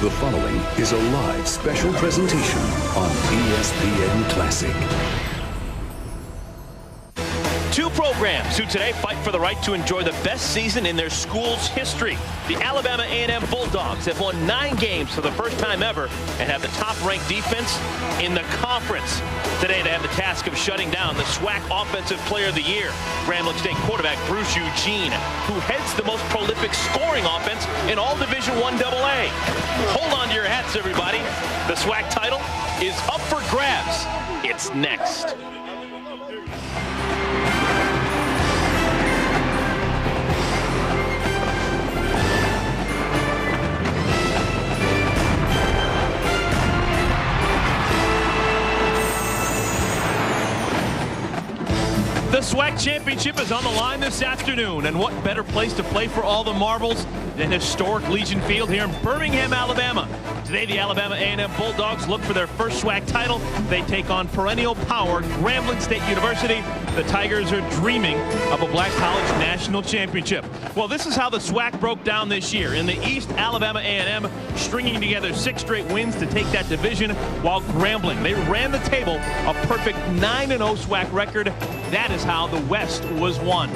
The following is a live special presentation on ESPN Classic. Two programs who today fight for the right to enjoy the best season in their school's history. The Alabama A&M Bulldogs have won 9 games for the first time ever and have the top-ranked defense in the conference. Today they have the task of shutting down the SWAC Offensive Player of the Year, Grambling State quarterback Bruce Eugene, who heads the most prolific scoring offense in all Division I AA. Hold on to your hats, everybody. The SWAC title is up for grabs. It's next. The SWAC Championship is on the line this afternoon, and what better place to play for all the marbles than historic Legion Field here in Birmingham, Alabama. Today, the Alabama A&M Bulldogs look for their first SWAC title. They take on perennial power Grambling State University. The Tigers are dreaming of a Black College National Championship. Well, this is how the SWAC broke down this year. In the East, Alabama A&M stringing together 6 straight wins to take that division, while Grambling, they ran the table, a perfect 9-0 SWAC record. That is how the West was won.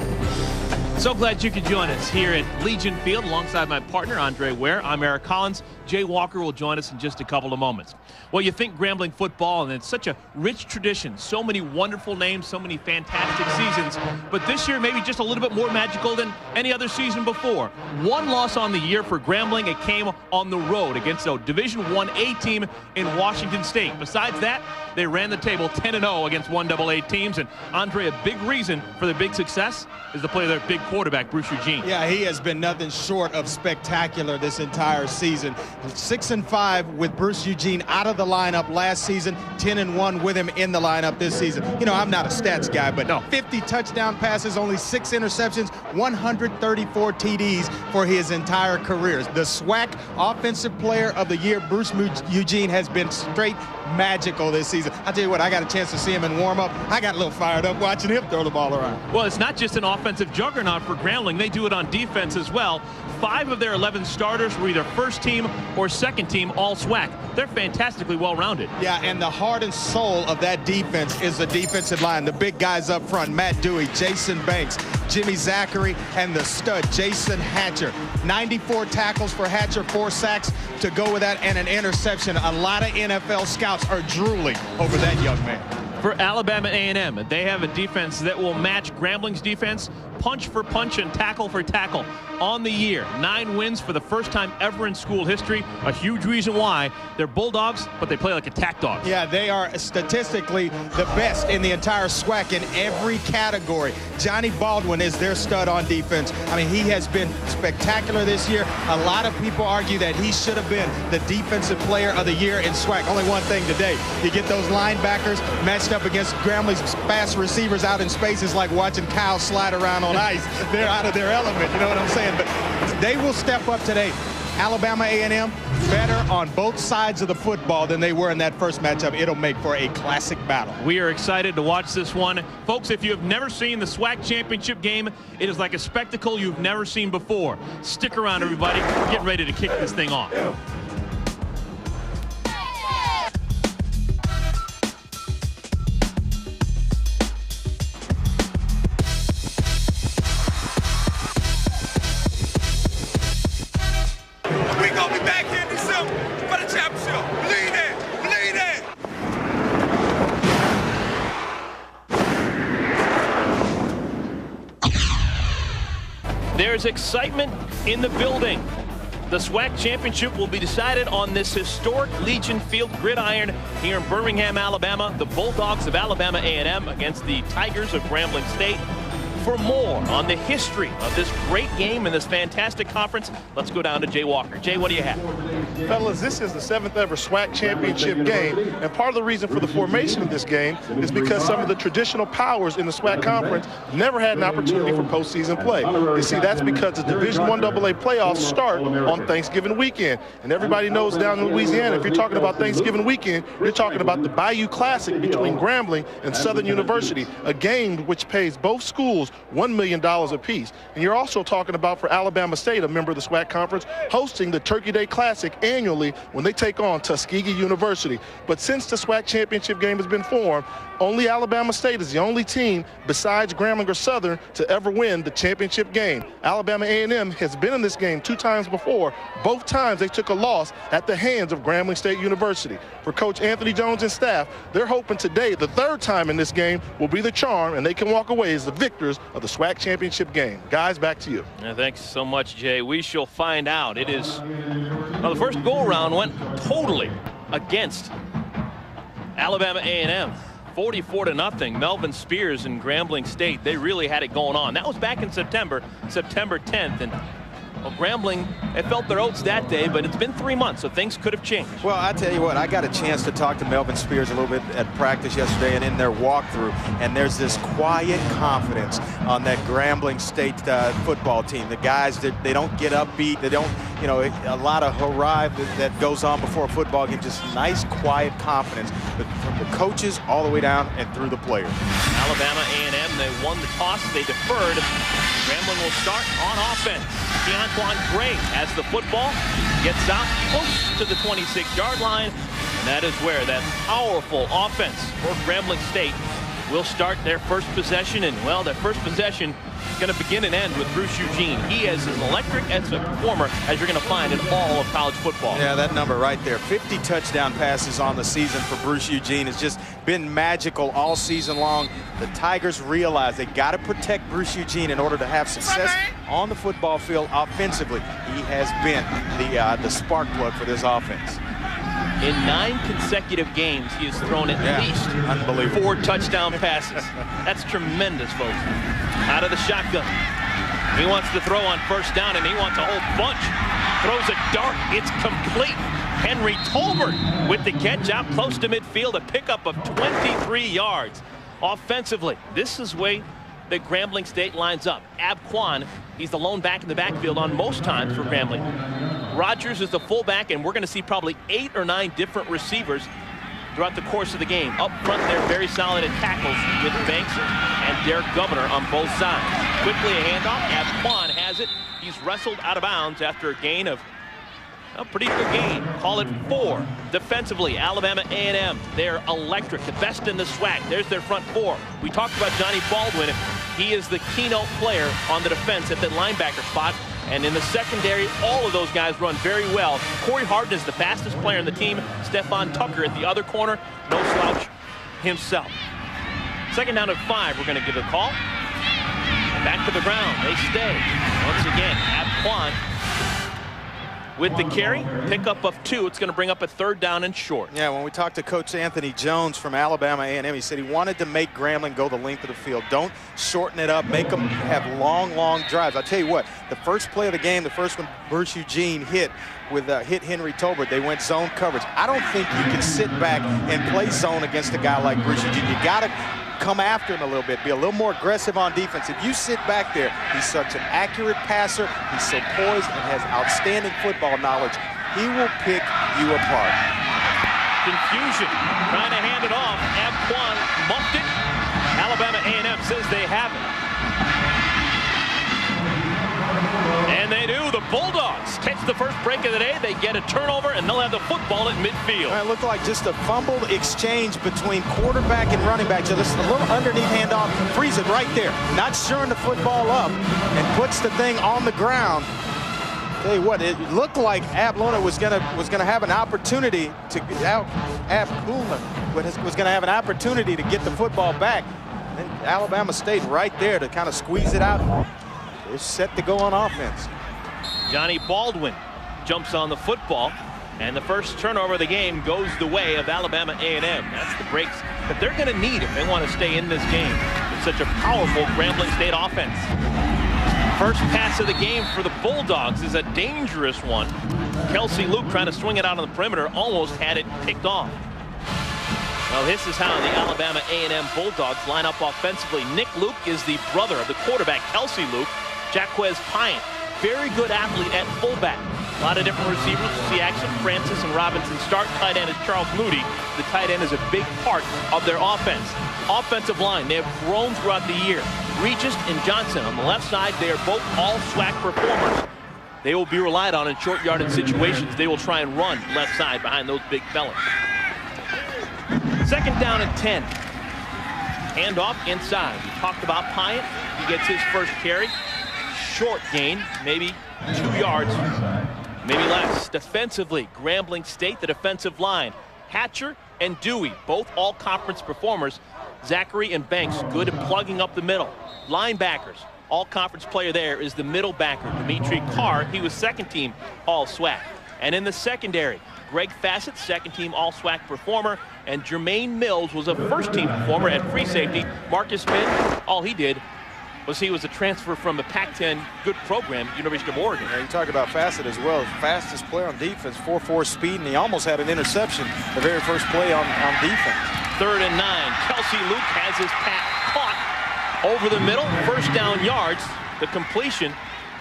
So glad you could join us here at Legion Field alongside my partner, Andre Ware. I'm Eric Collins. Jay Walker will join us in just a couple of moments. Well, you think Grambling football, and it's such a rich tradition, so many wonderful names, so many fantastic seasons, but this year maybe just a little bit more magical than any other season before. 1 loss on the year for Grambling. It came on the road against a Division I A team in Washington State. Besides that, they ran the table 10-0 against 1AA teams, and Andre, a big reason for their big success is the play of their big quarterback, Bruce Eugene. Yeah, he has been nothing short of spectacular this entire season. 6-5 with Bruce Eugene out of the lineup last season, 10-1 with him in the lineup this season. You know, I'm not a stats guy, but no. 50 touchdown passes, only 6 interceptions, 134 TDs for his entire career. The SWAC Offensive Player of the Year, Bruce Eugene, has been straight magical this season. I'll tell you what, I got a chance to see him in warm-up. I got a little fired up watching him throw the ball around. Well, it's not just an offensive juggernaut for Grambling. They do it on defense as well. 5 of their 11 starters were either first team or second team all SWAC. They're fantastically well-rounded. Yeah, and the heart and soul of that defense is the defensive line. The big guys up front, Matt Dewey, Jason Banks, Jimmy Zachary, and the stud, Jason Hatcher. 94 tackles for Hatcher, 4 sacks to go with that, and an interception. A lot of NFL scouts are drooling over that young man. For Alabama A&M, they have a defense that will match Grambling's defense, punch for punch and tackle for tackle on the year. 9 wins for the first time ever in school history. A huge reason why they're Bulldogs, but they play like attack dogs. Yeah, they are statistically the best in the entire SWAC in every category. Johnny Baldwin is their stud on defense. I mean, he has been spectacular this year. A lot of people argue that he should have been the Defensive Player of the Year in SWAC. Only one thing today, you get those linebackers matched up against Grambling's fast receivers out in space. Is like watching Kyle slide around on ice. They're out of their element, you know what I'm saying? But they will step up today. Alabama A&M better on both sides of the football than they were in that first matchup. It'll make for a classic battle. We are excited to watch this one. Folks, if you have never seen the SWAC Championship game, it is like a spectacle you've never seen before. Stick around, everybody. We're getting ready to kick this thing off. There's excitement in the building. The SWAC Championship will be decided on this historic Legion Field gridiron here in Birmingham, Alabama. The Bulldogs of Alabama A&M against the Tigers of Grambling State. For more on the history of this great game and this fantastic conference, let's go down to Jay Walker. Jay, what do you have? Fellas, this is the 7th ever SWAC Championship game, and part of the reason for the formation of this game is because some of the traditional powers in the SWAC conference never had an opportunity for postseason play. You see, that's because the Division I AA playoffs start on Thanksgiving weekend, and everybody knows down in Louisiana, if you're talking about Thanksgiving weekend, you're talking about the Bayou Classic between Grambling and Southern University, a game which pays both schools individuals $1 million apiece. And you're also talking about for Alabama State, a member of the SWAC Conference, hosting the Turkey Day Classic annually when they take on Tuskegee University. But since the SWAC Championship Game has been formed, only Alabama State is the only team besides Grambling or Southern to ever win the championship game. Alabama A&M has been in this game 2 times before. Both times they took a loss at the hands of Grambling State University. For Coach Anthony Jones and staff, they're hoping today, the 3rd time in this game, will be the charm, and they can walk away as the victors of the SWAC Championship Game. Guys, back to you. Yeah, thanks so much, Jay. We shall find out. It is, well, the first go-around went totally against Alabama A&M. 44-0. Melvin Spears and Grambling State, they really had it going on. That was back in September 10th. And well, Grambling, they felt their oats that day, but it's been 3 months, so things could have changed. Well, I tell you what, I got a chance to talk to Melvin Spears a little bit at practice yesterday and in their walkthrough, and there's this quiet confidence on that Grambling State football team. The guys, they don't get upbeat. They don't, you know, a lot of hurrah that goes on before a football game. Just nice, quiet confidence from the coaches all the way down and through the players. Alabama A&M, they won the toss. They deferred. Grambling will start on offense. Keonquan Gray has the football, gets out close to the 26-yard line, and that is where that powerful offense for Grambling State will start their first possession. And, well, their first possession is going to begin and end with Bruce Eugene. He is as electric as a performer as you're going to find in all of college football. Yeah, that number right there, 50 touchdown passes on the season for Bruce Eugene, has just been magical all season long. The Tigers realize they got to protect Bruce Eugene in order to have success on the football field offensively. He has been the spark plug for this offense. In 9 consecutive games, he has thrown at least 4 touchdown passes. That's tremendous, folks. Out of the shotgun. He wants to throw on first down, and he wants a whole bunch. Throws a dart. It's complete. Henry Tolbert with the catch out close to midfield, a pickup of 23 yards. Offensively, this is the way that Grambling State lines up. Ab Quan, he's the lone back in the backfield on most times for Grambling. Rogers is the fullback, and we're going to see probably 8 or 9 different receivers throughout the course of the game. Up front, they're very solid at tackles with Banks and Derek Governor on both sides. Quickly a handoff. Ab Quan has it. He's wrestled out of bounds after a gain of a pretty good gain. Call it 4. Defensively, Alabama A&M, they're electric, the best in the SWAC. There's their front 4. We talked about Johnny Baldwin. He is the keynote player on the defense at that linebacker spot. And in the secondary, all of those guys run very well. Corey Harden is the fastest player in the team. Stephon Tucker at the other corner, no slouch himself. Second down at 5, we're going to give a call. Back to the ground, they stay. Once again, Ab Quan with the carry, pickup of 2. It's going to bring up a 3rd down and short. Yeah, when we talked to Coach Anthony Jones from Alabama A&M, he said he wanted to make Grambling go the length of the field. Don't shorten it up. Make them have long, long drives. I'll tell you what, the first play of the game, the first one Bruce Eugene hit Henry Tolbert, they went zone coverage. I don't think you can sit back and play zone against a guy like Bruce Eugene. You got to come after him a little bit, be a little more aggressive on defense. If you sit back there, he's such an accurate passer, he's so poised and has outstanding football knowledge. He will pick you apart. Confusion, trying to hand it off. Ab Quan muffed it. Alabama A&M says they have it. And they do. The Bulldogs catch the first break of the day. They get a turnover, and they'll have the football at midfield. It looked like just a fumbled exchange between quarterback and running back. So this is a little underneath handoff. Frees it right there. Not shoring the football up and puts the thing on the ground. Tell you what, it looked like Ablona was gonna have an opportunity to was gonna have an opportunity to get the football back. And Alabama State right there to kind of squeeze it out. They're set to go on offense. Johnny Baldwin jumps on the football, and the first turnover of the game goes the way of Alabama A&M. That's the breaks that they're going to need if they want to stay in this game. It's such a powerful Grambling State offense. First pass of the game for the Bulldogs is a dangerous one. Kelsey Luke trying to swing it out on the perimeter, almost had it picked off. Well, this is how the Alabama A&M Bulldogs line up offensively. Nick Luke is the brother of the quarterback, Kelsey Luke. Jaquez Pyatt, very good athlete at fullback. A lot of different receivers. You see action. Francis and Robinson start. Tight end is Charles Moody. The tight end is a big part of their offense. Offensive line, they have grown throughout the year. Regis and Johnson on the left side. They are both all SWAC performers. They will be relied on in short yardage situations. They will try and run left side behind those big fellas. 2nd down and 10. Handoff inside. We talked about Pyatt. He gets his first carry. Short gain, maybe 2 yards, maybe less. Defensively, Grambling State, the defensive line. Hatcher and Dewey, both all-conference performers. Zachary and Banks, good at plugging up the middle. Linebackers, all-conference player there is the middle backer, Dimitri Carr. He was 2nd team all-SWAC. And in the secondary, Greg Fassett, 2nd team all-SWAC performer, and Jermaine Mills was a 1st team performer at free safety. Marcus Minn, all he did was he was a transfer from a Pac-10 good program, University of Oregon. Yeah, you talk about Fassett as well. Fastest player on defense, 4.4 speed, and he almost had an interception the very first play on defense. 3rd and 9. Kelsey Luke has his pass caught over the middle. 1st down yards. The completion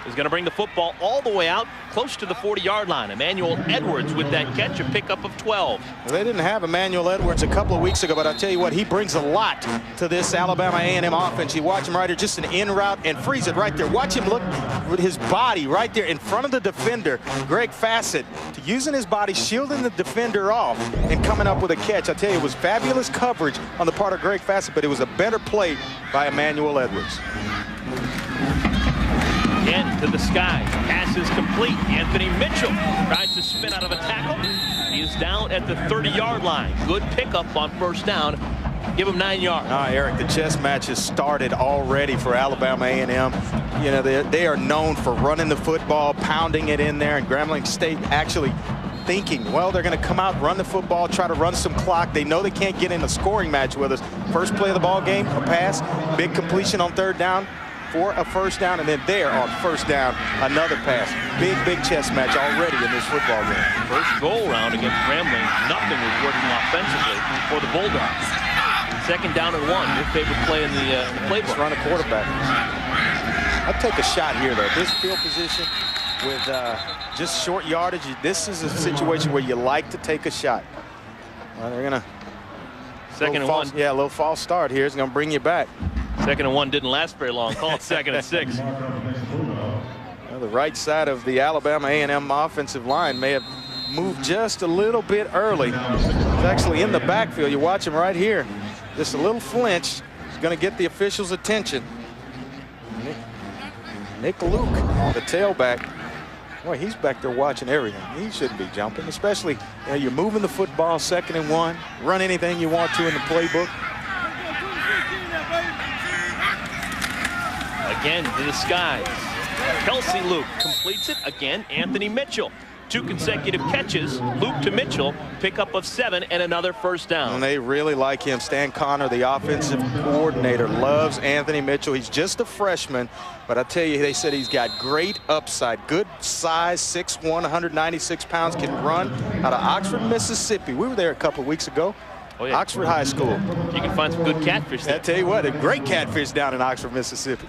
is going to bring the football all the way out close to the 40-yard line. Emmanuel Edwards with that catch, a pickup of 12. Well, they didn't have Emmanuel Edwards a couple of weeks ago, but I'll tell you what, he brings a lot to this Alabama A&M offense. You watch him right here, just an in route and freeze it right there. Watch him look with his body right there in front of the defender, Greg Fassett, using his body, shielding the defender off and coming up with a catch. I tell you, it was fabulous coverage on the part of Greg Fassett, but it was a better play by Emmanuel Edwards. Again to the sky. Pass is complete. Anthony Mitchell tries to spin out of a tackle. He is down at the 30-yard line. Good pickup on 1st down. Give him 9 yards. Eric, the chess match has started already for Alabama A&M. You know, they are known for running the football, pounding it in there, and Grambling State actually thinking, well, they're going to come out, run the football, try to run some clock. They know they can't get in a scoring match with us. First play of the ball game, a pass, big completion on 3rd down. For a 1st down, and then there on 1st down, another pass. Big chess match already in this football game. First goal round against Grambling, nothing was working offensively for the Bulldogs. 2nd down and 1, your favorite play in the playbook. Run a quarterback. I'll take a shot here, though. This field position with just short yardage, this is a situation where you like to take a shot. Well, they're going to... 2nd and 1. Yeah, a little false start here is going to bring you back. 2nd and 1 didn't last very long. Call it 2nd and 6. Well, the right side of the Alabama A&M offensive line may have moved just a little bit early. He's actually in the backfield. You watch him right here. Just a little flinch. He's going to get the officials' attention. Nick Luke, the tailback. Boy, he's back there watching everything. He shouldn't be jumping, especially you're moving the football 2nd and 1. Run anything you want to in the playbook. Again to the skies. Kelsey Luke completes it. Again, Anthony Mitchell. 2 consecutive catches. Luke to Mitchell. Pickup of 7 and another 1st down. And they really like him. Stan Connor, the offensive coordinator, loves Anthony Mitchell. He's just a freshman, but I tell you, they said he's got great upside. Good size, 6'1", 196 pounds, can run out of Oxford, Mississippi. We were there a couple of weeks ago. Oh, yeah. Oxford High School. You can find some good catfish there. I tell you what, a great catfish down in Oxford, Mississippi.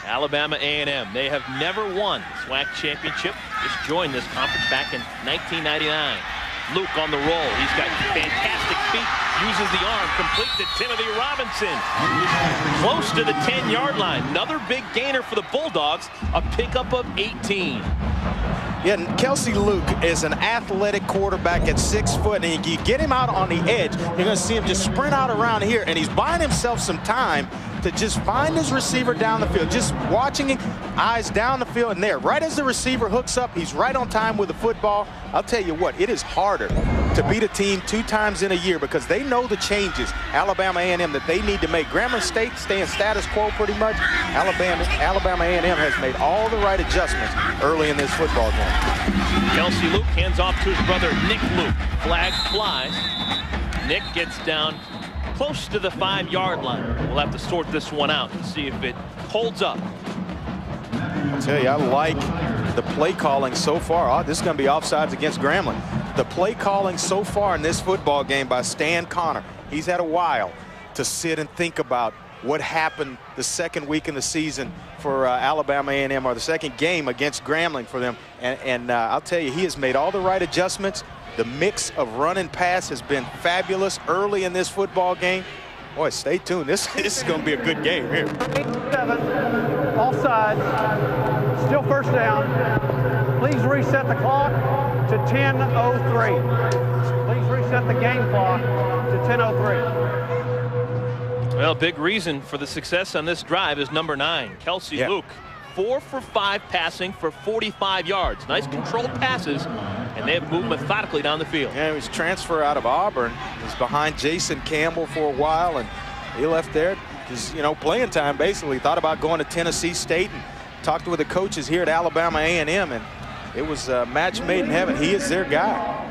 Alabama A&M, they have never won the SWAC championship. Just joined this conference back in 1999. Luke on the roll. He's got fantastic feet. Uses the arm. Complete to Timothy Robinson. Close to the 10-yard line. Another big gainer for the Bulldogs. A pickup of 18. Yeah, Kelsey Luke is an athletic quarterback at 6 foot, and you get him out on the edge, you're going to see him just sprint out around here, and he's buying himself some time to just find his receiver down the field, just watching him, eyes down the field, and there, right as the receiver hooks up, he's right on time with the football. I'll tell you what, it is harder to beat a team 2 times in a year because they know the changes, Alabama A&M, that they need to make. Grambling State staying status quo pretty much. Alabama A&M has made all the right adjustments early in this football game. Kelsey Luke hands off to his brother Nick Luke. Flag flies. Nick gets down close to the 5-yard line. We'll have to sort this one out and see if it holds up. I tell you, I like the play calling so far. Oh, this is going to be offsides against Grambling. The play calling so far in this football game by Stan Connor. He's had a while to sit and think about what happened the 2nd week in the season for Alabama A&M, or the 2nd game against Grambling for them. And I'll tell you, he has made all the right adjustments. The mix of run and pass has been fabulous early in this football game. Boy, stay tuned. This is going to be a good game here. 7, offside, still first down. Please reset the clock to 10:03. Please reset the game clock to 10:03. Well, big reason for the success on this drive is number 9, Kelsey Luke. 4 for 5 passing for 45 yards. Nice controlled passes, and they have moved methodically down the field. Yeah, he was transferred out of Auburn. He was behind Jason Campbell for a while, and he left there because, you know, playing time basically. Thought about going to Tennessee State and talked with the coaches here at Alabama A&M, and it was a match made in heaven. He is their guy.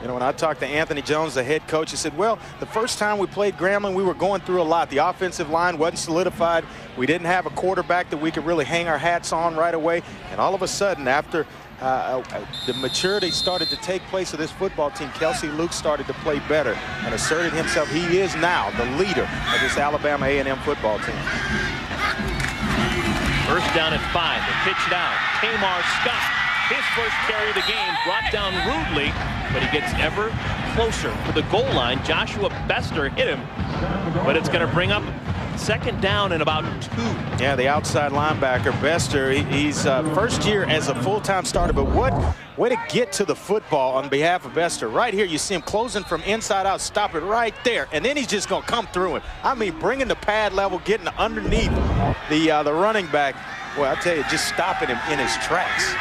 You know, when I talked to Anthony Jones, the head coach, he said, well, the first time we played Grambling, we were going through a lot. The offensive line wasn't solidified. We didn't have a quarterback that we could really hang our hats on right away. And all of a sudden, after the maturity started to take place of this football team, Kelsey Luke started to play better and asserted himself. He is now the leader of this Alabama A&M football team. First down at 5. They pitch it out. Tamar Scott, his first carry of the game, brought down rudely, but he gets ever closer to the goal line. Joshua Bester hit him, but it's going to bring up second down and about 2. Yeah, the outside linebacker, Bester, he's first year as a full-time starter, but what way to get to the football on behalf of Bester. Right here, you see him closing from inside out, stop it right there, and then he's just going to come through it. I mean, bringing the pad level, getting underneath the running back. Well, I tell you, just stopping him in his tracks.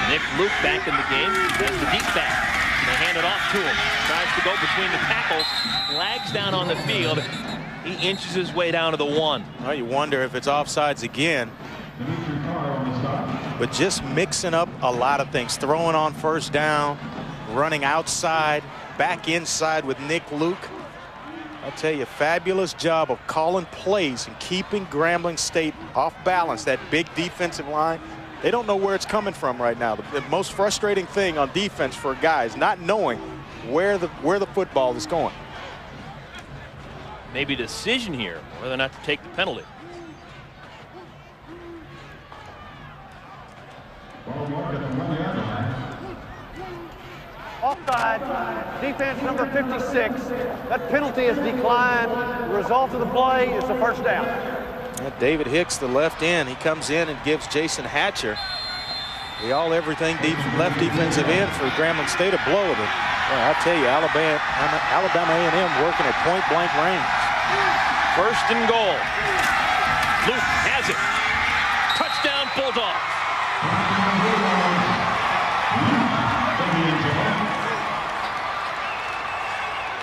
Nick Luke back in the game as the deep back. They hand it off to him. Tries to go between the tackles. Flags down on the field. He inches his way down to the 1. Well, you wonder if it's offsides again. But just mixing up a lot of things. Throwing on first down, running outside, back inside with Nick Luke. I'll tell you, fabulous job of calling plays and keeping Grambling State off balance. That big defensive line. They don't know where it's coming from right now. The most frustrating thing on defense for guys, not knowing where the football is going. Maybe a decision here whether or not to take the penalty. Offside, defense number 56. That penalty is declined. The result of the play is a first down. David Hicks, the left end, he comes in and gives Jason Hatcher the all-everything left defensive end for Grambling State a blow. But well, I'll tell you, Alabama A&M working at point-blank range. First and goal. Luke has it. Touchdown, Bulldogs.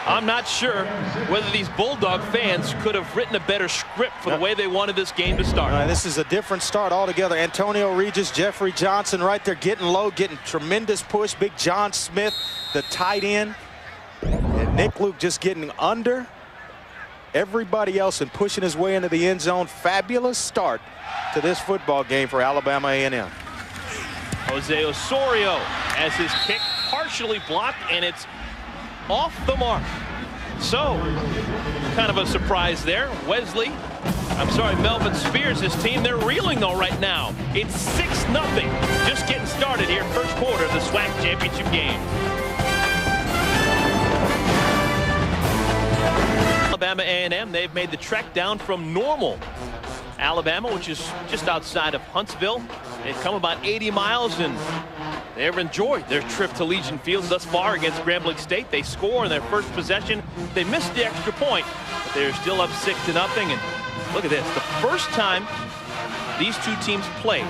I'm not sure whether these Bulldog fans could have written a better script for the way they wanted this game to start. This is a different start altogether. Antonio Regis, Jeffrey Johnson right there getting low, getting tremendous push. Big John Smith, the tight end. And Nick Luke just getting under everybody else and pushing his way into the end zone. Fabulous start to this football game for Alabama A&M. Jose Osorio as his kick partially blocked, and it's off the mark. So, kind of a surprise there. Melvin Spears, his team, they're reeling though right now. It's 6-0. Just getting started here, first quarter of the SWAC Championship Game. Alabama A&M, they've made the trek down from Normal, Alabama, which is just outside of Huntsville. They've come about 80 miles and they've enjoyed their trip to Legion Field thus far against Grambling State. They score in their first possession. They missed the extra point, but they're still up 6-0. And look at this, the first time these two teams played,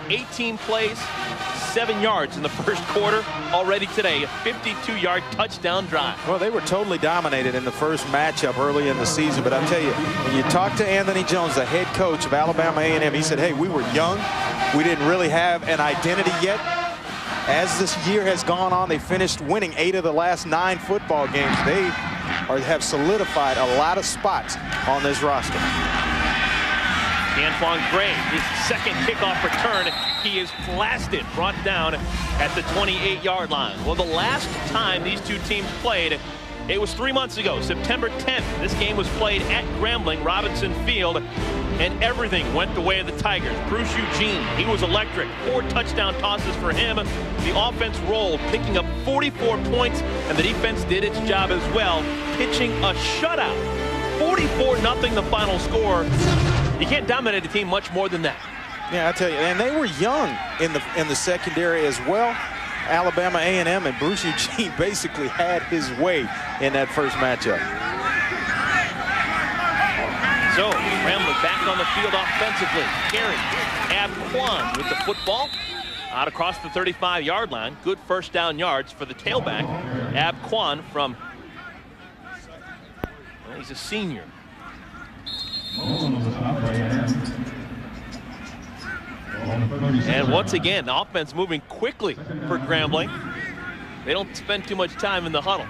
18 plays, 7 yards in the first quarter. Already today, a 52-yard touchdown drive. Well, they were totally dominated in the first matchup early in the season, but I'll tell you, when you talk to Anthony Jones, the head coach of Alabama A&M, he said, hey, we were young. We didn't really have an identity yet. As this year has gone on, they finished winning 8 of the last 9 football games. They have solidified a lot of spots on this roster. Antoine Gray, his second kickoff return, he is blasted, brought down at the 28-yard line. Well, the last time these two teams played, It was 3 months ago, September 10th. This game was played at Grambling Robinson Field, and everything went the way of the Tigers. Bruce Eugene, he was electric. 4 touchdown tosses for him. The offense rolled, picking up 44 points, and the defense did its job as well, pitching a shutout. 44-0 the final score. You can't dominate a team much more than that. Yeah, I tell you, and they were young in the secondary as well. Alabama A&M and Bruce Eugene basically had his way in that first matchup. So, Grambling back on the field offensively. Carey, Ab Kwan with the football out across the 35-yard line. Good first down yards for the tailback, Ab Kwan from, well, he's a senior. And once again, the offense moving quickly for Grambling. They don't spend too much time in the huddle.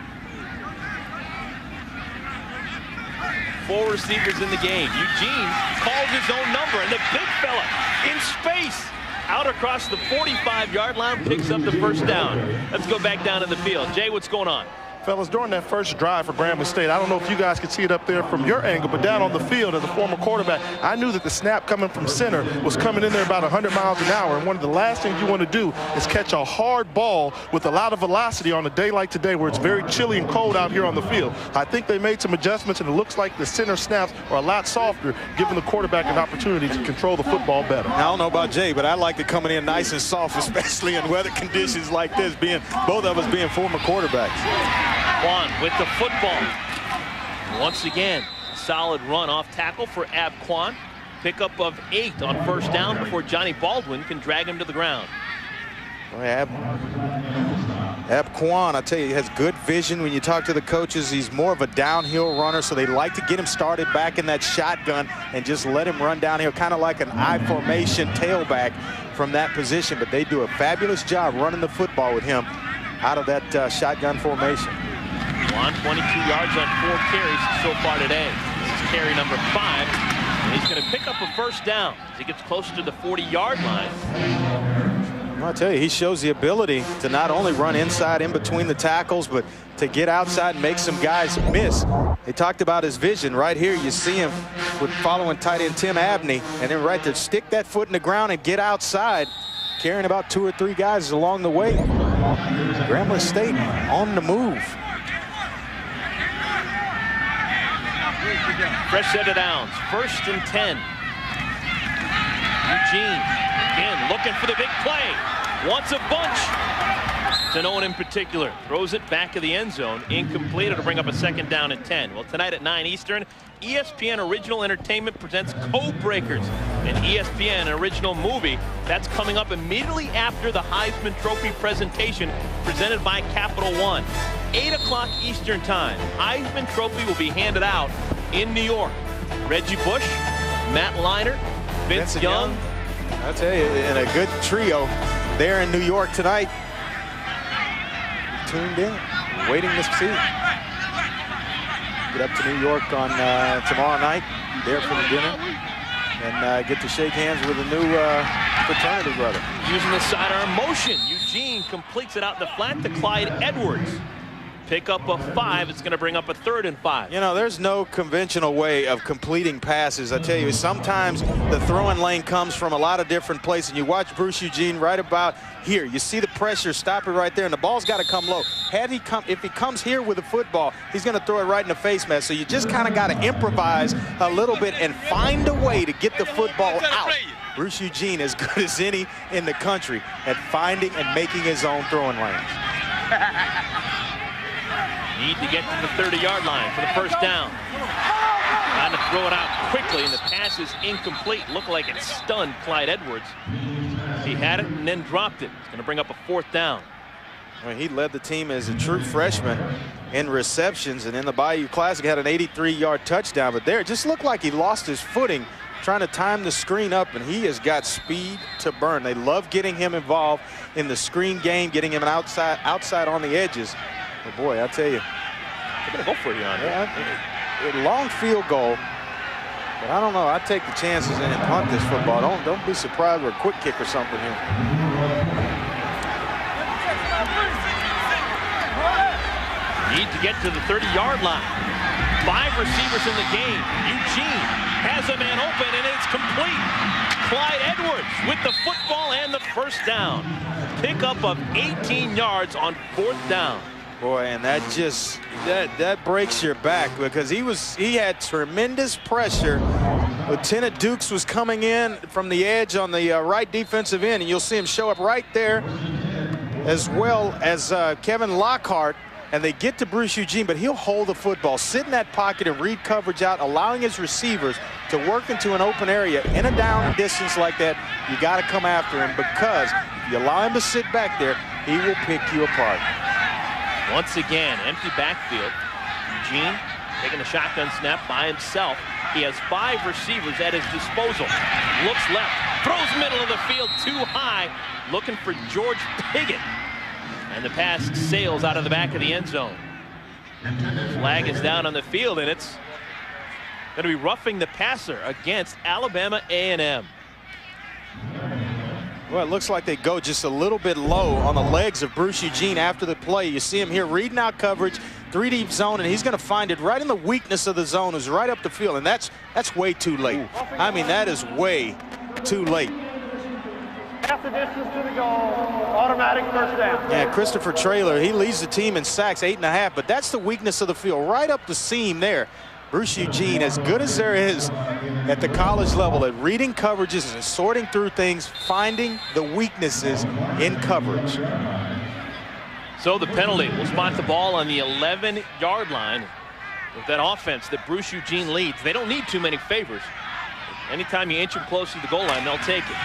4 receivers in the game. Eugene calls his own number, and the big fella in space out across the 45-yard line picks up the first down. Let's go back down in the field. Jay, what's going on? Fellas, during that first drive for Grambling State, I don't know if you guys could see it up there from your angle, but down on the field as a former quarterback, I knew that the snap coming from center was coming in there about 100 miles an hour. And one of the last things you want to do is catch a hard ball with a lot of velocity on a day like today where it's very chilly and cold out here on the field. I think they made some adjustments, and it looks like the center snaps are a lot softer, giving the quarterback an opportunity to control the football better. I don't know about Jay, but I like it coming in nice and soft, especially in weather conditions like this, both of us being former quarterbacks. Kwan with the football. Once again, solid run off tackle for Ab Kwan. Pickup of 8 on first down before Johnny Baldwin can drag him to the ground. Boy, Ab Kwan, I tell you, he has good vision. When you talk to the coaches, he's more of a downhill runner, so they like to get him started back in that shotgun and just let him run downhill, kind of like an I formation tailback from that position. But they do a fabulous job running the football with him out of that shotgun formation. Kwan, 22 yards on 4 carries so far today. This is carry number 5, and he's going to pick up a first down as he gets closer to the 40-yard line. I'll tell you, he shows the ability to not only run inside in between the tackles, but to get outside and make some guys miss. They talked about his vision. Right here, you see him with following tight end Tim Abney, and then right there, stick that foot in the ground and get outside, carrying about 2 or 3 guys along the way. Grambling State on the move. Fresh set of downs, 1st and 10. Eugene, again, looking for the big play. Wants a bunch. To no one in particular. Throws it back of the end zone. Incomplete. It'll bring up a 2nd down and 10. Well, tonight at 9 Eastern, ESPN Original Entertainment presents Code Breakers, an ESPN original movie. That's coming up immediately after the Heisman Trophy presentation presented by Capital One. 8 o'clock Eastern time. Heisman Trophy will be handed out in New York. Reggie Bush, Matt Leinart, Vince Young. I tell you, in a good trio there in New York tonight. Tuned in, waiting to see. Get up to New York on tomorrow night, there for the dinner, and get to shake hands with a new fraternity brother. Using the sidearm motion, Eugene completes it out in the flat to Clyde Edwards. Pick up a 5. It's going to bring up a 3rd and 5. You know, there's no conventional way of completing passes. I tell you, sometimes the throwing lane comes from a lot of different places. And you watch Bruce Eugene right about here. You see the pressure, stop it right there, and the ball's got to come low. If he comes here with a football, he's going to throw it right in the face mask. So you just kind of got to improvise a little bit and find a way to get the football out. Bruce Eugene, as good as any in the country at finding and making his own throwing lanes. Need to get to the 30-yard line for the first down. Trying to throw it out quickly, and the pass is incomplete. Looked like it stunned Clyde Edwards. He had it and then dropped it. It's going to bring up a 4th down. Well, he led the team as a true freshman in receptions, and in the Bayou Classic had an 83-yard touchdown. But there, it just looked like he lost his footing trying to time the screen up, and he has got speed to burn. They love getting him involved in the screen game, getting him outside on the edges. But boy, I tell you, they're going to go for it, Jan. Yeah, a long field goal, but I don't know. I take the chances and punt this football. Don't be surprised with a quick kick or something here. need to get to the 30-yard line. 5 receivers in the game. Eugene has a man open, and it's complete. Clyde Edwards with the football and the first down. Pickup of 18 yards on 4th down. Boy, and that just that breaks your back, because he had tremendous pressure. Lieutenant Dukes was coming in from the edge on the right defensive end, and you'll see him show up right there, as well as Kevin Lockhart. And they get to Bruce Eugene, but he'll hold the football, sit in that pocket and read coverage out, allowing his receivers to work into an open area. In a down distance like that, you got to come after him, because if you allow him to sit back there, he will pick you apart. Once again, empty backfield. Eugene taking the shotgun snap by himself. He has 5 receivers at his disposal. Looks left, throws middle of the field too high, looking for George Piggott. And the pass sails out of the back of the end zone. Flag is down on the field, and it's going to be roughing the passer against Alabama A&M. Well, it looks like they go just a little bit low on the legs of Bruce Eugene after the play. You see him here reading out coverage, 3-deep zone, and he's going to find it right in the weakness of the zone, who's right up the field, and that's way too late. I mean, that is way too late. Half the distance to the goal, automatic first down. Yeah, Christopher Traylor, he leads the team in sacks, 8.5, but that's the weakness of the field, right up the seam there. Bruce Eugene, as good as there is at the college level at reading coverages and sorting through things, finding the weaknesses in coverage. So the penalty will spot the ball on the 11-yard line with that offense that Bruce Eugene leads. They don't need too many favors. Anytime you inch them close to the goal line, they'll take it.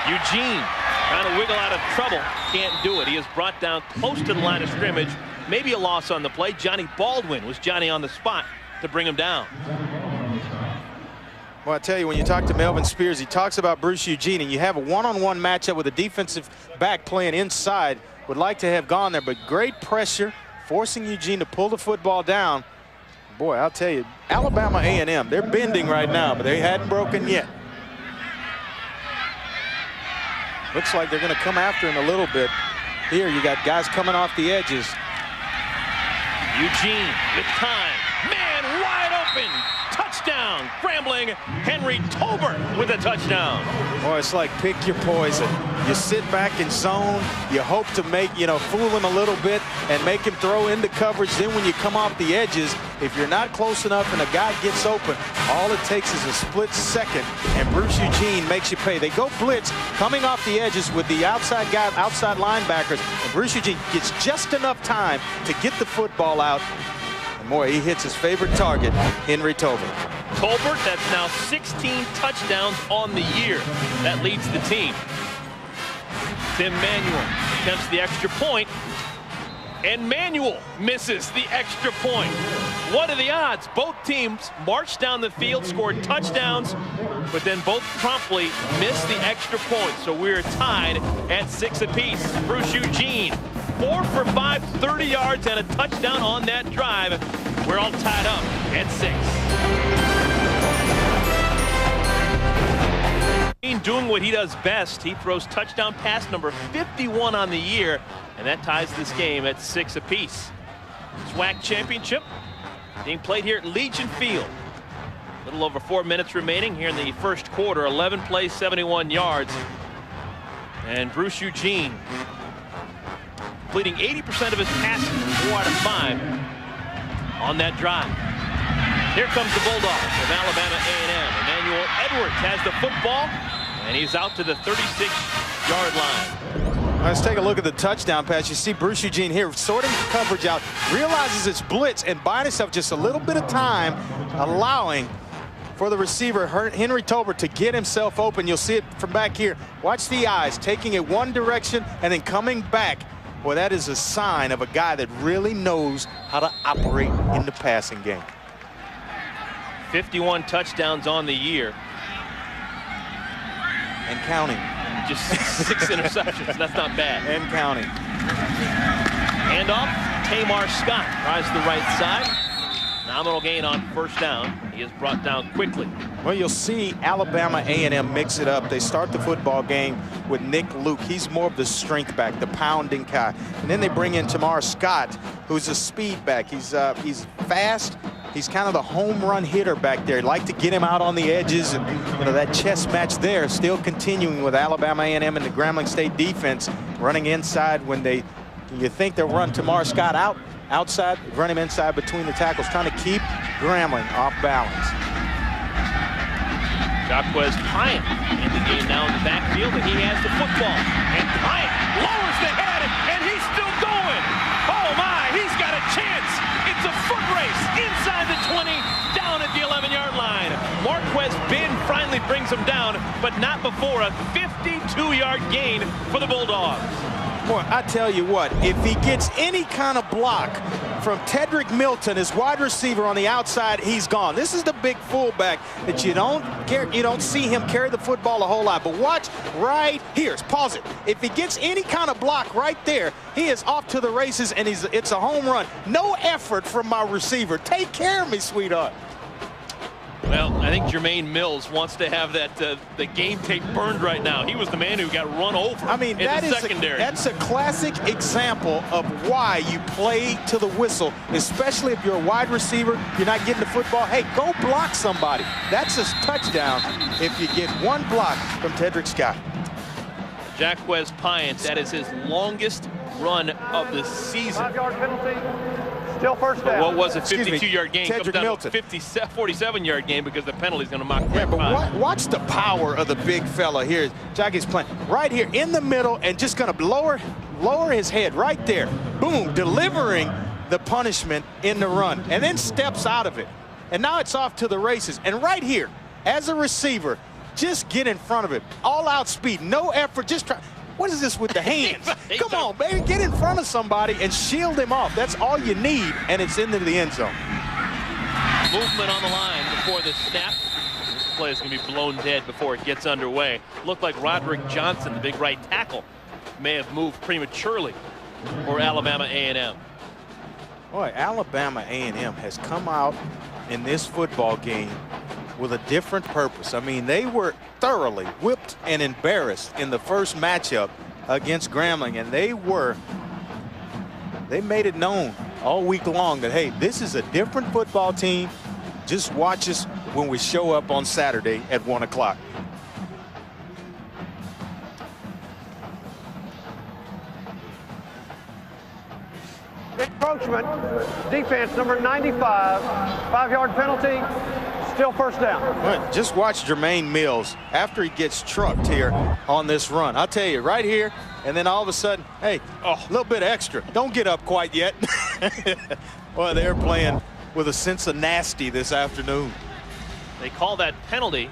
Eugene trying to wiggle out of trouble, can't do it. He is brought down close to the line of scrimmage. Maybe a loss on the play. Johnny Baldwin was Johnny on the spot to bring him down. Well, I tell you, when you talk to Melvin Spears, he talks about Bruce Eugene, and you have a one-on-one matchup with a defensive back playing inside. Would like to have gone there, but great pressure, forcing Eugene to pull the football down. Boy, I'll tell you, Alabama A&M, they're bending right now, but they hadn't broken yet. Looks like they're going to come after him a little bit. Here, you got guys coming off the edges. Eugene with time. Man wide open. Touchdown. Grambling. Henry Tolbert with a touchdown. Boy, it's like pick your poison. You sit back in zone. You hope to make, fool him a little bit and make him throw into coverage. Then when you come off the edges, if you're not close enough and a guy gets open, all it takes is a split second, and Bruce Eugene makes you pay. They go blitz coming off the edges with the outside linebackers, and Bruce Eugene gets just enough time to get the football out. And boy, he hits his favorite target, Henry Tolbert. Tolbert, that's now 16 touchdowns on the year. That leads the team. Tim Manuel attempts the extra point, and Manuel misses the extra point. What are the odds? Both teams marched down the field, scored touchdowns, but then both promptly missed the extra point. So we're tied at 6 apiece. Bruce Eugene, 4 for 5, 30 yards and a touchdown on that drive. We're all tied up at 6. Doing what he does best. He throws touchdown pass number 51 on the year, and that ties this game at 6 apiece. SWAC Championship being played here at Legion Field. A little over 4 minutes remaining here in the first quarter. 11 plays, 71 yards. And Bruce Eugene completing 80% of his passes, 4 out of 5 on that drive. Here comes the Bulldogs of Alabama A&M. Emmanuel Edwards has the football, and he's out to the 36-yard line. Let's take a look at the touchdown pass. You see Bruce Eugene here sorting coverage out, realizes it's blitz, and buying himself just a little bit of time, allowing for the receiver, Henry Tolbert, to get himself open. You'll see it from back here. Watch the eyes, taking it one direction and then coming back. Boy, that is a sign of a guy that really knows how to operate in the passing game. 51 touchdowns on the year. And counting. Just 6 interceptions. That's not bad. And counting. Handoff. Tamar Scott tries the right side. Nominal gain on first down. He is brought down quickly. Well, you'll see Alabama A&M mix it up. They start the football game with Nick Luke. He's more of the strength back, the pounding guy. And then they bring in Tamar Scott, who's a speed back. He's fast. He's kind of the home run hitter back there. Like to get him out on the edges, and that chess match there still continuing with Alabama A&M and the Grambling State defense running inside when you think they'll run Tamar Scott outside, run him inside between the tackles, trying to keep Grambling off balance. Jacquez Pyatt in the game now in the backfield, and he has the football. And Pyatt lowers the head, and he's still going. Oh my, he's got a chance. It's a foot race inside the 20, down at the 11-yard line. Marquez Ben finally brings him down, but not before a 52-yard gain for the Bulldogs. Boy, I tell you what, if he gets any kind of block from Tedrick Milton, his wide receiver on the outside, he's gone. This is the big fullback that you don't see him carry the football a whole lot. But watch right here. Pause it. If he gets any kind of block right there, he is off to the races, and it's a home run. No effort from my receiver. Take care of me, sweetheart. Well, I think Jermaine Mills wants to have that the game tape burned right now. He was the man who got run over. I mean, in the secondary. That's a classic example of why you play to the whistle, especially if you're a wide receiver, you're not getting the football. Hey, go block somebody. That's a touchdown if you get one block from Tedrick Scott. Jacquez Pyatt, that is his longest run of the season. 5-yard penalty. Still first down. What was a 52-yard gain? Tedrick Comes down Milton. to a 47-yard gain because the penalty is going to mock. Yeah, but watch the power of the big fella here. Jackie's playing right here in the middle and just going to lower his head right there. Boom, delivering the punishment in the run, and then steps out of it. And now it's off to the races. And right here, as a receiver, just get in front of it. All-out speed, no effort, just try. What is this with the hands? Come on, baby, get in front of somebody and shield him off. That's all you need, and it's into the end zone. Movement on the line before the snap. This play is going to be blown dead before it gets underway. Looked like Roderick Johnson, the big right tackle, may have moved prematurely for Alabama A&M. Boy, Alabama A&M has come out in this football game with a different purpose. I mean, they were thoroughly whipped and embarrassed in the first matchup against Grambling, and they made it known all week long that, hey, this is a different football team. Just watch us when we show up on Saturday at 1 o'clock. Encroachment, defense number 95, 5-yard penalty, still first down. Well, just watch Jermaine Mills after he gets trucked here on this run. I'll tell you, right here, and then all of a sudden, hey, a little bit extra. Don't get up quite yet. Well, they're playing with a sense of nasty this afternoon. They call that penalty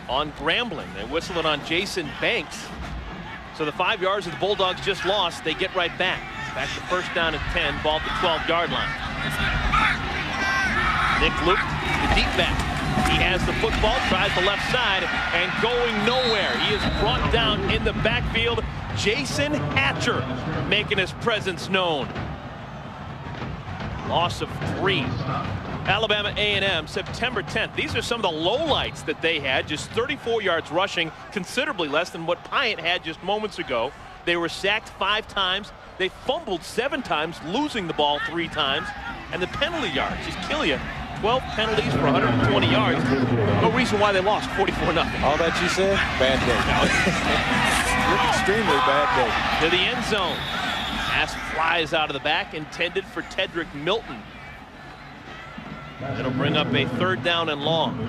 on Grambling. They whistle it on Jason Banks. So the 5 yards that the Bulldogs just lost, they get right back. Back to first down at 10, ball at the 12-yard line. Nick Luke, the deep back. He has the football, tries the left side, and going nowhere. He is brought down in the backfield. Jason Hatcher making his presence known. Loss of 3. Alabama A&M, September 10th. These are some of the lowlights that they had. Just 34 yards rushing, considerably less than what Pyatt had just moments ago. They were sacked 5 times. They fumbled 7 times, losing the ball 3 times. And the penalty yards just kill you. 12 penalties for 120 yards. No reason why they lost 44-0. All that you said? Bad day. Extremely bad day. To the end zone. Pass flies out of the back, intended for Tedrick Milton. It'll bring up a 3rd down and long.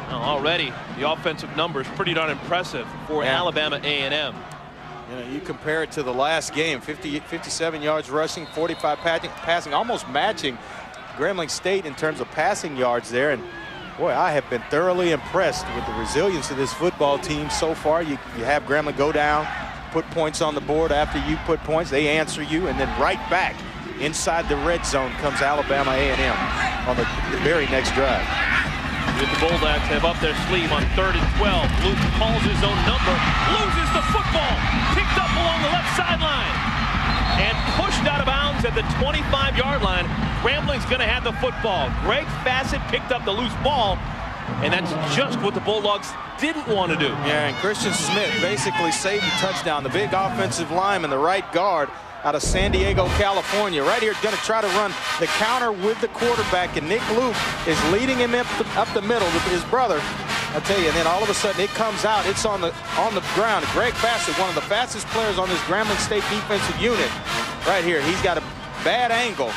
Well, already, the offensive numbers pretty darn impressive for Alabama A&M. You know, you compare it to the last game, 57 yards rushing, 45 passing, almost matching Grambling State in terms of passing yards there. And boy, I have been thoroughly impressed with the resilience of this football team so far. You have Grambling go down, put points on the board. After you put points, they answer you, and then right back inside the red zone comes Alabama A&M on the very next drive. The Bulldogs have up their sleeve on 3rd and 12. Luke calls his own number, loses the football, picked up along the left sideline, and pushed out of bounds at the 25-yard line Grambling's going to have the football. Greg Fassett picked up the loose ball, and that's just what the Bulldogs didn't want to do. Yeah, and Christian Smith basically saved the touchdown. The big offensive lineman, the right guard out of San Diego, California, right here going to try to run the counter with the quarterback, and Nick Luke is leading him up the middle with his brother. I tell you, and then all of a sudden it comes out. It's on the ground. Greg Fassett, one of the fastest players on this Grambling State defensive unit, right here. He's got a bad angle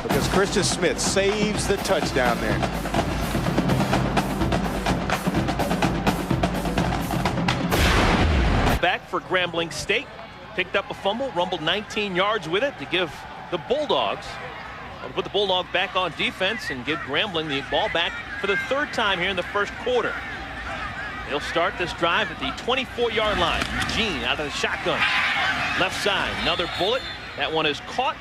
because Christian Smith saves the touchdown there. Back for Grambling State. Picked up a fumble, rumbled 19 yards with it to give the Bulldogs, put the Bulldogs back on defense and give Grambling the ball back for the third time here in the first quarter. They'll start this drive at the 24-yard line. Eugene out of the shotgun. Left side, another bullet. That one is caught.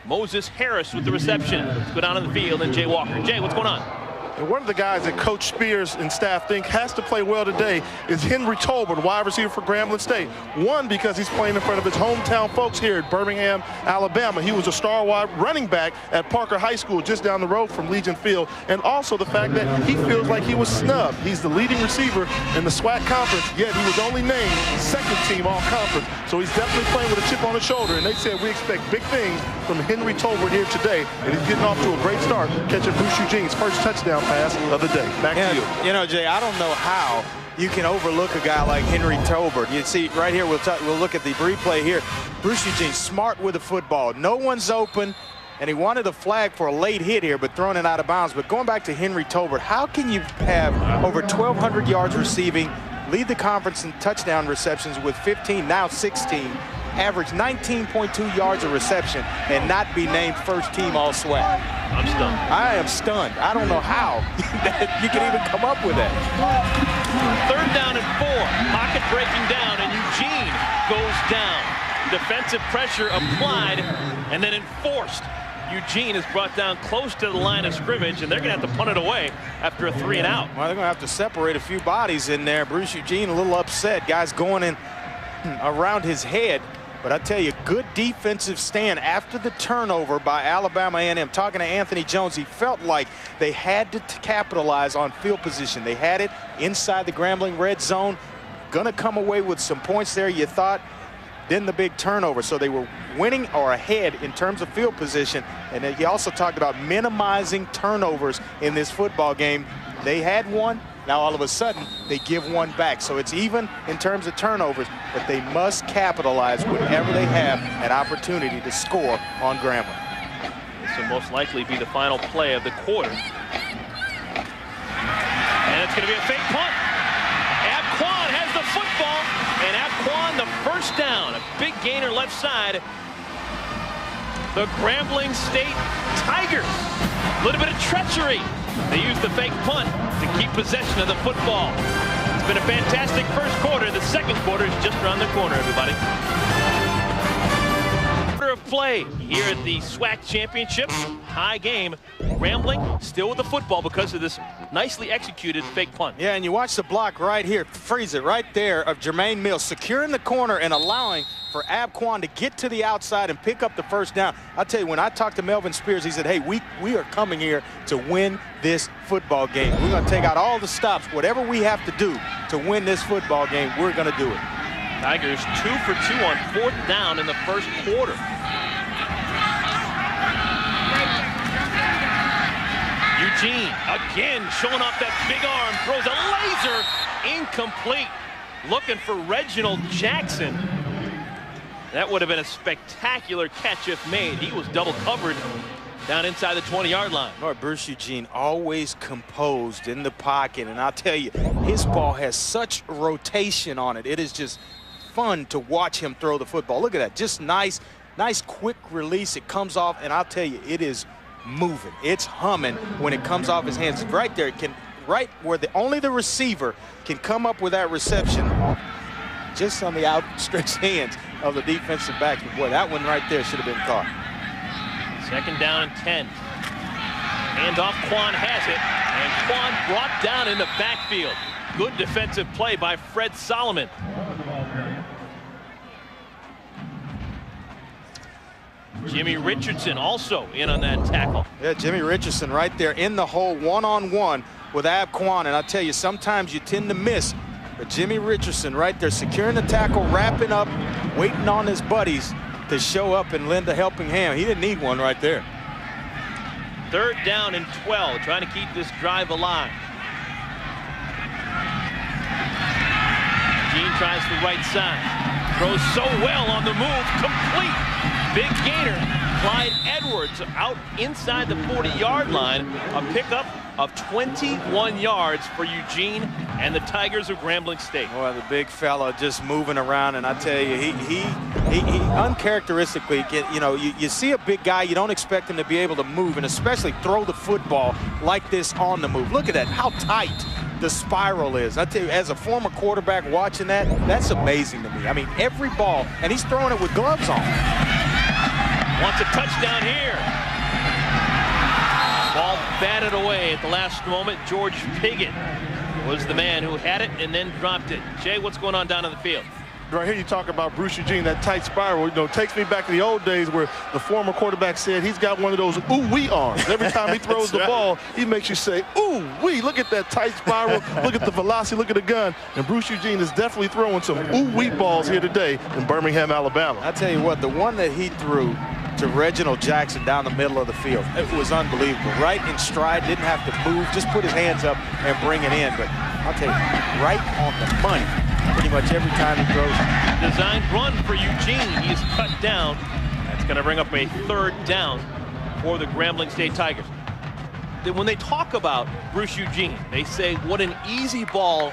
Moses Harris with the reception. Let's go down on the field and Jay Walker. Jay, what's going on? And one of the guys that Coach Spears and staff think has to play well today is Henry Tolbert, wide receiver for Grambling State. One, because he's playing in front of his hometown folks here at Birmingham, Alabama. He was a star wide running back at Parker High School just down the road from Legion Field. And also the fact that he feels like he was snubbed. He's the leading receiver in the SWAC conference, yet he was only named second team all conference. So he's definitely playing with a chip on his shoulder. And they said we expect big things from Henry Tolbert here today. And he's getting off to a great start, catching Bruce Eugene's first touchdown pass of the day. Back to you. You know, Jay, I don't know how you can overlook a guy like Henry Tolbert. You see right here, we'll look at the replay here. Bruce Eugene, smart with the football. No one's open, and he wanted a flag for a late hit here, but throwing it out of bounds. But going back to Henry Tolbert, how can you have over 1,200 yards receiving, lead the conference in touchdown receptions with 15, now 16, average 19.2 yards of reception, and not be named first team all SWAC? I'm stunned. I am stunned. I don't know how you can even come up with that. Third down and 4. Pocket breaking down, and Eugene goes down. Defensive pressure applied and then enforced. Eugene is brought down close to the line of scrimmage, and they're going to have to punt it away after a 3 and out. Well, they're going to have to separate a few bodies in there. Bruce Eugene a little upset. Guys going in around his head. But I tell you, good defensive stand after the turnover by Alabama A&M. Talking to Anthony Jones, he felt like they had to capitalize on field position. They had it inside the Grambling red zone. Gonna come away with some points there, you thought. Then the big turnover. So they were winning or ahead in terms of field position. And then he also talked about minimizing turnovers in this football game. They had one. Now all of a sudden they give one back. So it's even in terms of turnovers, but they must capitalize whenever they have an opportunity to score on Grambling. This will most likely be the final play of the quarter. And it's going to be a fake punt. Abquan has the football, and Abquan the first down. A big gainer left side. The Grambling State Tigers. A little bit of treachery. They used the fake punt to keep possession of the football. It's been a fantastic first quarter. The second quarter is just around the corner, everybody. Quarter of play here at the SWAC Championship. High game. Grambling still with the football because of this nicely executed fake punt. Yeah, and you watch the block right here. Freeze it right there of Jermaine Mills, securing the corner and allowing for Abquan to get to the outside and pick up the first down. I'll tell you, when I talked to Melvin Spears, he said, hey, we are coming here to win this football game. We're going to take out all the stops. Whatever we have to do to win this football game, we're going to do it. Tigers 2 for 2 on 4th down in the first quarter. Eugene again showing off that big arm, throws a laser, incomplete. Looking for Reginald Jackson. That would have been a spectacular catch if made. He was double covered down inside the 20-yard line. Lord, Bruce Eugene always composed in the pocket, and I'll tell you, his ball has such rotation on it. It is just fun to watch him throw the football. Look at that, just nice quick release. It comes off, and I'll tell you, it is moving. It's humming when it comes off his hands. Right there, right where only the receiver can come up with that reception, just on the outstretched hands of the defensive back. Boy, that one right there should have been caught. Second down and 10. Handoff, Quan has it, and Quan brought down in the backfield. Good defensive play by Fred Solomon. Jimmy Richardson also in on that tackle. Yeah, Jimmy Richardson right there in the hole one-on-one with Ab Kwan. And I tell you, sometimes you tend to miss. But Jimmy Richardson right there securing the tackle, wrapping up, waiting on his buddies to show up and lend a helping hand. He didn't need one right there. 3rd down and 12, trying to keep this drive alive. Gene tries the right side. Throws so well on the move. Complete. Big gainer. Clyde Edwards out inside the 40-yard line. A pickup of 21 yards for Eugene and the Tigers of Grambling State. Boy, the big fella just moving around, and I tell you, he uncharacteristically, you know, you see a big guy, you don't expect him to be able to move, and especially throw the football like this on the move. Look at that, how tight the spiral is. I tell you, as a former quarterback watching that, that's amazing to me. I mean, every ball, and he's throwing it with gloves on. Wants a touchdown here. Ball batted away at the last moment. George Piggott was the man who had it and then dropped it. Jay, what's going on down on the field? Right here you talk about Bruce Eugene, that tight spiral, you know, takes me back to the old days where the former quarterback said he's got one of those ooh-wee arms. Every time he throws the ball, he makes you say, ooh-wee, look at that tight spiral, look at the velocity, look at the gun. And Bruce Eugene is definitely throwing some ooh-wee balls here today in Birmingham, Alabama. I tell you what, the one that he threw to Reginald Jackson down the middle of the field, it was unbelievable. Right in stride, didn't have to move, just put his hands up and bring it in. But I'll tell you, right on the money. Pretty much every time he throws it. Designed run for Eugene. He's cut down. That's going to bring up a 3rd down for the Grambling State Tigers. When they talk about Bruce Eugene, they say what an easy ball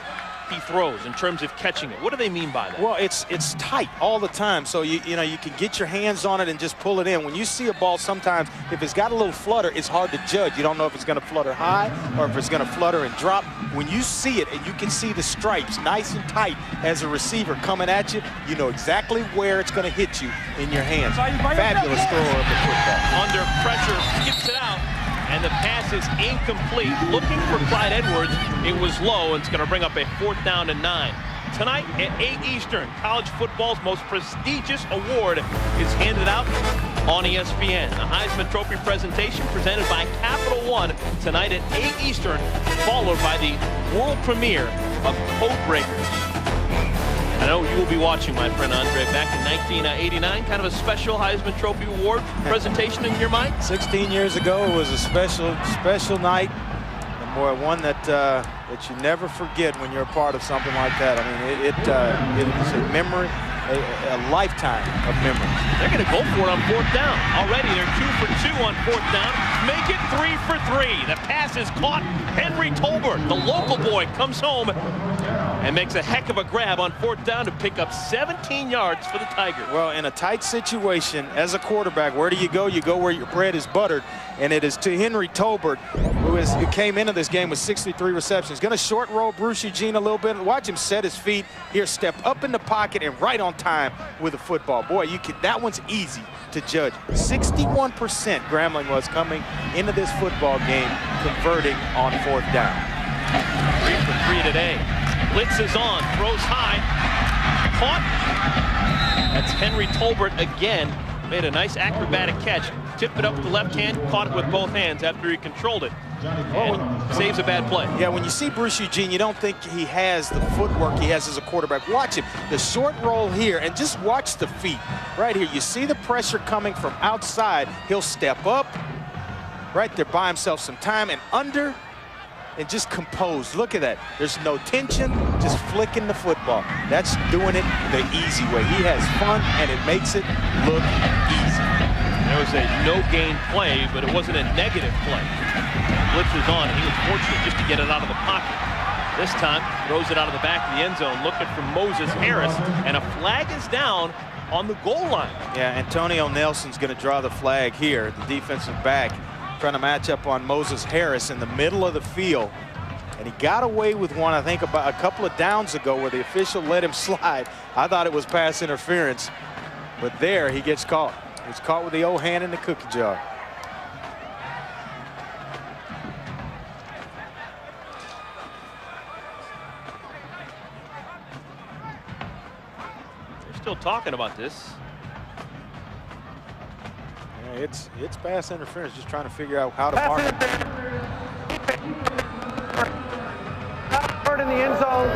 he throws in terms of catching it. What do they mean by that? Well, it's tight all the time, so you know you can get your hands on it and just pull it in. When you see a ball, sometimes if it's got a little flutter, it's hard to judge. You don't know if it's going to flutter high or if it's going to flutter and drop. When you see it and you can see the stripes nice and tight as a receiver coming at you, you know exactly where it's going to hit you in your hands. Fabulous thrower of the football. Under pressure, skips it out. And the pass is incomplete. Looking for Clyde Edwards. It was low, and it's going to bring up a 4th down and 9. Tonight at 8 Eastern, college football's most prestigious award is handed out on ESPN. The Heisman Trophy presentation presented by Capital One tonight at 8 Eastern, followed by the world premiere of Code Breakers. I know you will be watching, my friend Andre, back in 1989, kind of a special Heisman Trophy Award presentation in your mind? 16 years ago, it was a special night, and boy, one that you never forget when you're a part of something like that. I mean, it is a memory, a lifetime of memories. They're going to go for it on 4th down. Already, they're 2 for 2 on 4th down. Make it 3 for 3. The pass is caught. Henry Tolbert, the local boy, comes home and makes a heck of a grab on 4th down to pick up 17 yards for the Tigers. Well, in a tight situation, as a quarterback, where do you go? You go where your bread is buttered, and it is to Henry Tolbert, who came into this game with 63 receptions. Going to short roll Bruce Eugene a little bit. Watch him set his feet here, step up in the pocket, and right on time with the football. Boy, that one's easy to judge. 61% Grambling was coming into this football game, converting on 4th down. 3 for 3 today. Blitz is on, throws high, caught. That's Henry Tolbert again. Made a nice acrobatic catch, tipped it up with the left hand, caught it with both hands after he controlled it. And saves a bad play. Yeah, when you see Bruce Eugene, you don't think he has the footwork he has as a quarterback. Watch him, the short roll here, and just watch the feet. Right here, you see the pressure coming from outside. He'll step up, right there, buy himself some time, and under, and just composed. Look at that. There's no tension, just flicking the football. That's doing it the easy way. He has fun, and it makes it look easy. There was a no-gain play, but it wasn't a negative play. Blitz is on, and he was fortunate just to get it out of the pocket. This time, throws it out of the back of the end zone, looking for Moses Harris, and a flag is down on the goal line. Yeah, Antonio Nelson's going to draw the flag here, the defensive back, trying to match up on Moses Harris in the middle of the field. And he got away with one, I think, about a couple of downs ago where the official let him slide. I thought it was pass interference, but there he gets caught. He's caught with the old hand in the cookie jar. They're still talking about this. It's pass interference, just trying to figure out how to mark it. In the end zone.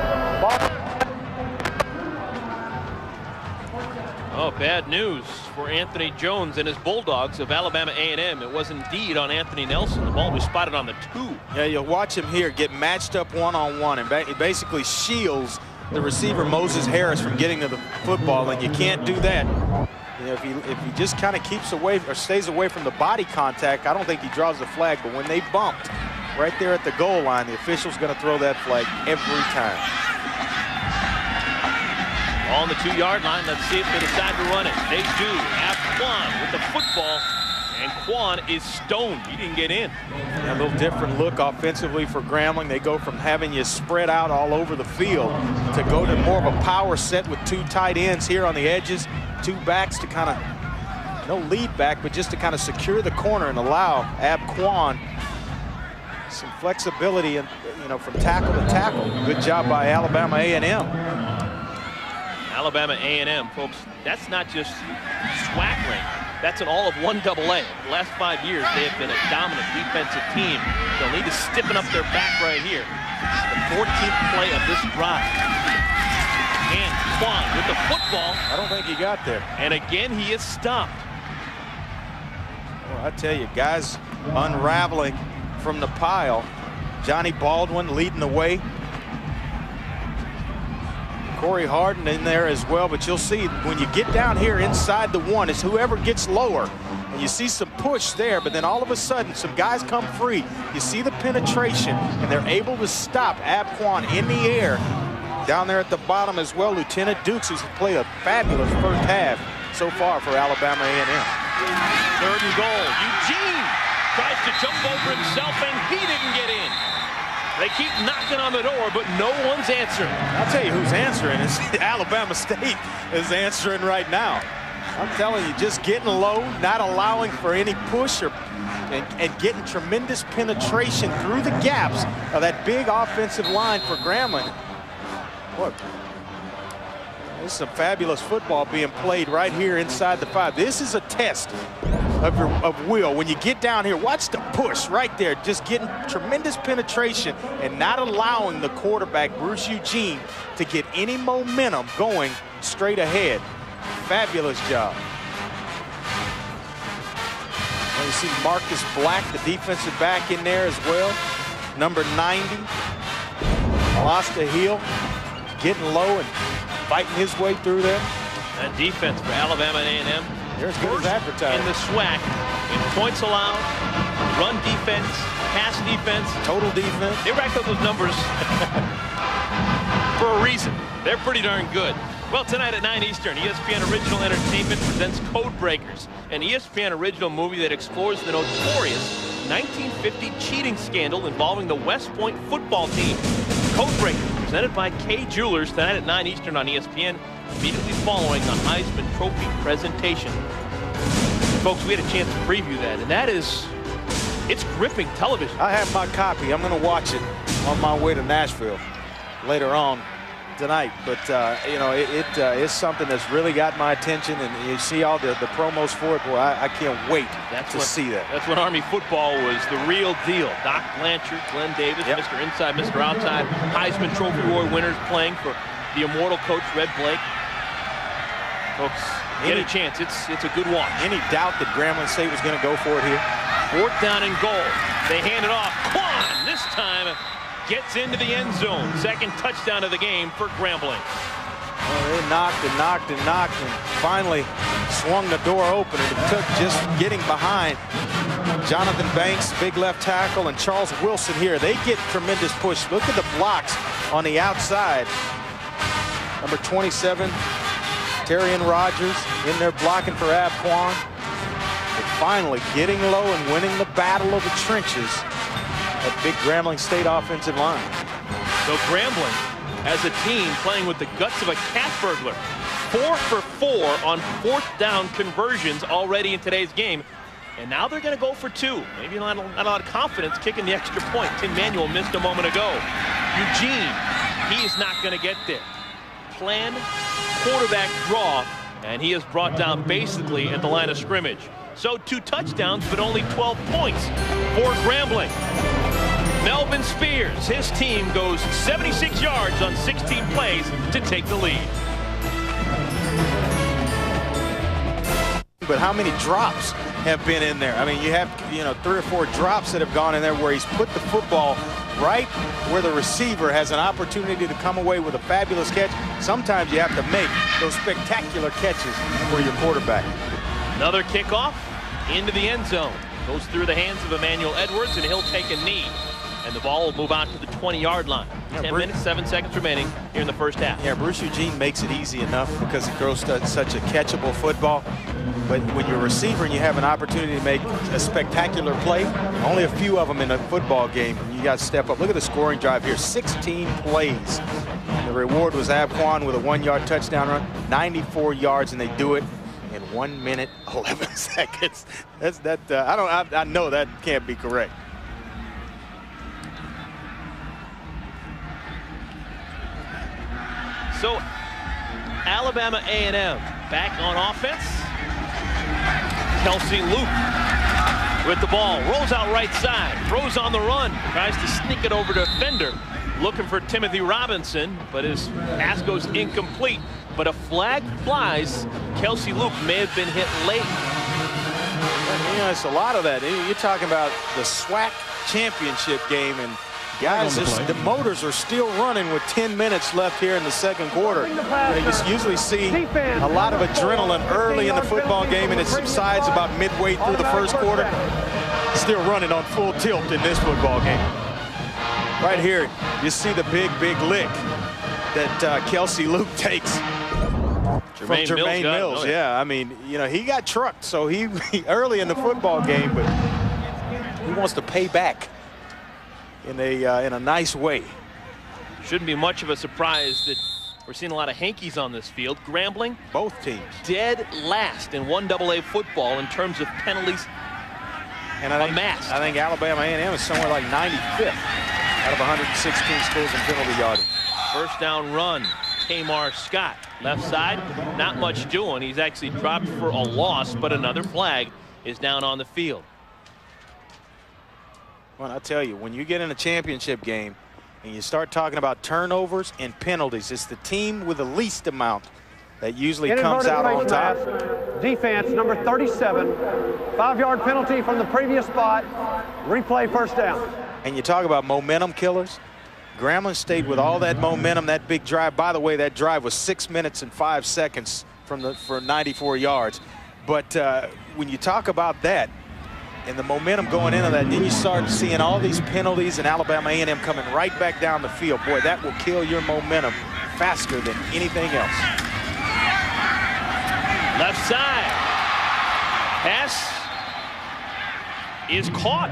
Oh, bad news for Anthony Jones and his Bulldogs of Alabama A&M. It was indeed on Anthony Nelson. The ball was spotted on the 2. Yeah, you'll watch him here get matched up one-on-one, and he basically shields the receiver Moses Harris from getting to the football, and you can't do that. You know, if he just kind of keeps away or stays away from the body contact, I don't think he draws the flag. But when they bumped right there at the goal line, the official's going to throw that flag every time. On the 2-yard line, let's see if they decide to run it. They do. Have Quan with the football, and Quan is stoned. He didn't get in. Yeah, a little different look offensively for Grambling. They go from having you spread out all over the field to go to more of a power set with 2 tight ends here on the edges, 2 backs to kind of, no lead back, but just to kind of secure the corner and allow Ab Quan some flexibility and, you know, from tackle to tackle. Good job by Alabama A&M. Alabama A&M, folks, that's not just SWAC rank. That's an all of 1AA. The last 5 years, they have been a dominant defensive team. They'll need to stiffen up their back right here. The 14th play of this drive. And Quan with the football. I don't think he got there. And again, he is stopped. Well, I tell you, guys unraveling from the pile. Johnny Baldwin leading the way. Corey Harden in there as well, but you'll see when you get down here inside the 1, it's whoever gets lower. And you see some push there, but then all of a sudden some guys come free. You see the penetration, and they're able to stop Ab Quan in the air. Down there at the bottom as well, Lieutenant Dukes, who's played a fabulous first half so far for Alabama A&M. 3rd and goal. Eugene tries to jump over himself, and he didn't get in. They keep knocking on the door, but no one's answering. I'll tell you who's answering. Is Alabama State is answering right now. I'm telling you, just getting low, not allowing for any push and getting tremendous penetration through the gaps of that big offensive line for Grambling. Look, this is some fabulous football being played right here inside the 5. This is a test of will. When you get down here, watch the push right there, just getting tremendous penetration and not allowing the quarterback, Bruce Eugene, to get any momentum going straight ahead. Fabulous job. And you see Marcus Black, the defensive back, in there as well. Number 90, lost a heel, getting low and fighting his way through there. That defense for Alabama A&M. They're as good as advertised. In the SWAC, in points allowed, run defense, pass defense, total defense. They racked up those numbers for a reason. They're pretty darn good. Well, tonight at 9 Eastern, ESPN Original Entertainment presents Code Breakers, an ESPN original movie that explores the notorious 1950 cheating scandal involving the West Point football team. Code Breakers, presented by Kay Jewelers, tonight at 9 Eastern on ESPN, immediately following the Heisman Trophy presentation. Folks, we had a chance to preview that, and that is, it's gripping television. I have my copy. I'm going to watch it on my way to Nashville later on tonight. But, you know, it's something that's really got my attention, and you see all the promos for it. Boy, I can't wait to see that. That's when Army football was the real deal. Doc Blanchard, Glenn Davis, yep. Mr. Inside, Mr. Outside, Heisman Trophy Award winners playing for the immortal coach, Red Blake. Folks, get a chance. It's a good watch. Any doubt that Grambling St was going to go for it here? 4th down and goal. They hand it off. Quan this time gets into the end zone. 2nd touchdown of the game for Grambling. Well, they knocked and knocked and knocked and finally swung the door open. And it took just getting behind Jonathan Banks, big left tackle, and Charles Wilson here. They get tremendous push. Look at the blocks on the outside. Number 27, Terrian Rogers in there blocking for Ab Quan. But finally getting low and winning the battle of the trenches. That big Grambling State offensive line. So Grambling, as a team, playing with the guts of a cat burglar. 4 for 4 on 4th down conversions already in today's game. And now they're going to go for 2. Maybe not a lot of confidence kicking the extra point. Tim Manuel missed a moment ago. Eugene, he is not going to get there. Plan, quarterback draw, and he is brought down basically at the line of scrimmage. So 2 touchdowns, but only 12 points for Grambling. Melvin Spears, his team goes 76 yards on 16 plays to take the lead. But how many drops have been in there? I mean, you have, 3 or 4 drops that have gone in there where he's put the football right where the receiver has an opportunity to come away with a fabulous catch. Sometimes you have to make those spectacular catches for your quarterback. Another kickoff into the end zone. Goes through the hands of Emmanuel Edwards, and he'll take a knee. And the ball will move out to the 20-yard line. 10 minutes, 7 seconds remaining here in the first half. Yeah, Bruce Eugene makes it easy enough because he throws such a catchable football. But when you're a receiver and you have an opportunity to make a spectacular play, only a few of them in a football game, you got to step up. Look at the scoring drive here, 16 plays. And the reward was Abquan with a 1-yard touchdown run, 94 yards, and they do it in 1 minute, 11 seconds. I know that can't be correct. So Alabama A&M back on offense. Kelsey Luke with the ball, rolls out right side, throws on the run, tries to sneak it over to Fender, looking for Timothy Robinson, but his pass goes incomplete. But a flag flies. Kelsey Luke may have been hit late. It's a lot of that. You're talking about the SWAC Championship Game, and guys, the motors are still running with 10 minutes left here in the second quarter. You usually see a lot of adrenaline early in the football game, and it subsides about midway through the first quarter. Still running on full tilt in this football game. Right here, you see the big lick that Kelsey Luke takes from Jermaine Mills. Yeah, I mean, he got trucked, so he early in the football game, but he wants to pay back in a nice way. Shouldn't be much of a surprise that we're seeing a lot of Hankies on this field. Grambling, both teams dead last in 1AA football in terms of penalties amassed. I think Alabama A&M is somewhere like 95th out of 116 schools in penalty yardage. First down run, Tamar Scott. Left side, not much doing. He's actually dropped for a loss, but another flag is down on the field. Well, I tell you, when you get in a championship game and you start talking about turnovers and penalties, it's the team with the least amount that usually comes out on top. Defense, number 37, 5-yard penalty from the previous spot. Replay, first down. And you talk about momentum killers. Grambling State with all that momentum, that big drive. By the way, that drive was 6 minutes and 5 seconds for 94 yards. But when you talk about that and the momentum going into that, then you start seeing all these penalties and Alabama A&M coming right back down the field. Boy, that will kill your momentum faster than anything else. Left side. Pass is caught.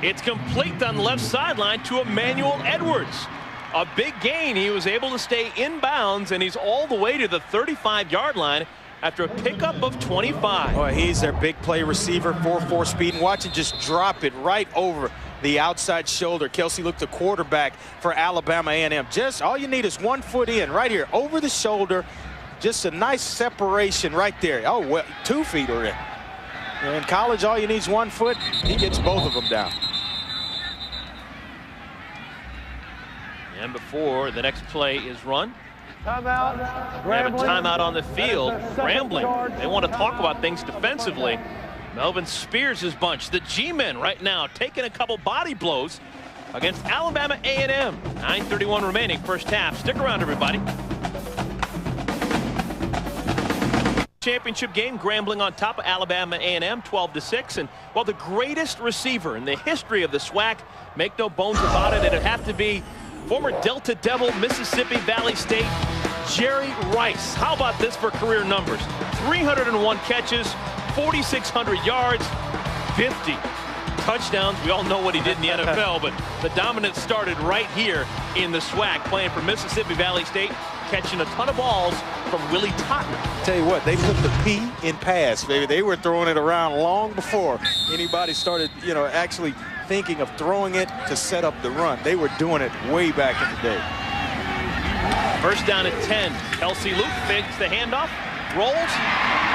It's complete on the left sideline to Emmanuel Edwards. A big gain. He was able to stay in bounds, and he's all the way to the 35-yard line after a pickup of 25. Boy, he's their big play receiver, 4.4 speed, and watch him just drop it right over the outside shoulder. Kelsey Luke, the quarterback for Alabama A&M. Just all you need is 1 foot in, right here, over the shoulder. Just a nice separation right there. Oh, well, 2 feet are in. In college, all you need is 1 foot. He gets both of them down. And before the next play is run, Timeout. we have a timeout on the field. Grambling, they want to talk about things defensively. Melvin Spears' bunch, the G-men right now, taking a couple body blows against Alabama A&M. 9:31 remaining, first half. Stick around, everybody. Championship game, Grambling on top of Alabama A&M, 12-6. And while the greatest receiver in the history of the SWAC, make no bones about it, it'd have to be former Delta Devil, Mississippi Valley State, Jerry Rice. How about this for career numbers? 301 catches, 4,600 yards, 50 touchdowns. We all know what he did in the NFL, but the dominance started right here in the SWAC, playing for Mississippi Valley State, catching a ton of balls from Willie Totten. Tell you what, they put the P in pass, baby. They were throwing it around long before anybody started, actually thinking of throwing it to set up the run. They were doing it way back in the day. First down at 10. Kelsey Luke fakes the handoff, rolls,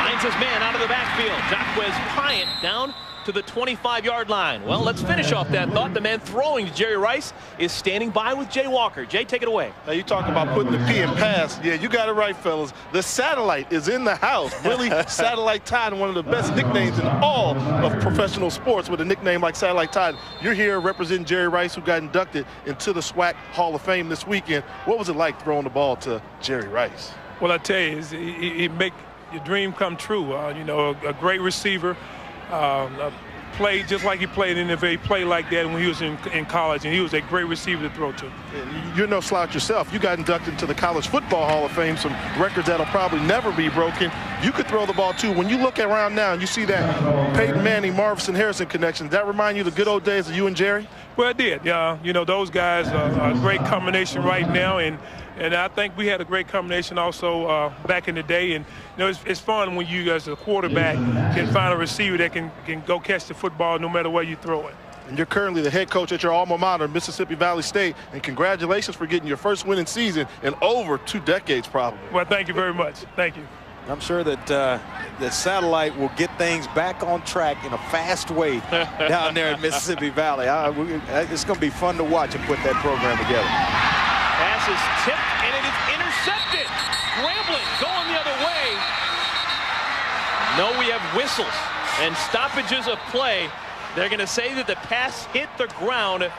Finds his man out of the backfield. Jaquez Pyatt down to the 25-yard line. Well, let's finish off that thought. The man throwing to Jerry Rice is standing by with Jay Walker. Jay, take it away. Now, you talk about putting the P in pass. Yeah, you got it right, fellas. The satellite is in the house. Really, Satellite Tide, one of the best nicknames in all of professional sports with a nickname like Satellite Tide. You're here representing Jerry Rice, who got inducted into the SWAC Hall of Fame this weekend. What was it like throwing the ball to Jerry Rice? Well, I tell you, he make your dream come true. You know, a great receiver. Played just like he played in the NBA. He played like that when he was in college, and he was a great receiver to throw to. You're no slouch yourself. You got inducted into the College Football Hall of Fame, some records that'll probably never be broken. You could throw the ball, too. When you look around now and you see that Peyton Manning, Marvin Harrison connection, does that remind you of the good old days of you and Jerry? Well, it did. You know, those guys are a great combination right now, and I think we had a great combination also back in the day. And, you know, it's fun when you, as a quarterback, can find a receiver that can go catch the football no matter where you throw it. And you're currently the head coach at your alma mater, Mississippi Valley State. And congratulations for getting your first winning season in over 2 decades, probably. Well, thank you very much. Thank you. I'm sure that the Satellite will get things back on track in a fast way down there in Mississippi Valley. It's going to be fun to watch and put that program together. Pass is tipped, and it is intercepted. Grambling going the other way. No, we have whistles and stoppages of play. They're going to say that the pass hit the ground.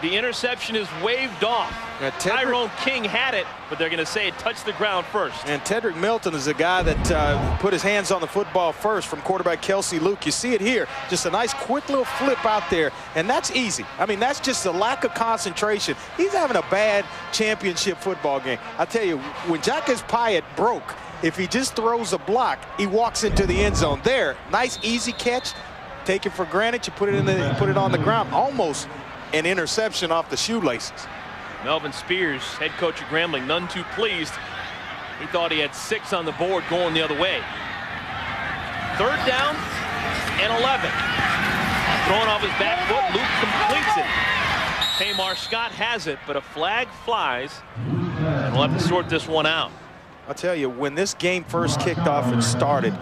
The interception is waved off. Tyrone King had it, but they're going to say it touched the ground first. And Tedrick Milton is a guy that put his hands on the football first from quarterback Kelsey Luke. You see it here. Just a nice quick little flip out there, and that's easy. I mean, that's just a lack of concentration. He's having a bad championship football game. I tell you, when Jaquez Pyatt broke, if he just throws a block, he walks into the end zone. There, nice easy catch. Take it for granted. You put it on the ground. Almost an interception off the shoelaces. Melvin Spears, head coach of Grambling, none too pleased. He thought he had 6 on the board going the other way. 3rd down and 11. Throwing off his back foot, Luke completes it. Tamar Scott has it, but a flag flies, and we'll have to sort this one out. I'll tell you, when this game first kicked off and started,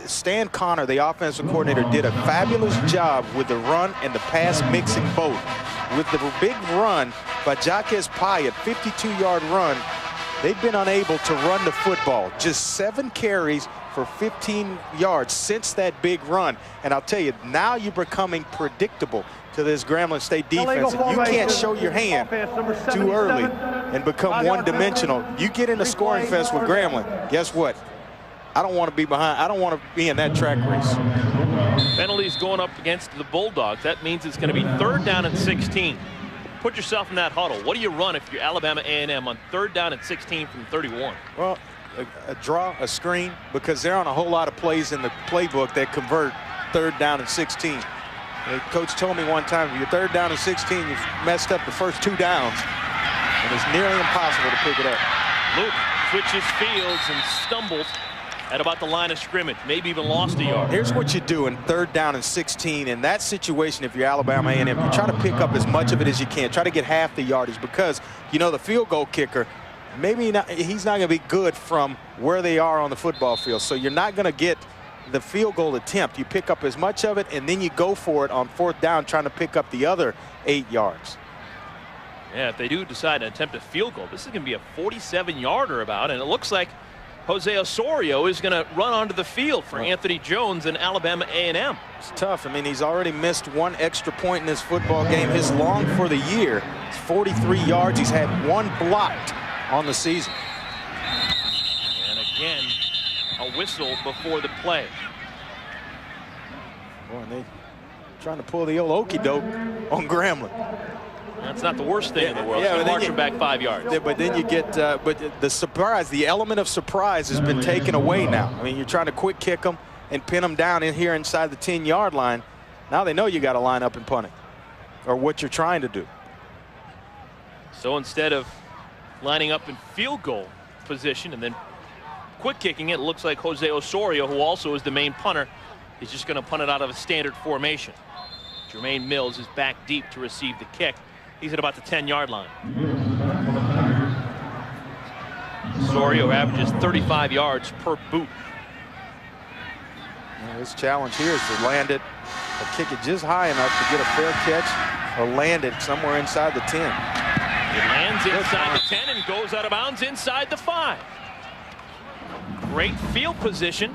Stan Connor, the offensive coordinator, did a fabulous job with the run and the pass mixing both. With the big run by Jaquez Pyatt, 52-yard run, they've been unable to run the football. Just 7 carries for 15 yards since that big run. And I'll tell you, now you're becoming predictable to this Grambling State defense. And you can't show your hand too early and become one-dimensional. You get in a scoring fest with Grambling, guess what? I don't want to be behind. I don't want to be in that track race. Penalties going up against the Bulldogs. That means it's going to be 3rd down and 16. Put yourself in that huddle. What do you run if you're Alabama A&M on 3rd down and 16 from 31? Well, a draw, a screen, because there aren't a whole lot of plays in the playbook that convert 3rd down and 16. The coach told me one time, if you're 3rd down and 16, you've messed up the first 2 downs, and it's nearly impossible to pick it up. Luke switches fields and stumbles at about the line of scrimmage, maybe even lost a yard. Here's what you do in 3rd down and 16. In that situation, if you're Alabama A&M, you try to pick up as much of it as you can. Try to get half the yardage, because, you know, the field goal kicker, maybe not, he's not going to be good from where they are on the football field. So you're not going to get the field goal attempt. You pick up as much of it, and then you go for it on 4th down, trying to pick up the other 8 yards. Yeah, if they do decide to attempt a field goal, this is going to be a 47-yarder about, and it looks like Jose Osorio is going to run onto the field for Anthony Jones and Alabama A&M. It's tough. I mean, he's already missed 1 extra point in this football game. His long for the year is 43 yards. He's had 1 blocked on the season. And again, a whistle before the play. Boy, and they trying to pull the old okey-doke on Grambling. That's not the worst thing in the world. Yeah, so marching back 5 yards. Yeah, but then you get, but the surprise, the element of surprise has been taken away now. I mean, you're trying to quick kick them and pin them down in here inside the 10-yard line. Now they know you got to line up and punt it, or what you're trying to do. So instead of lining up in field goal position and then quick kicking it, looks like Jose Osorio, who also is the main punter, is just going to punt it out of a standard formation. Jermaine Mills is back deep to receive the kick. He's at about the 10-yard line. Osorio averages 35 yards per boot. His challenge here is to land it or kick it just high enough to get a fair catch or land it somewhere inside the 10. It lands inside the 10 and goes out of bounds inside the 5. Great field position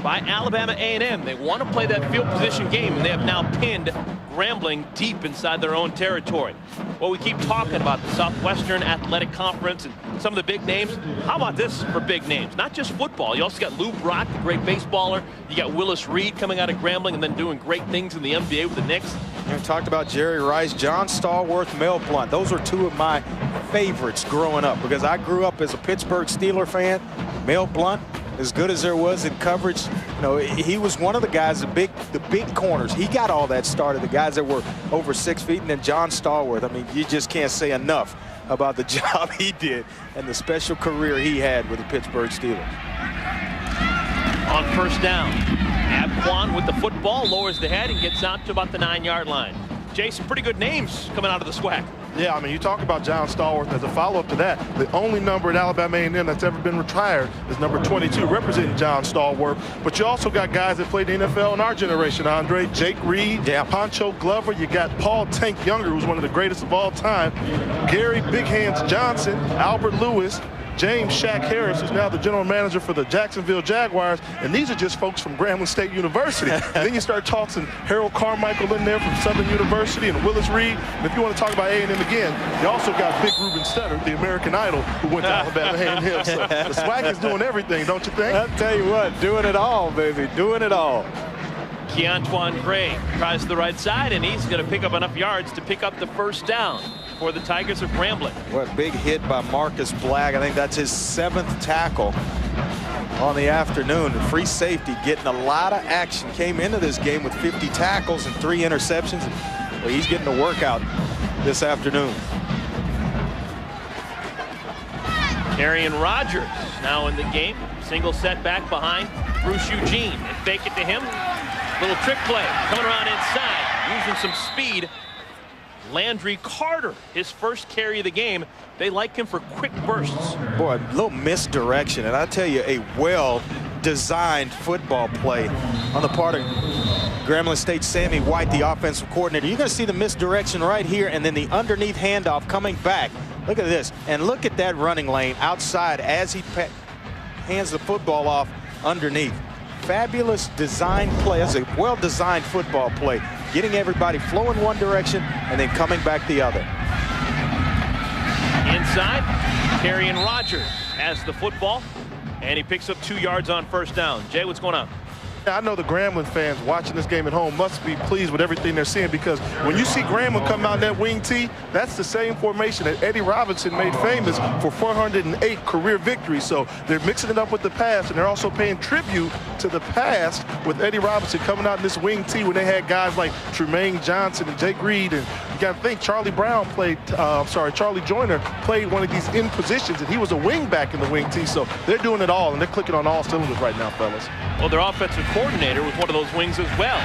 by Alabama A&M. They want to play that field position game, and they have now pinned Grambling deep inside their own territory. Well, we keep talking about the Southwestern Athletic Conference and some of the big names. How about this for big names? Not just football. You also got Lou Brock, the great baseballer. You got Willis Reed coming out of Grambling and then doing great things in the NBA with the Knicks. We talked about Jerry Rice, John Stallworth, Mel Blount. Those were two of my favorites growing up because I grew up as a Pittsburgh Steelers fan. Mel Blount, as good as there was in coverage, you know, he was one of the guys, the big corners. He got all that started, the guys that were over 6 feet, and then John Stallworth. I mean, you just can't say enough about the job he did and the special career he had with the Pittsburgh Steelers. On first down, Abquan with the football, lowers the head and gets out to about the 9-yard line. Jason, pretty good names coming out of the SWAC. Yeah, I mean, you talk about John Stallworth. As a follow-up to that, the only number at Alabama A&M that's ever been retired is number 22, representing John Stallworth. But you also got guys that played the NFL in our generation, Andre, Jake Reed, Poncho Glover. You got Paul Tank Younger, who's one of the greatest of all time, Gary Big Hands Johnson, Albert Lewis, James Shaq Harris, who's now the general manager for the Jacksonville Jaguars, and these are just folks from Grambling State University. Then you start tossing Harold Carmichael in there from Southern University and Willis Reed. And if you want to talk about A&M again, you also got Big Ruben Studdard, the American Idol, who went to Alabama A&M. So the SWAC is doing everything, don't you think? I'll tell you what, doing it all, baby, doing it all. Keontae Gray tries the right side, and he's going to pick up enough yards to pick up the first down for the Tigers of Grambling. What big hit by Marcus Black. I think that's his 7th tackle on the afternoon. The free safety getting a lot of action. Came into this game with 50 tackles and 3 interceptions. Well, he's getting a workout this afternoon. Arian Rogers now in the game. Single set back behind Bruce Eugene. And fake it to him. Little trick play coming around inside, using some speed. Landry Carter, his first carry of the game. They like him for quick bursts. Boy, a little misdirection, and I tell you, a well-designed football play on the part of Grambling State Sammy White, the offensive coordinator. You're going to see the misdirection right here, and then the underneath handoff coming back. Look at this, and look at that running lane outside as he hands the football off underneath. Fabulous design play. That's a well-designed football play. Getting everybody flowing one direction and then coming back the other. Inside, Arian Rogers has the football, and he picks up 2 yards on first down. Jay, what's going on? I know the Grambling fans watching this game at home must be pleased with everything they're seeing, because when you see Grambling come out in that wing tee, that's the same formation that Eddie Robinson made famous for 408 career victories. So they're mixing it up with the pass, and they're also paying tribute to the past with Eddie Robinson coming out in this wing tee when they had guys like Tremaine Johnson and Jake Reed. And you got to think Charlie Joyner played one of these in positions, and he was a wing back in the wing tee. So they're doing it all, and they're clicking on all cylinders right now, fellas. Well, their offensive coordinator was one of those wings as well.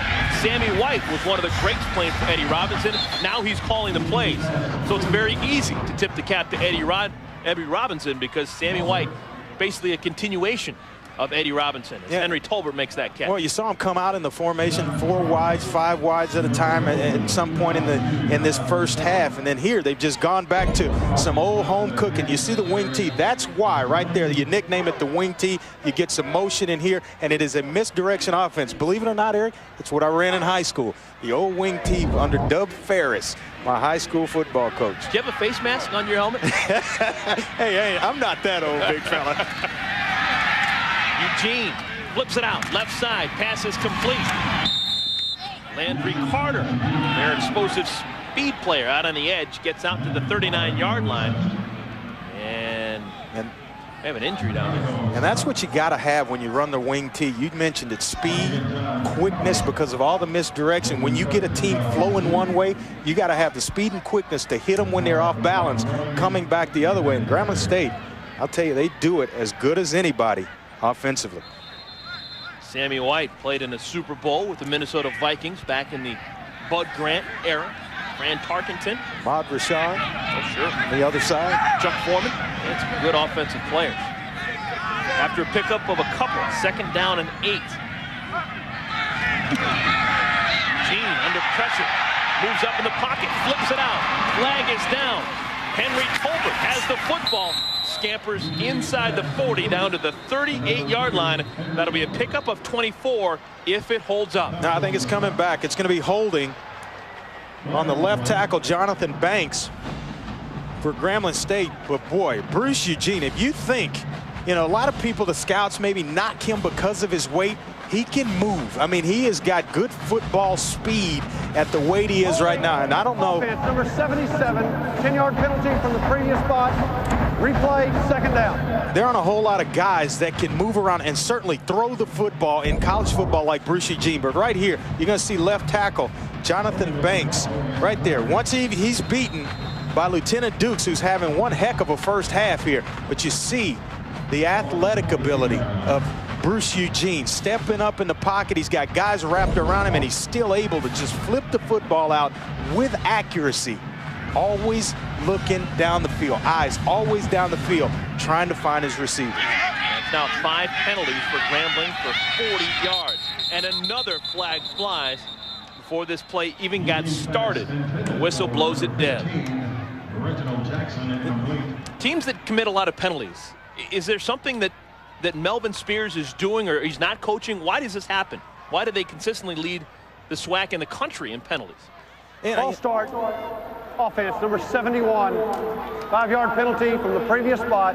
Sammy White was one of the greats playing for Eddie Robinson. Now he's calling the plays. So it's very easy to tip the cap to Eddie Robinson, because Sammy White, basically a continuation of Eddie Robinson, as Henry Tolbert makes that catch. Well, you saw him come out in the formation 4 wides, 5 wides at a time at some point in this first half, and then here they've just gone back to some old home cooking. You see the wing tee. That's why right there you nickname it the wing tee. You get some motion in here, and it is a misdirection offense. Believe it or not, Eric, it's what I ran in high school. The old wing tee under Dub Ferris, my high school football coach. Do you have a face mask on your helmet? Hey, I'm not that old, big fella. Eugene flips it out, left side, pass is complete. Landry Carter, their explosive speed player out on the edge, gets out to the 39-yard line. And they have an injury down there. And that's what you got to have when you run the wing tee. You mentioned it, speed, quickness, because of all the misdirection. When you get a team flowing one way, you got to have the speed and quickness to hit them when they're off balance, coming back the other way. And Grambling State, I'll tell you, they do it as good as anybody offensively. Sammy White played in the Super Bowl with the Minnesota Vikings back in the Bud Grant era. Fran Tarkenton. Ahmad Rashad. Oh, sure. On the other side. Chuck Foreman. It's good offensive players. After a pickup of a couple, 2nd down and 8 Gene under pressure. Moves up in the pocket. Flips it out. Flag is down. Henry Tolbert has the football. Scampers inside the 40 down to the 38-yard line. That'll be a pickup of 24 if it holds up. No, I think it's coming back. It's going to be holding on the left tackle, Jonathan Banks, for Grambling State. But boy, Bruce Eugene, if you think, you know, a lot of people, the scouts maybe knock him because of his weight, he can move. I mean, he has got good football speed at the weight he is right now. And I don't know. Offense, number 77, 10-yard penalty from the previous spot. Replay, second down. There aren't a whole lot of guys that can move around and certainly throw the football in college football like Bruce Eugene. But right here, you're going to see left tackle Jonathan Banks right there. Once he's beaten by Lieutenant Dukes, who's having one heck of a first half here. But you see the athletic ability of Bruce Eugene stepping up in the pocket. He's got guys wrapped around him, and he's still able to just flip the football out with accuracy. Always looking down the field. Eyes always down the field, trying to find his receiver. That's now 5 penalties for Grambling for 40 yards. And another flag flies before this play even got started. The whistle blows it dead. Teams that commit a lot of penalties, is there something that Melvin Spears is doing or he's not coaching? Why does this happen? Why do they consistently lead the SWAC in the country in penalties? Ball start. Offense, number 71. 5-yard penalty from the previous spot.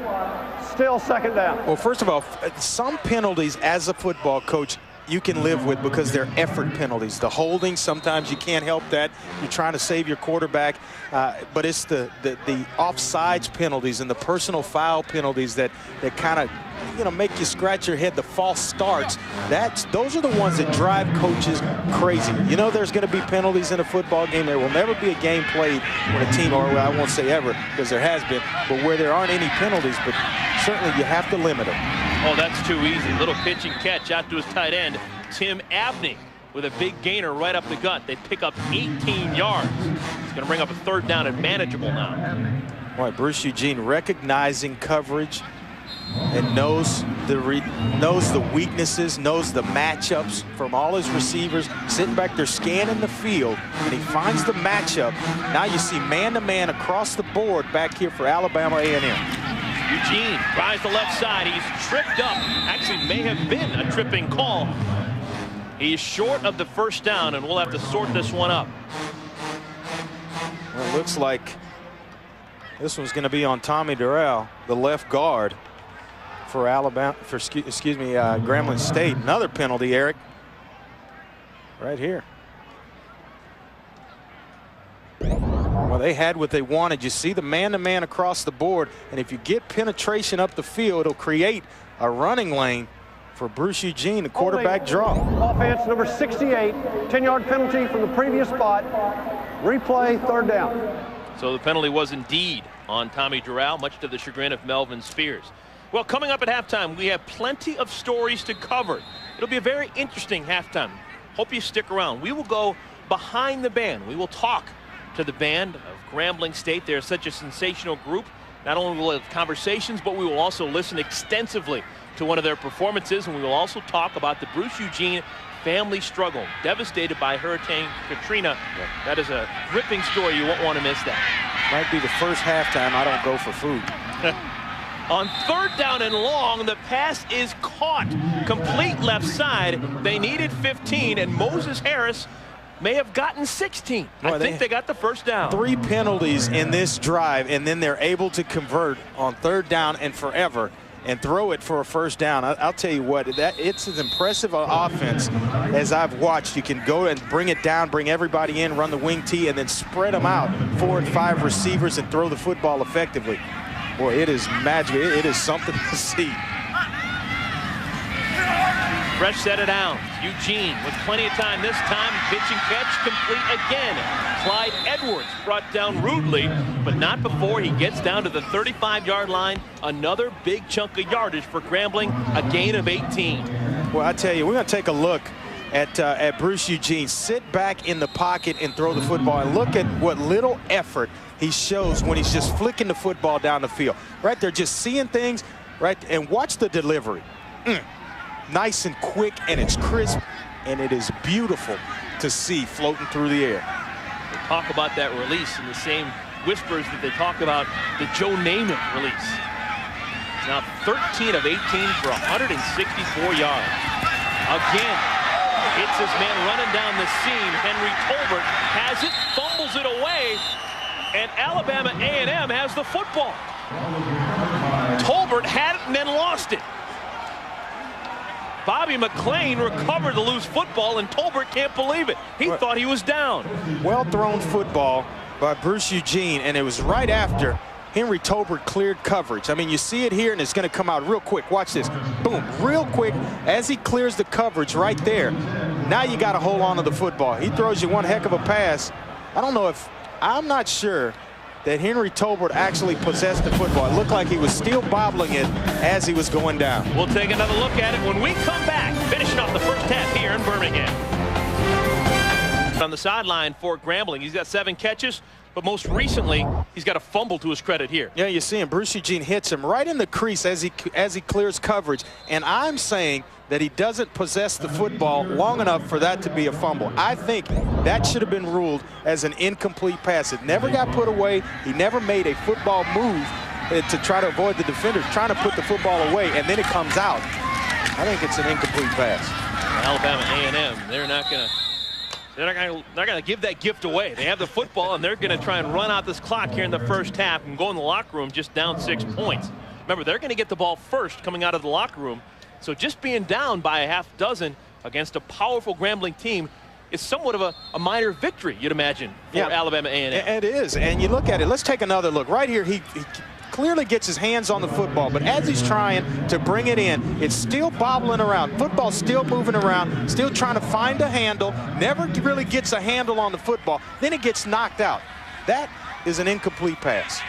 Still second down. Well, first of all, some penalties as a football coach you can live with because they're effort penalties. The holding, sometimes you can't help that. You're trying to save your quarterback. But it's the offsides penalties and the personal foul penalties that kind of, you know, make you scratch your head. The false starts, those are the ones that drive coaches crazy. You know, there's going to be penalties in a football game. There will never be a game played when a team, or I won't say ever because there has been, but where there aren't any penalties, but certainly you have to limit them. Oh, that's too easy. Little pitch and catch out to his tight end, Tim Abney, with a big gainer right up the gut. They pick up 18 yards. It's going to bring up a third down and manageable now. Boy, Bruce Eugene recognizing coverage and knows the weaknesses, knows the matchups from all his receivers, sitting back there scanning the field, and he finds the matchup. Now you see man-to-man across the board back here for Alabama A&M. Eugene tries the left side. He's tripped up. Actually, may have been a tripping call. He's short of the first down, and we'll have to sort this one up. Well, it looks like this one's going to be on Tommy Durrell, the left guard for Alabama, Grambling State. Another penalty, Eric, right here. Well, they had what they wanted. You see the man-to-man across the board, and if you get penetration up the field, it'll create a running lane for Bruce Eugene, the quarterback draw. Offense, number 68, 10-yard penalty from the previous spot. Replay, third down. So the penalty was indeed on Tommy Durrell, much to the chagrin of Melvin Spears. Well, coming up at halftime, we have plenty of stories to cover. It'll be a very interesting halftime. Hope you stick around. We will go behind the band. We will talk to the band of Grambling State. They're such a sensational group. Not only will we have conversations, but we will also listen extensively to one of their performances, and we will also talk about the Bruce Eugene family struggle, devastated by Hurricane Katrina. That is a gripping story. You won't want to miss that. Might be the first halftime I don't go for food. On third down and long, the pass is caught. Complete left side. They needed 15, and Moses Harris may have gotten 16. I think they got the first down. 3 penalties in this drive, and then they're able to convert on third down and forever and throw it for a first down. I'll tell you what, it's as impressive an offense as I've watched. You can go and bring it down, bring everybody in, run the wing tee, and then spread them out, 4 and 5 receivers, and throw the football effectively. Boy, it is magic. It is something to see. Fresh set of downs. Eugene with plenty of time this time. Pitch and catch complete again. Clyde Edwards brought down rudely, but not before he gets down to the 35-yard line. Another big chunk of yardage for Grambling, a gain of 18. Well, I tell you, we're going to take a look at Bruce Eugene. Sit back in the pocket and throw the football, and look at what little effort he shows when he's just flicking the football down the field. Right there, just seeing things, right, and watch the delivery. Nice and quick, and it's crisp. and it is beautiful to see floating through the air. They talk about that release in the same whispers that they talk about the Joe Namath release. He's now 13 of 18 for 164 yards. Again, it's this man running down the seam. Henry Tolbert has it, fumbles it away, and Alabama A&M has the football. Tolbert had it and then lost it. Bobby McClain recovered the loose football, and Tolbert can't believe it. He thought he was down. Well-thrown football by Bruce Eugene, and it was right after Henry Tolbert cleared coverage. I mean, you see it here, and it's going to come out real quick. Watch this. Boom. Real quick, as he clears the coverage right there, now you got to hold on to the football. He throws you one heck of a pass. I'm not sure that Henry Tolbert actually possessed the football. It looked like he was still bobbling it as he was going down. We'll take another look at it when we come back, finishing off the first half here in Birmingham. On the sideline for Grambling, he's got 7 catches, but most recently, he's got a fumble to his credit here. Yeah, you see him. Bruce Eugene hits him right in the crease as he clears coverage, and I'm saying that he doesn't possess the football long enough for that to be a fumble. I think that should have been ruled as an incomplete pass. It never got put away. He never made a football move to try to avoid the defender trying to put the football away, and then it comes out. I think it's an incomplete pass. Alabama A&M, they're not going to give that gift away. They have the football, and they're going to try and run out this clock here in the first half and go in the locker room just down 6 points. Remember, they're going to get the ball first coming out of the locker room. So just being down by a half dozen against a powerful Grambling team is somewhat of a minor victory, you'd imagine, for Alabama A&M. It is, and you look at it. Let's take another look. Right here, he clearly gets his hands on the football, but as he's trying to bring it in, it's still bobbling around. Football's still moving around, still trying to find a handle, never really gets a handle on the football. Then it gets knocked out. That is an incomplete pass.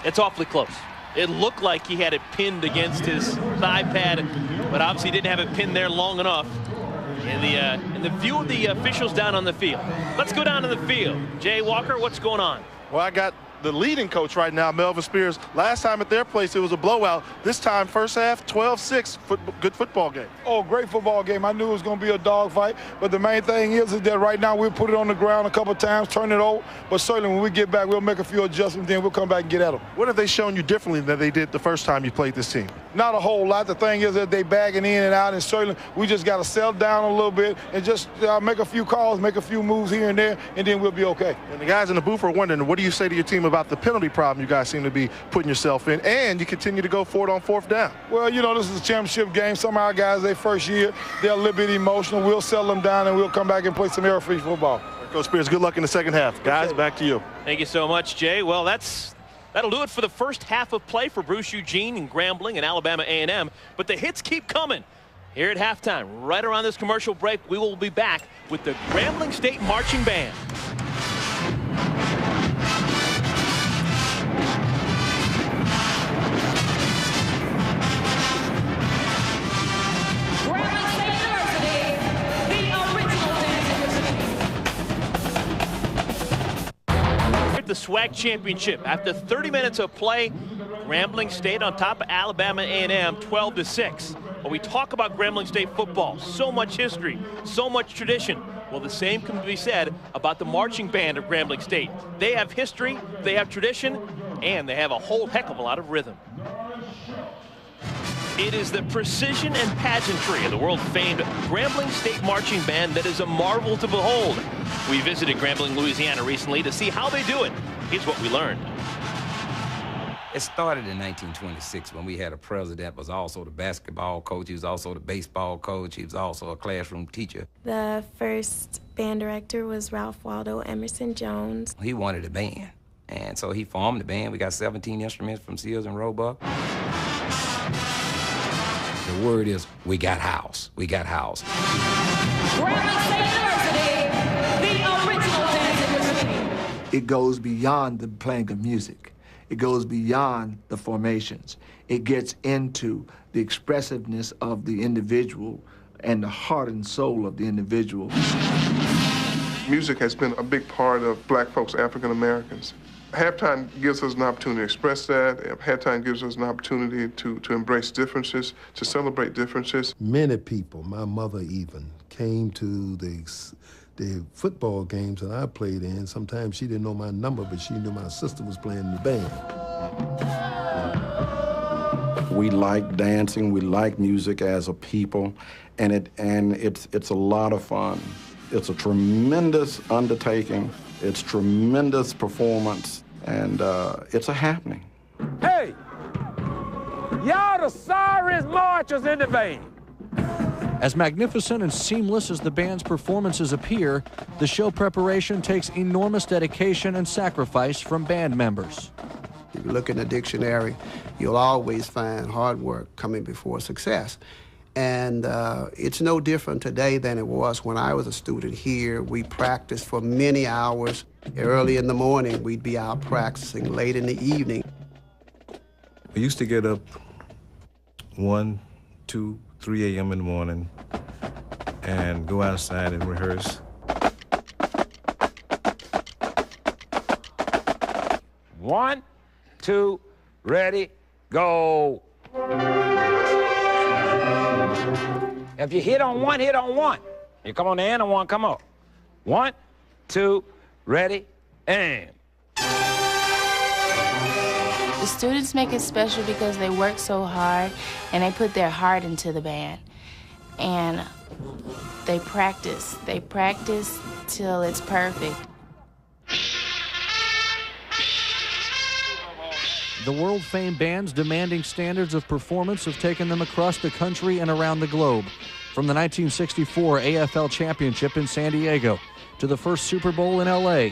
It's awfully close. It looked like he had it pinned against his thigh pad, but obviously didn't have it pinned there long enough. In the view of the officials down on the field. Let's go down to the field. Jay Walker, what's going on? Well, I got the leading coach right now, Melvin Spears. Last time at their place, it was a blowout. This time, first half, 12-6. Good football game. Oh, great football game. I knew it was going to be a dogfight. But the main thing is that right now we'll put it on the ground a couple times, turn it over. But certainly when we get back, we'll make a few adjustments, then we'll come back and get at them. What have they shown you differently than they did the first time you played this team? Not a whole lot. The thing is that they bagging in and out, and certainly we just got to settle down a little bit and just make a few calls, make a few moves here and there, and then we'll be okay. And the guys in the booth are wondering, what do you say to your team about the penalty problem you guys seem to be putting yourself in, and you continue to go for it on 4th down? Well, you know, this is a championship game. Some of our guys, their first year, they're a little bit emotional. We'll settle them down, and we'll come back and play some error-free football. Coach Spears, good luck in the second half. Guys, back to you. Thank you so much, Jay. Well, that'll do it for the first half of play for Bruce Eugene and Grambling and Alabama A&M, but the hits keep coming. Here at halftime, right around this commercial break, we will be back with the Grambling State Marching Band. The SWAC Championship. After 30 minutes of play, Grambling State on top of Alabama A&M 12-6. When we talk about Grambling State football, so much history, so much tradition. Well, the same can be said about the marching band of Grambling State. They have history, they have tradition, and they have a whole heck of a lot of rhythm. It is the precision and pageantry of the world-famed Grambling State Marching Band that is a marvel to behold. We visited Grambling, Louisiana recently to see how they do it. Here's what we learned. It started in 1926 when we had a president was also the basketball coach. He was also the baseball coach. He was also a classroom teacher. The first band director was Ralph Waldo Emerson Jones. He wanted a band, and so he formed the band. We got 17 instruments from Sears and Roebuck. The word is, we got house. We got house. Grambling State University, the original dance industry. It goes beyond the playing of music. It goes beyond the formations. It gets into the expressiveness of the individual and the heart and soul of the individual. Music has been a big part of black folks, African Americans. Halftime gives us an opportunity to express that. Halftime gives us an opportunity to embrace differences, to celebrate differences. Many people, my mother even, came to the football games that I played in. Sometimes she didn't know my number, but she knew my sister was playing in the band. We like dancing, we like music as a people, and it's a lot of fun. It's a tremendous undertaking. It's tremendous performance, and it's a happening. Hey, y'all the sorriest marchers in the band. As magnificent and seamless as the band's performances appear, the show preparation takes enormous dedication and sacrifice from band members. If you look in the dictionary, you'll always find hard work coming before success. And it's no different today than it was when I was a student here. We practiced for many hours. Early in the morning, we'd be out practicing late in the evening. We used to get up 1, 2, 3 a.m. in the morning and go outside and rehearse. One, two, ready, go. If you hit on one, hit on one. You come on the end of one, come on. 1, 2, ready, and. The students make it special because they work so hard and they put their heart into the band. And they practice. They practice till it's perfect. The world-famed band's demanding standards of performance have taken them across the country and around the globe. From the 1964 AFL Championship in San Diego to the first Super Bowl in LA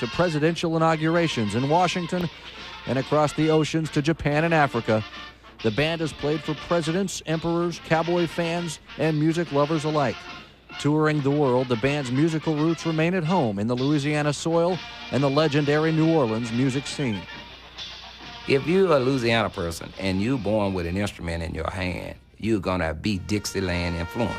to presidential inaugurations in Washington and across the oceans to Japan and Africa, the band has played for presidents, emperors, cowboy fans, and music lovers alike. Touring the world, the band's musical roots remain at home in the Louisiana soil and the legendary New Orleans music scene. If you're a Louisiana person and you're born with an instrument in your hand, you're gonna be Dixieland influenced.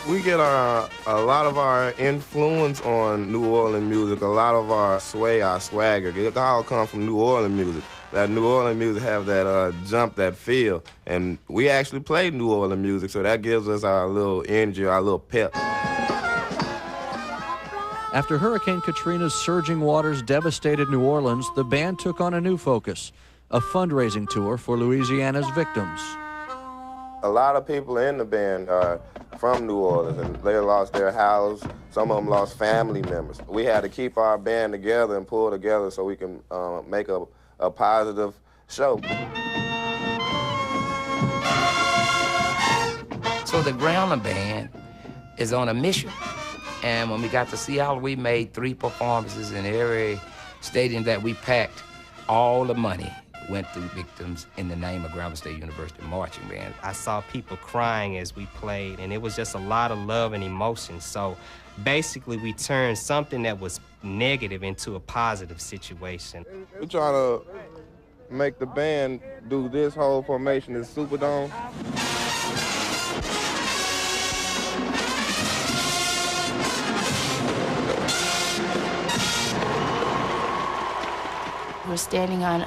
We get a lot of our influence on New Orleans music, a lot of our sway, our swagger. It all comes from New Orleans music. That New Orleans music have that jump, that feel. And we actually play New Orleans music, so that gives us our little energy, our little pep. After Hurricane Katrina's surging waters devastated New Orleans, the band took on a new focus, a fundraising tour for Louisiana's victims. A lot of people in the band are from New Orleans, and they lost their house. Some of them lost family members. We had to keep our band together and pull together so we can make a positive show. So the Grambling Band is on a mission. And when we got to Seattle, we made 3 performances in every stadium that we packed. All the money went to victims in the name of Grambling State University Marching Band. I saw people crying as we played, and it was just a lot of love and emotion. So basically, we turned something that was negative into a positive situation. We try to make the band do this whole formation in Superdome. We're standing on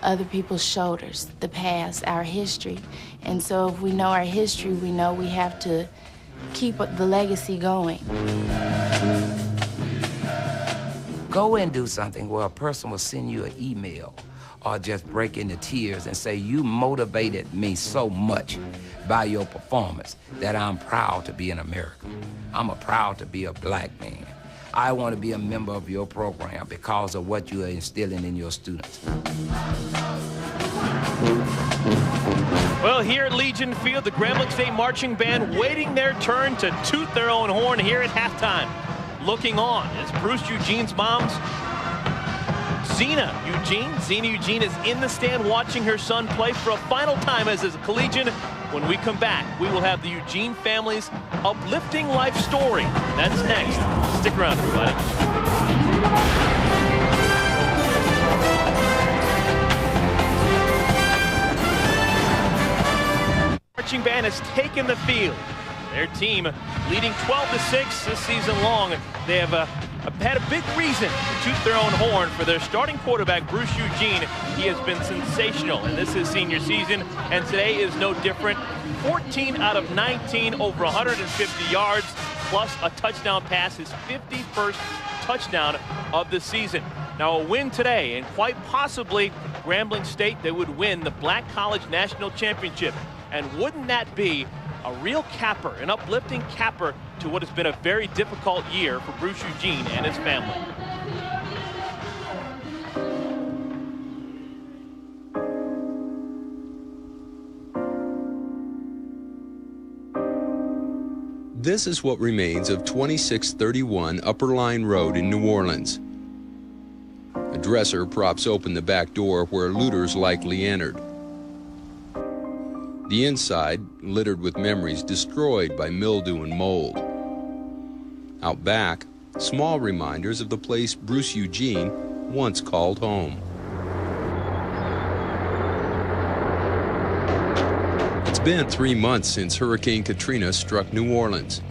other people's shoulders, the past, our history. And so if we know our history, we know we have to keep the legacy going. Go and do something where a person will send you an email or just break into tears and say, you motivated me so much by your performance that I'm proud to be an American. I'm proud to be a black man. I want to be a member of your program because of what you are instilling in your students. Well, here at Legion Field, the Grambling State Marching Band waiting their turn to toot their own horn here at halftime. Looking on as Bruce Eugene's mom's Zena Eugene is in the stand watching her son play for a final time as a collegian. When we come back, we will have the Eugene family's uplifting life story. That's next. Stick around, everybody. Marching band has taken the field. Their team leading 12-6 this season long. They have had a big reason to toot their own horn for their starting quarterback, Bruce Eugene. He has been sensational, and this is his senior season, and today is no different. 14 out of 19, over 150 yards, plus a touchdown pass, his 51st touchdown of the season. Now a win today, and quite possibly Grambling State, they would win the Black College National Championship. And wouldn't that be a real capper, an uplifting capper to what has been a very difficult year for Bruce Eugene and his family. This is what remains of 2631 Upper Line Road in New Orleans. A dresser props open the back door where looters likely entered. The inside littered with memories destroyed by mildew and mold. Out back, small reminders of the place Bruce Eugene once called home. It's been 3 months since Hurricane Katrina struck New Orleans.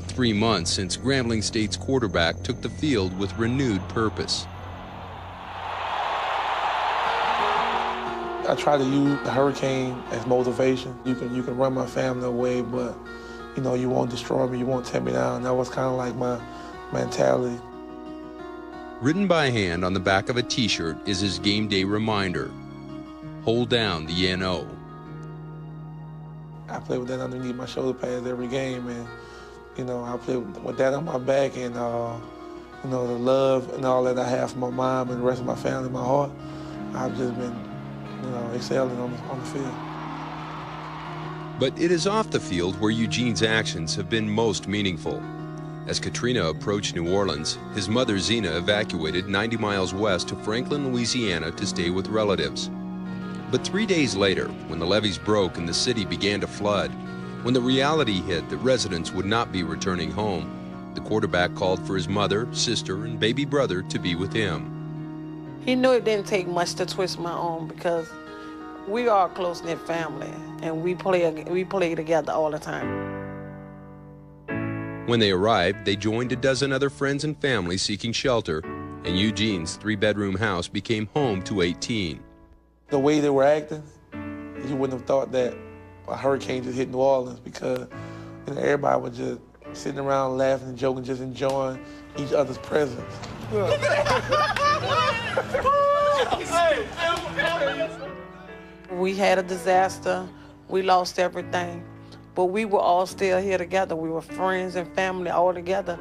3 months since Grambling State's quarterback took the field with renewed purpose. I try to use the hurricane as motivation. You can run my family away, but you won't destroy me, you won't tear me down. That was kind of like my mentality. Written by hand on the back of a t-shirt is his game day reminder. Hold down the NO. I play with that underneath my shoulder pads every game, and I play with that on my back, and the love and all that I have for my mom and the rest of my family in my heart. I've just been excelling on the field. But it is off the field where Eugene's actions have been most meaningful. As Katrina approached New Orleans, his mother Zena evacuated 90 miles west to Franklin, Louisiana to stay with relatives. But 3 days later, when the levees broke and the city began to flood, when the reality hit that residents would not be returning home, the quarterback called for his mother, sister, and baby brother to be with him. He knew it didn't take much to twist my arm because we are a close-knit family, and we play together all the time. When they arrived, they joined a dozen other friends and family seeking shelter, and Eugene's 3-bedroom house became home to 18. The way they were acting, you wouldn't have thought that a hurricane just hit New Orleans, because everybody was just sitting around laughing and joking, just enjoying each other's presence. We had a disaster, we lost everything, but we were all still here together. We were friends and family all together.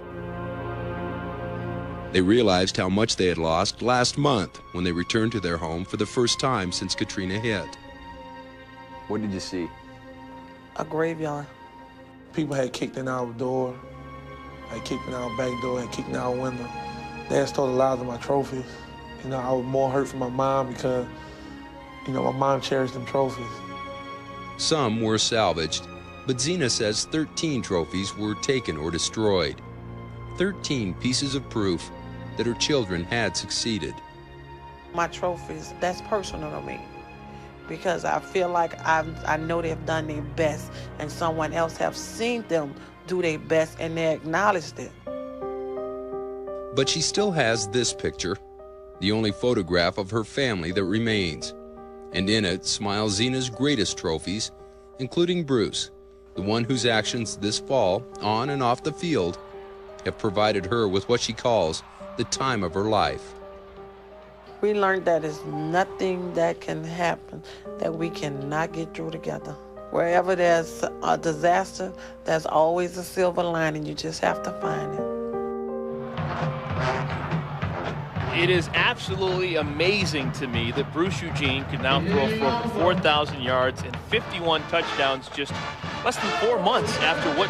They realized how much they had lost last month when they returned to their home for the first time since Katrina hit. What did you see? A graveyard. People had kicked in our door, had kicked in our back door, had kicked in our window. They had stolen a lot of my trophies. I was more hurt for my mom because, my mom cherished them trophies. Some were salvaged, but Zena says 13 trophies were taken or destroyed. 13 pieces of proof that her children had succeeded. My trophies, that's personal to me, because I feel like I know they've done their best, and someone else have seen them do their best, and they acknowledged it. But she still has this picture, the only photograph of her family that remains. And in it smiles Zena's greatest trophies, including Bruce, the one whose actions this fall, on and off the field, have provided her with what she calls the time of her life. We learned that there's nothing that can happen that we cannot get through together. Wherever there's a disaster, there's always a silver lining. You just have to find it. It is absolutely amazing to me that Bruce Eugene could now throw for over 4,000 yards and 51 touchdowns just less than 4 months after what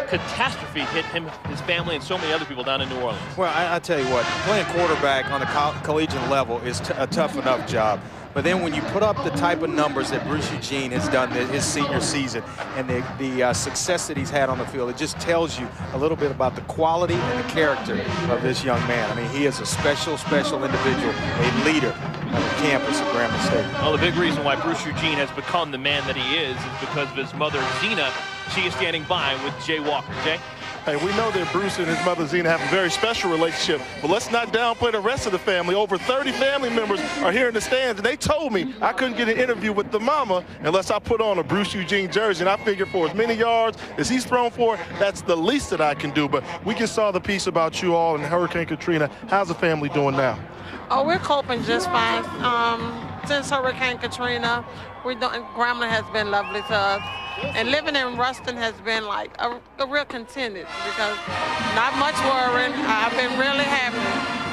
catastrophe hit him, his family, and so many other people down in New Orleans. Well, I tell you what, playing quarterback on a collegiate level is a tough enough job. But then when you put up the type of numbers that Bruce Eugene has done his senior season and the success that he's had on the field, it just tells you a little bit about the quality and the character of this young man. I mean, he is a special individual, a leader of a campus at Grambling State. Well, the big reason why Bruce Eugene has become the man that he is because of his mother, Zena. She is standing by with Jay Walker. Jay? Hey, we know that Bruce and his mother Zena have a very special relationship, but let's not downplay the rest of the family. Over 30 family members are here in the stands, and they told me I couldn't get an interview with the mama unless I put on a Bruce Eugene jersey, and I figured for as many yards as he's thrown for, that's the least that I can do. But we just saw the piece about you all and Hurricane Katrina. How's the family doing now? Oh, we're coping just fine. Since Hurricane Katrina, Grambling has been lovely to us. And living in Ruston has been like a real contented because not much worrying. I've been really happy.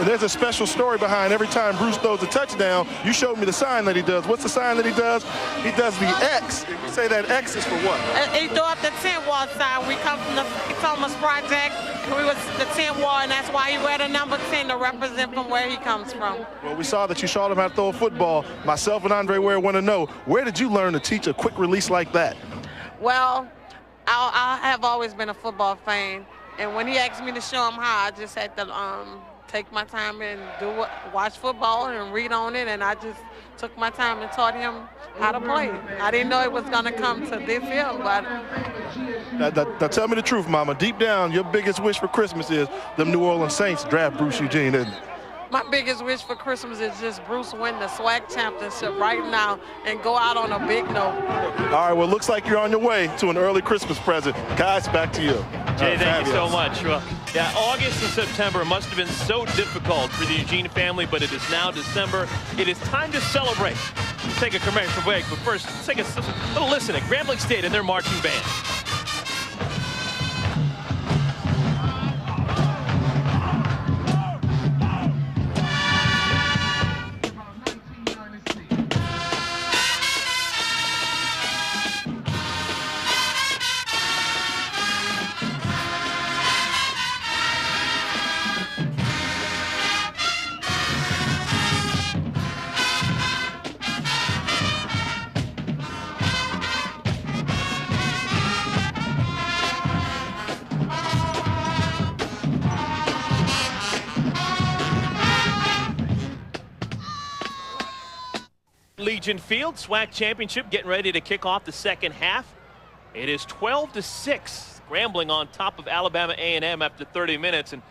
There's a special story behind every time Bruce throws a touchdown. You showed me the sign that he does. What's the sign that he does? He does the X. If you say that X is for what? He threw up the 10 wall sign. We come from the Thomas Project. We was the 10 wall, and that's why he wear the number 10 to represent from where he comes from. Well, we saw that you showed him how to throw a football. Myself and Andre Ware want to know, where did you learn to teach a quick release like that? Well, I have always been a football fan, and when he asked me to show him how, I just had to take my time and watch football and read on it, and I just took my time and taught him how to play. I didn't know it was going to come to this here, but... Now tell me the truth, Mama. Deep down, your biggest wish for Christmas is the New Orleans Saints draft Bruce Eugene, isn't it? My biggest wish for Christmas is just Bruce win the SWAC championship right now and go out on a big note. All right, well, it looks like you're on your way to an early Christmas present. Guys, back to you. Jay, thank you so much. Well, yeah, August and September must have been so difficult for the Eugene family, but it is now December. It is time to celebrate. Let's take a commercial break, but first, let's take a little listen at Grambling State and their marching band. Legion Field, SWAC Championship getting ready to kick off the second half. It is 12-6. Grambling on top of Alabama A&M after 30 minutes. And,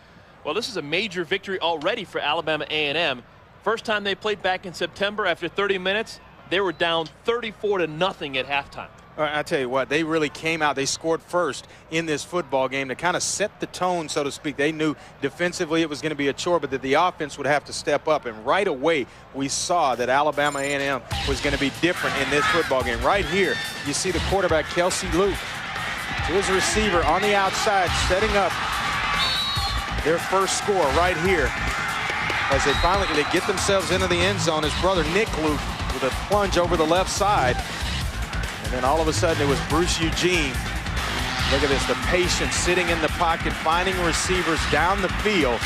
well, this is a major victory already for Alabama A&M. First time they played back in September after 30 minutes, they were down 34-0 at halftime. All right, I tell you what, they really came out. They scored first in this football game to kind of set the tone, so to speak. They knew defensively it was going to be a chore, but that the offense would have to step up. And right away, we saw that Alabama A&M was going to be different in this football game. Right here, you see the quarterback, Kelsey Luke, to his receiver on the outside, setting up their first score right here. As they get themselves into the end zone, his brother, Nick Luke, with a plunge over the left side. And then all of a sudden it was Bruce Eugene. Look at this, the patience sitting in the pocket, finding receivers down the field.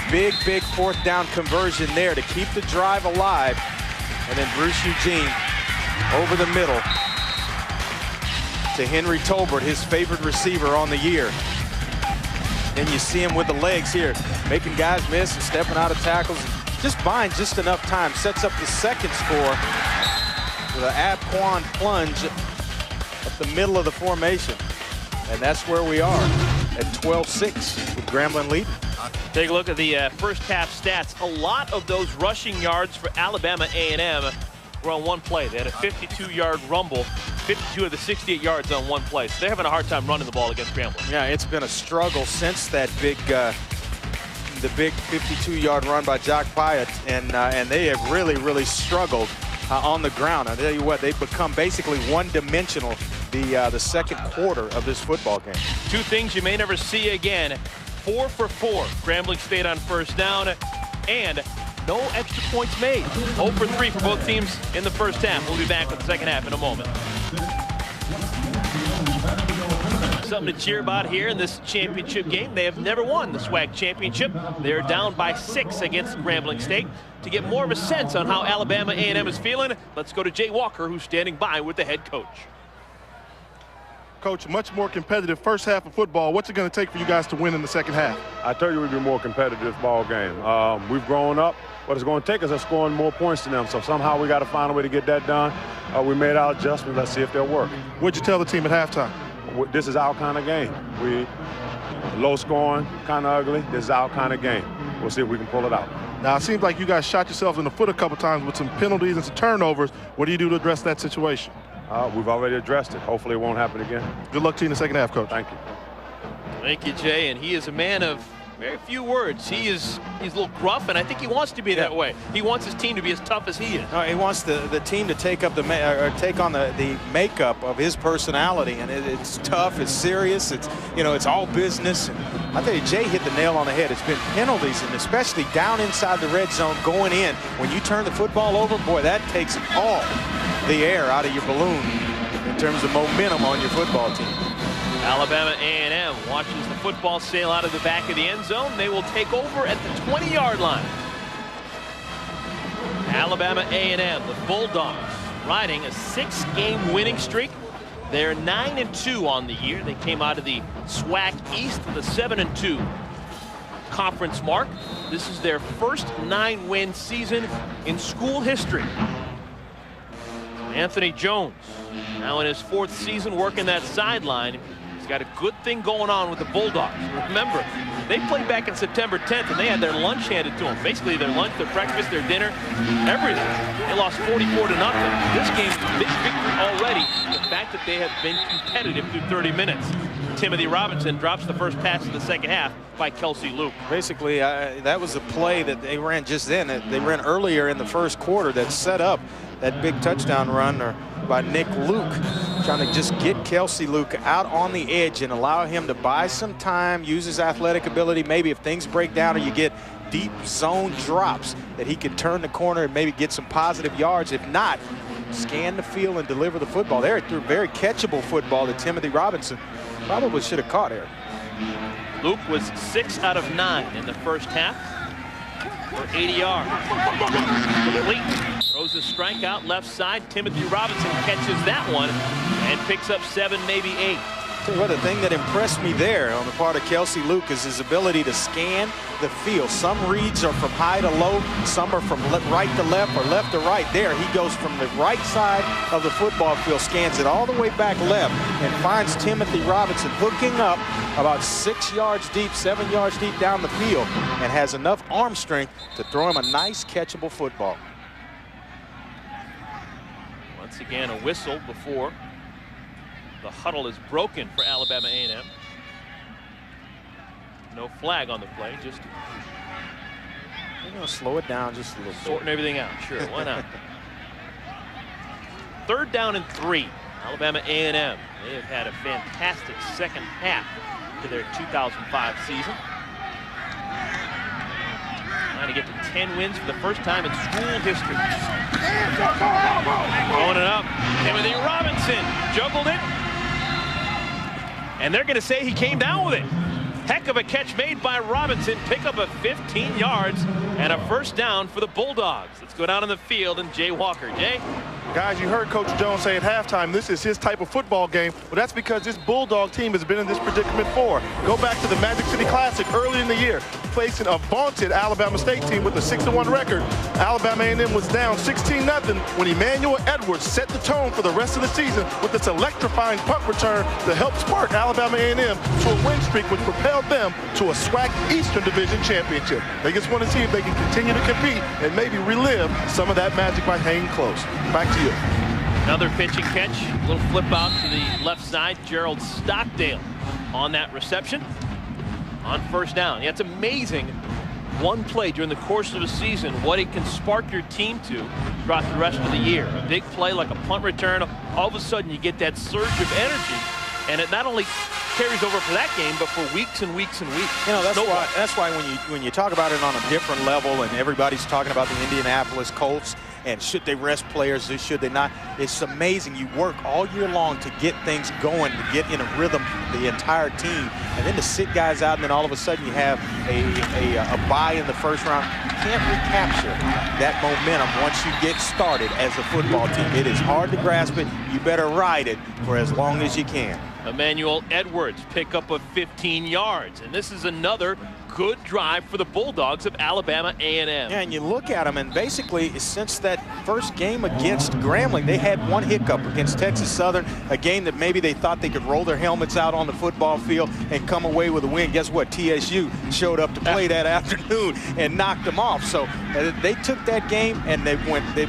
Big, big fourth down conversion there to keep the drive alive. And then Bruce Eugene over the middle to Henry Tolbert, his favorite receiver on the year. Then you see him with the legs here, making guys miss and stepping out of tackles. Just buying just enough time, sets up the second score. The Abquan plunge up the middle of the formation. And that's where we are at 12-6 with Grambling leading. Take a look at the first half stats. A lot of those rushing yards for Alabama A&M were on one play. They had a 52-yard rumble, 52 of the 68 yards on one play. So they're having a hard time running the ball against Grambling. Yeah, it's been a struggle since that big the big 52-yard run by Jock Pyatt, and they have really struggled on the ground. I tell you what, they've become basically one-dimensional the second quarter of this football game. Two things you may never see again. 4 for 4, Grambling State on first down, and no extra points made. 0 for 3 for both teams in the first half. We'll be back with the second half in a moment. Something to cheer about here in this championship game. They have never won the SWAC championship. They're down by 6 against Grambling State. To get more of a sense on how Alabama A&M is feeling, let's go to Jay Walker, who's standing by with the head coach. Coach, much more competitive first half of football. What's it going to take for you guys to win in the second half? I tell you, we'll be more competitive ball game. We've grown up. What it's going to take is scoring more points than them. So somehow we got to find a way to get that done. We made our adjustments. Let's see if they'll work. What'd you tell the team at halftime? This is our kind of game. We low scoring, kind of ugly. This is our kind of game. We'll see if we can pull it out. Now, it seems like you guys shot yourselves in the foot a couple times with some penalties and some turnovers. What do you do to address that situation? We've already addressed it. Hopefully it won't happen again. Good luck to you in the second half, Coach. Thank you. Thank you, Jay. And he is a man of very few words. He's a little gruff, and I think he wants to be that way. He wants his team to be as tough as he is. No, he wants the team to take up take on the makeup of his personality, and it's tough, it's serious, it's all business. And I tell you, Jay hit the nail on the head. It's been penalties, and especially down inside the red zone going in. When you turn the football over, boy, that takes all the air out of your balloon in terms of momentum on your football team. Alabama A&M watches the football sail out of the back of the end zone. They will take over at the 20-yard line. Alabama A&M, the Bulldogs, riding a 6-game winning streak. They're 9-2 on the year. They came out of the SWAC East with a 7-2 conference mark. This is their first 9-win season in school history. Anthony Jones, now in his 4th season working that sideline. Got a good thing going on with the Bulldogs. Remember, they played back in September 10th, and they had their lunch handed to them. Basically, their lunch, their breakfast, their dinner, everything. They lost 44-0. This game, big victory already. The fact that they have been competitive through 30 minutes. Timothy Robinson drops the first pass of the second half by Kelsey Luke. Basically, that was a play that they ran just then. They ran earlier in the first quarter that set up that big touchdown run by Nick Luke, trying to just get Kelsey Luke out on the edge and allow him to buy some time, use his athletic ability. Maybe if things break down or you get deep zone drops, that he can turn the corner and maybe get some positive yards. If not, scan the field and deliver the football. They threw very catchable football that Timothy Robinson probably should have caught here. Luke was 6 out of 9 in the first half for 80 yards. Complete. Throws a strikeout left side. Timothy Robinson catches that one and picks up 7, maybe 8. Tell you what, the thing that impressed me there on the part of Kelsey Luke is his ability to scan the field. Some reads are from high to low, some are from right to left or left to right. There, he goes from the right side of the football field, scans it all the way back left, and finds Timothy Robinson hooking up about 6 yards deep, 7 yards deep down the field, and has enough arm strength to throw him a nice catchable football. Once again, a whistle before the huddle is broken for Alabama A&M. No flag on the play, just slow it down just a little bit. Sorting everything out, sure, why not? 3rd down and 3, Alabama A&M. They have had a fantastic second half to their 2005 season. Trying to get to 10 wins for the first time in school history. Going it up, Timothy Robinson juggled it. And they're going to say he came down with it. Heck of a catch made by Robinson. Pick up a 15 yards and a first down for the Bulldogs. Let's go down on the field and Jay Walker. Jay? Guys, you heard Coach Jones say at halftime, this is his type of football game. Well, that's because this Bulldog team has been in this predicament before. Go back to the Magic City Classic early in the year, facing a vaunted Alabama State team with a 6-1 record. Alabama A&M was down 16-0 when Emmanuel Edwards set the tone for the rest of the season with this electrifying punt return to help spark Alabama A&M to a win streak which propelled them to a SWAC Eastern Division championship. They just want to see if they can continue to compete and maybe relive some of that magic by hanging close. Back to you. Another pitch and catch, a little flip out to the left side. Gerald Stockdale on that reception on first down. Yeah, it's amazing one play during the course of a season, what it can spark your team to throughout the rest of the year. A big play like a punt return, all of a sudden you get that surge of energy, and it not only carries over for that game, but for weeks and weeks and weeks. You know, that's why when you talk about it on a different level, and everybody's talking about the Indianapolis Colts, and should they rest players or should they not. It's amazing. You work all year long to get things going, to get in a rhythm, the entire team, and then to sit guys out, and then all of a sudden you have a bye in the first round. You can't recapture that momentum once you get started as a football team. It is hard to grasp it. You better ride it for as long as you can. Emmanuel Edwards pick up of 15 yards, and this is another good drive for the Bulldogs of Alabama A&M. Yeah, and you look at them, and basically since that first game against Grambling, they had one hiccup against Texas Southern, a game that maybe they thought they could roll their helmets out on the football field and come away with a win. Guess what? TSU showed up to play that afternoon and knocked them off. So they took that game, and they've won 8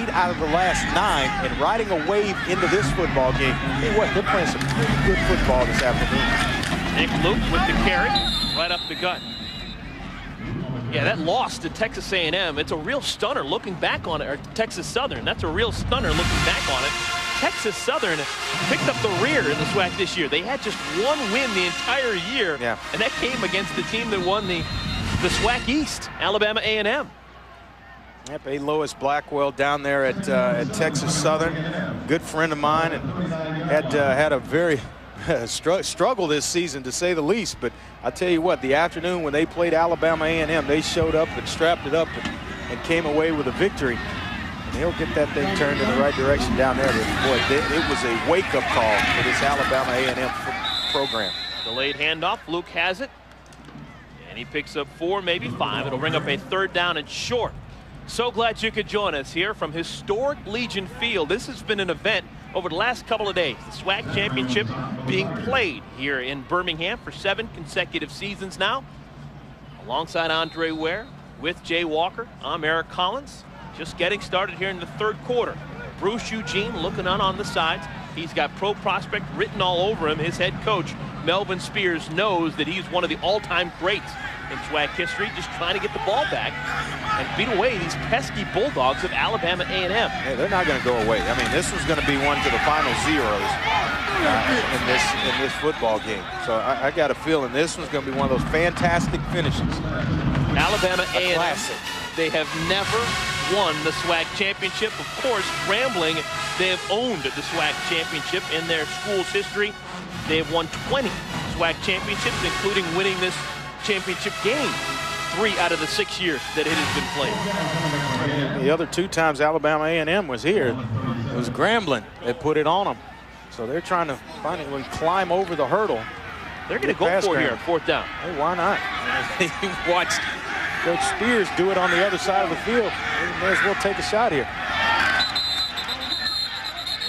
out of the last 9, and riding a wave into this football game. Hey, what? They're playing some pretty good football this afternoon. Nick Luke with the carry, right up the gut. Yeah, that loss to Texas A&M, it's a real stunner looking back on it, or Texas Southern, that's a real stunner looking back on it. Texas Southern picked up the rear in the SWAC this year. They had just one win the entire year, and that came against the team that won the SWAC East, Alabama A&M. Yep, A. Lois Blackwell down there at Texas Southern, good friend of mine, and had a very struggle this season, to say the least. But I tell you what, the afternoon when they played Alabama A&M, they showed up and strapped it up and came away with a victory. And he'll get that thing turned in the right direction down there. But boy, it was a wake-up call for this Alabama A&M program. Delayed handoff, Luke has it, and he picks up 4, maybe 5. It'll bring up a 3rd down and short. So glad you could join us here from historic Legion Field. This has been an event over the last couple of days. The SWAC Championship being played here in Birmingham for 7 consecutive seasons now. Alongside Andre Ware, with Jay Walker, I'm Eric Collins. Just getting started here in the 3rd quarter. Bruce Eugene looking on the sides. He's got pro prospect written all over him. His head coach, Melvin Spears, knows that he's one of the all-time greats in SWAC history, just trying to get the ball back and beat away these pesky Bulldogs of Alabama A&M. Hey, they're not going to go away. I mean, this was going to be one to the final zeros in this football game. So I got a feeling this one's going to be one of those fantastic finishes. Alabama A&M, they have never won the SWAC championship. Of course, Grambling, they have owned the SWAC championship in their school's history. They have won 20 SWAC championships, including winning this championship game 3 out of the 6 years that it has been played. The other 2 times Alabama A&M was here, it was Grambling that put it on them. So they're trying to finally climb over the hurdle. They're going to go for it here on 4th down. Hey, why not? You watched Coach Spears do it on the other side of the field. They may as well take a shot here.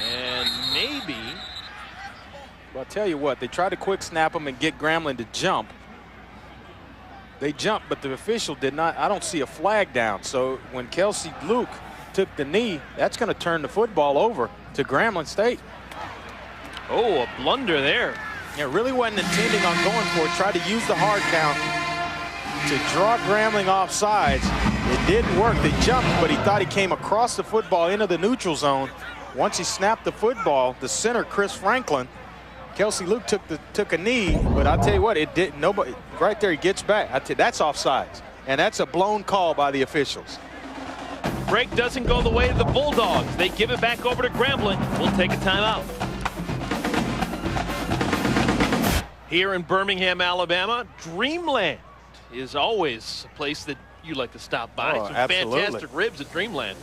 And maybe. Well, I'll tell you what, they tried to quick snap them and get Grambling to jump. They jumped, but the official did not. I don't see a flag down. So when Kelsey Luke took the knee, that's going to turn the football over to Grambling State. Oh, a blunder there. Yeah, really wasn't intending on going for it. Tried to use the hard count to draw Grambling off sides. It didn't work. They jumped, but he thought he came across the football into the neutral zone. Once he snapped the football, the center, Chris Franklin, Kelsey Luke took a knee, but I'll tell you what, it didn't. Nobody right there. He gets back. That's offsides, and that's a blown call by the officials. Break doesn't go the way of the Bulldogs. They give it back over to Grambling. We'll take a timeout. Here in Birmingham, Alabama, Dreamland is always a place that you like to stop by. Oh, some absolutely. fantastic ribs at Dreamland.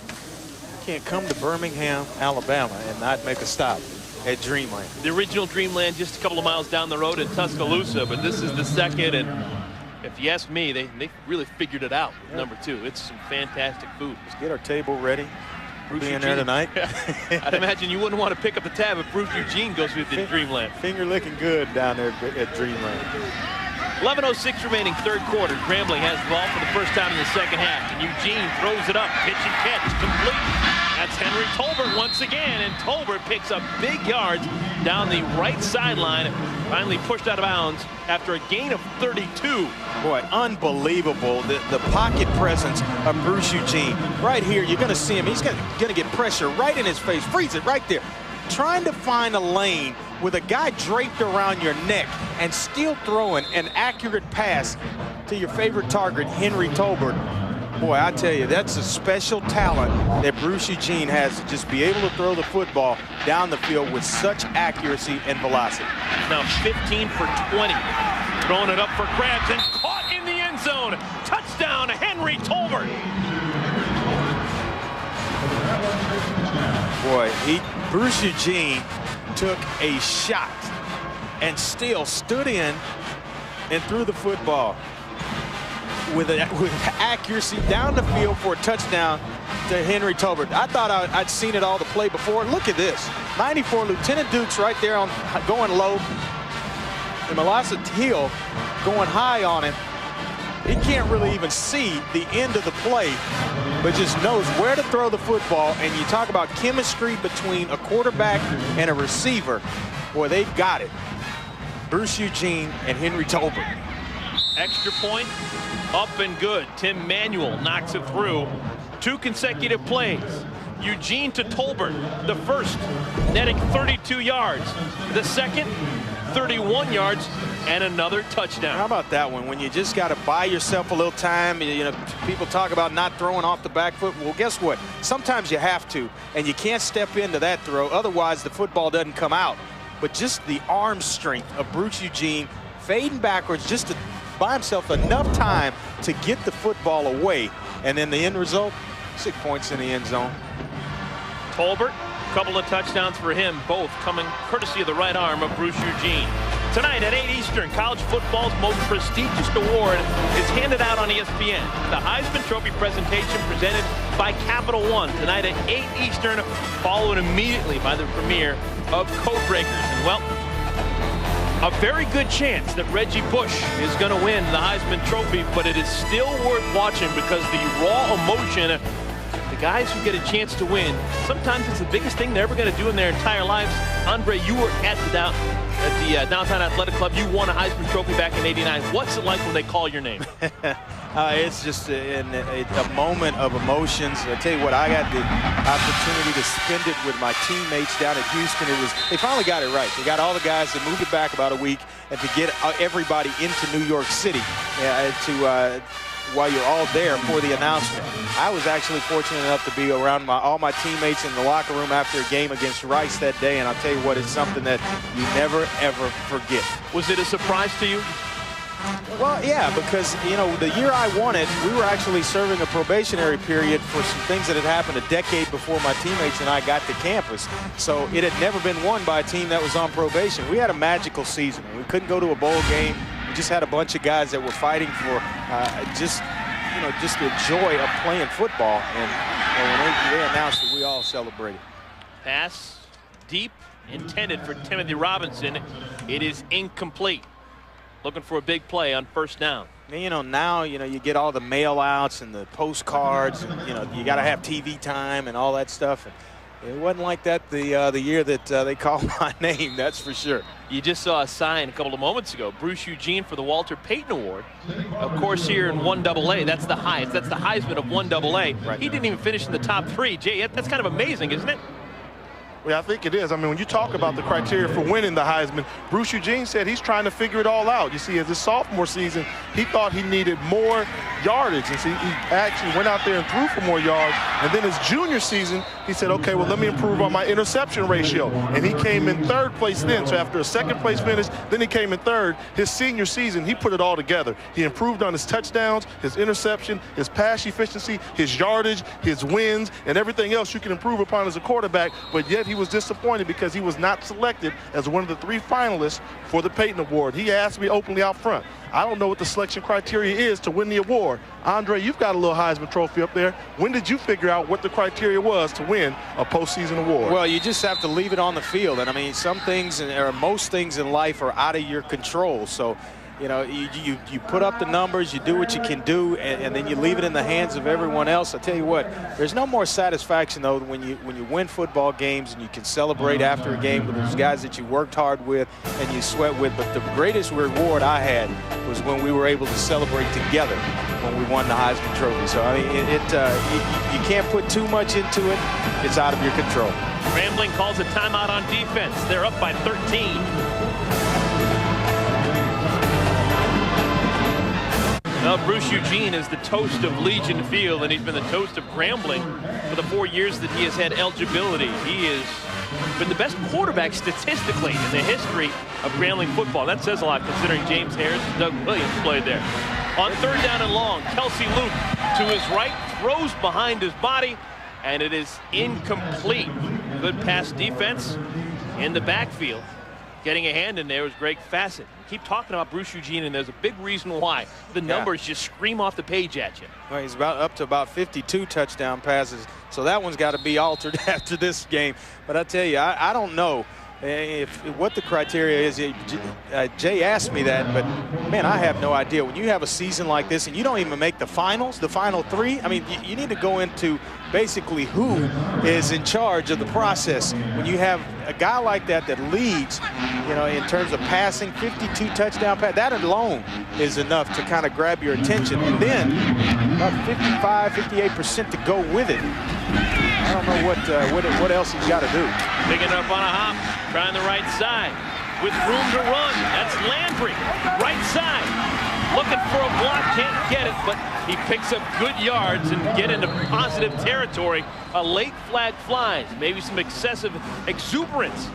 You can't come to Birmingham, Alabama, and not make a stop at Dreamland. The original Dreamland just a couple of miles down the road in Tuscaloosa, but this is the second, and if you ask me, they really figured it out with number 2. It's some fantastic food. Let's get our table ready. Bruce Being Eugene there tonight. I'd imagine you wouldn't want to pick up the tab if Bruce Eugene goes with the Dreamland. Finger licking good down there at Dreamland. 11:06 remaining, 3rd quarter. Grambling has the ball for the first time in the 2nd half, and Eugene throws it up, pitch and catch, complete. That's Henry Tolbert once again, and Tolbert picks up big yards down the right sideline, finally pushed out of bounds after a gain of 32. Boy, unbelievable, the pocket presence of Bruce Eugene. Right here, you're going to see him. He's going to get pressure right in his face. Freeze it right there. Trying to find a lane with a guy draped around your neck and still throwing an accurate pass to your favorite target, Henry Tolbert. Boy, I tell you, that's a special talent that Bruce Eugene has to just be able to throw the football down the field with such accuracy and velocity. Now 15 for 20. Throwing it up for grabs and caught in the end zone. Touchdown, Henry Tolbert. Boy, Bruce Eugene took a shot and still stood in and threw the football with accuracy down the field for a touchdown to Henry Tolbert. I thought I'd seen it all the play before. Look at this. 94, Lieutenant Duke's right there on going low. And Melissa Hill going high on him. He can't really even see the end of the play, but just knows where to throw the football. And you talk about chemistry between a quarterback and a receiver. Boy, they've got it. Bruce Eugene and Henry Tolbert. Extra point, up and good. Tim Manuel knocks it through. 2 consecutive plays. Eugene to Tolbert, the first, netting 32 yards. The second, 31 yards, and another touchdown. How about that one? When you just got to buy yourself a little time. You know, people talk about not throwing off the back foot. Well, guess what? Sometimes you have to, and you can't step into that throw. Otherwise, the football doesn't come out. But just the arm strength of Bruce Eugene, fading backwards just to buy himself enough time to get the football away. And then the end result, 6 points in the end zone. Tolbert, a couple of touchdowns for him, both coming courtesy of the right arm of Bruce Eugene. Tonight at 8 Eastern, college football's most prestigious award is handed out on ESPN. The Heisman Trophy presentation presented by Capital One. Tonight at 8 Eastern, followed immediately by the premiere of Codebreakers. And, well, a very good chance that Reggie Bush is going to win the Heisman Trophy, but it is still worth watching because the raw emotion, the guys who get a chance to win, sometimes it's the biggest thing they're ever going to do in their entire lives. Andre, you were at the Downtown Athletic Club. You won a Heisman Trophy back in '89. What's it like when they call your name? It's just a moment of emotions. I tell you what, I got the opportunity to spend it with my teammates down at Houston. They finally got it right. They got all the guys that moved it back about a week, and to get everybody into New York City while you're all there for the announcement. I was actually fortunate enough to be around all my teammates in the locker room after a game against Rice that day, and I'll tell you what, it's something that you never, ever forget. Was it a surprise to you? Well, yeah, because, you know, the year I won it, we were actually serving a probationary period for some things that had happened a decade before my teammates and I got to campus. So it had never been won by a team that was on probation. We had a magical season. We couldn't go to a bowl game. We just had a bunch of guys that were fighting for just the joy of playing football. And when they announced it, we all celebrated. Pass deep, intended for Timothy Robinson. It is incomplete. Looking for a big play on first down. And, now, you get all the mail outs and the postcards, and, you got to have TV time and all that stuff. And it wasn't like that the year that they called my name, that's for sure. You just saw a sign a couple of moments ago. Bruce Eugene for the Walter Payton Award. Of course, here in 1AA, that's the highest. That's the Heisman of 1AA. Right. He didn't even finish in the top 3. Jay, that's kind of amazing, isn't it? Well, I think it is. I mean, when you talk about the criteria for winning the Heisman, Bruce Eugene said he's trying to figure it all out. You see, as his sophomore season, he thought he needed more yardage. And see, he actually went out there and threw for more yards. And then his junior season, he said, okay, well, let me improve on my interception ratio. And he came in 3rd place then. So after a 2nd place finish, then he came in 3rd. His senior season, he put it all together. He improved on his touchdowns, his interception, his pass efficiency, his yardage, his wins, and everything else you can improve upon as a quarterback. But yet he was disappointed because he was not selected as one of the 3 finalists for the Payton Award. He asked me openly out front, I don't know what the selection criteria is to win the award. Andre, you've got a little Heisman Trophy up there. When did you figure out what the criteria was to win a postseason award? Well, you just have to leave it on the field. And I mean, some things or most things in life are out of your control. So, you put up the numbers, you do what you can do, and then you leave it in the hands of everyone else. I tell you what, there's no more satisfaction though when you win football games and you can celebrate after a game with those guys that you worked hard with and you sweat with. But the greatest reward I had was when we were able to celebrate together when we won the Heisman Trophy. So I mean, you can't put too much into it. It's out of your control. Grambling calls a timeout on defense. They're up by 13. Well, Bruce Eugene is the toast of Legion Field, and he's been the toast of Grambling for the 4 years that he has had eligibility. He has been the best quarterback statistically in the history of Grambling football. That says a lot considering James Harris and Doug Williams played there. On 3rd down and long, Kelsey Luke to his right, throws behind his body, and it is incomplete. Good pass defense in the backfield. Getting a hand in there was Greg Fassett. Keep talking about Bruce Eugene, and there's a big reason why. The numbers just scream off the page at you. Well, he's up to about 52 touchdown passes, so that one's got to be altered after this game. But I tell you, I don't know what the criteria is. Jay asked me that, but man, I have no idea. When you have a season like this and you don't even make the finals, the final 3, I mean, you need to go into basically who is in charge of the process. When you have a guy like that that leads, you know, in terms of passing, 52 touchdown pass, that alone is enough to kind of grab your attention. And then about 55, 58% to go with it. I don't know what else he's got to do. Picking up on a hop, trying the right side. With room to run, that's Landry, right side. Looking for a block, can't get it, but he picks up good yards and get into positive territory. A late flag flies, maybe some excessive exuberance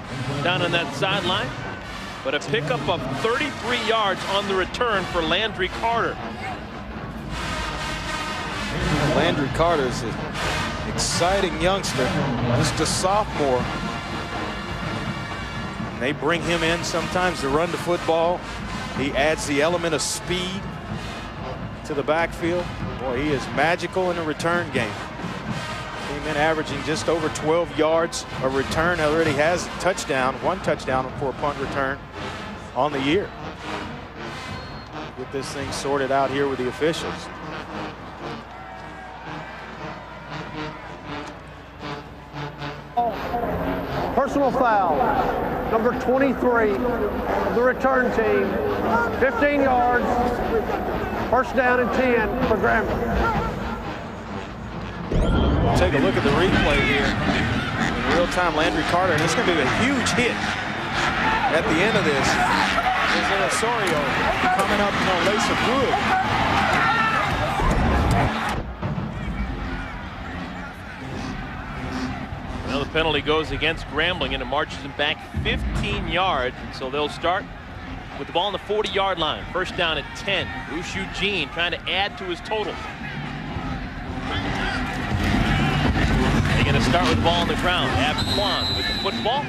down on that sideline, but a pickup of 33 yards on the return for Landry Carter. Landry Carter's an exciting youngster, just a sophomore. And they bring him in sometimes to run the football. He adds the element of speed to the backfield. Boy, he is magical in the return game. Came in averaging just over 12 yards a return. Already has a touchdown, 1 touchdown for a punt return on the year. Get this thing sorted out here with the officials. Personal foul, number 23 of the return team, 15 yards, 1st down and 10 for Grambling. Take a look at the replay here. In real time, Landry Carter, and it's going to be a huge hit at the end of this. There's Osorio coming up, you know, lace of wood. Well, the penalty goes against Grambling, and it marches them back 15 yards. So they'll start with the ball on the 40-yard line. 1st down at 10. Bruce Eugene trying to add to his total. They're going to start with the ball on the ground. Abquan with the football.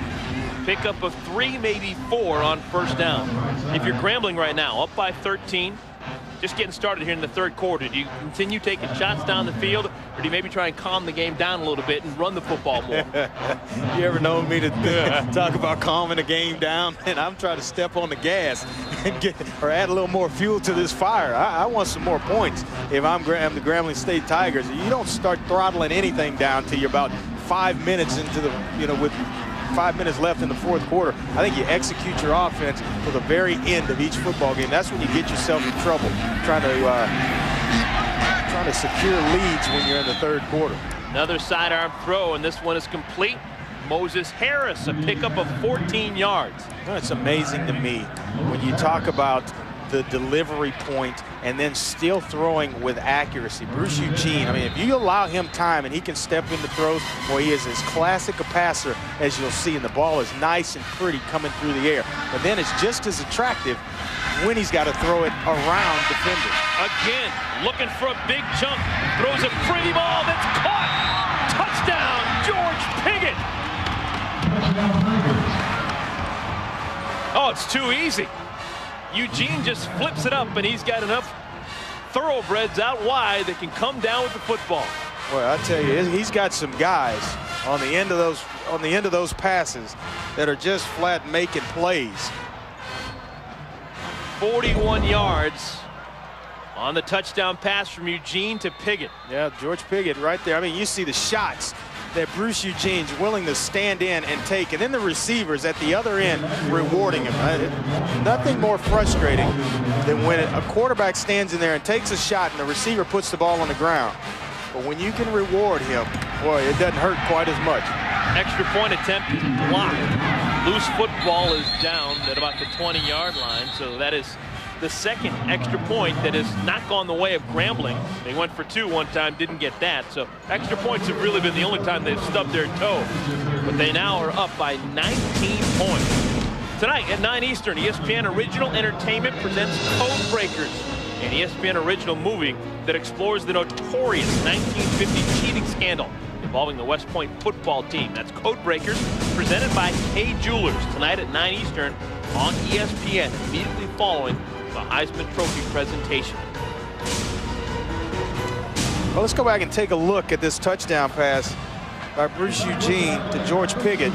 Pickup of 3, maybe 4 on 1st down. If you're Grambling right now, up by 13, just getting started here in the 3rd quarter, do you continue taking shots down the field, or do you maybe try and calm the game down a little bit and run the football more? You ever known me to talk about calming the game down? And I'm trying to step on the gas and add a little more fuel to this fire. I want some more points. If I'm the Grambling State Tigers, you don't start throttling anything down till you're about 5 minutes into the, you know, with 5 minutes left in the 4th quarter. I think you execute your offense to the very end of each football game. That's when you get yourself in trouble, trying to secure leads when you're in the 3rd quarter. Another sidearm throw, and this one is complete. Moses Harris, a pickup of 14 yards. Well, it's amazing to me when you talk about the delivery point and then still throwing with accuracy. Bruce Eugene, I mean, if you allow him time and he can step into throws, boy, he is as classic a passer as you'll see, and the ball is nice and pretty coming through the air. But then it's just as attractive when he's got to throw it around defenders. Again, looking for a big chunk, throws a pretty ball that's caught. Touchdown, George Piggott. Oh, it's too easy. Eugene just flips it up, and he's got enough thoroughbreds out wide that can come down with the football. Well, I tell you, he's got some guys on the end of those passes that are just flat making plays. 41 yards on the touchdown pass from Eugene to Piggott. Yeah, George Piggott right there. I mean, you see the shots that Bruce Eugene's willing to stand in and take, and then the receivers at the other end rewarding him. Nothing more frustrating than when a quarterback stands in there and takes a shot and the receiver puts the ball on the ground. But when you can reward him, boy, it doesn't hurt quite as much. Extra point attempt is blocked. Loose football is down at about the 20-yard line, so that is the second extra point that has not gone the way of Grambling. They went for 2 one time, didn't get that. So extra points have really been the only time they've stubbed their toe. But they now are up by 19 points. Tonight at 9 Eastern, ESPN Original Entertainment presents Code Breakers, an ESPN original movie that explores the notorious 1950 cheating scandal involving the West Point football team. That's Code Breakers, presented by Kay Jewelers, tonight at 9 Eastern on ESPN, immediately following the Heisman Trophy presentation. Well, let's go back and take a look at this touchdown pass by Bruce Eugene to George Pickett,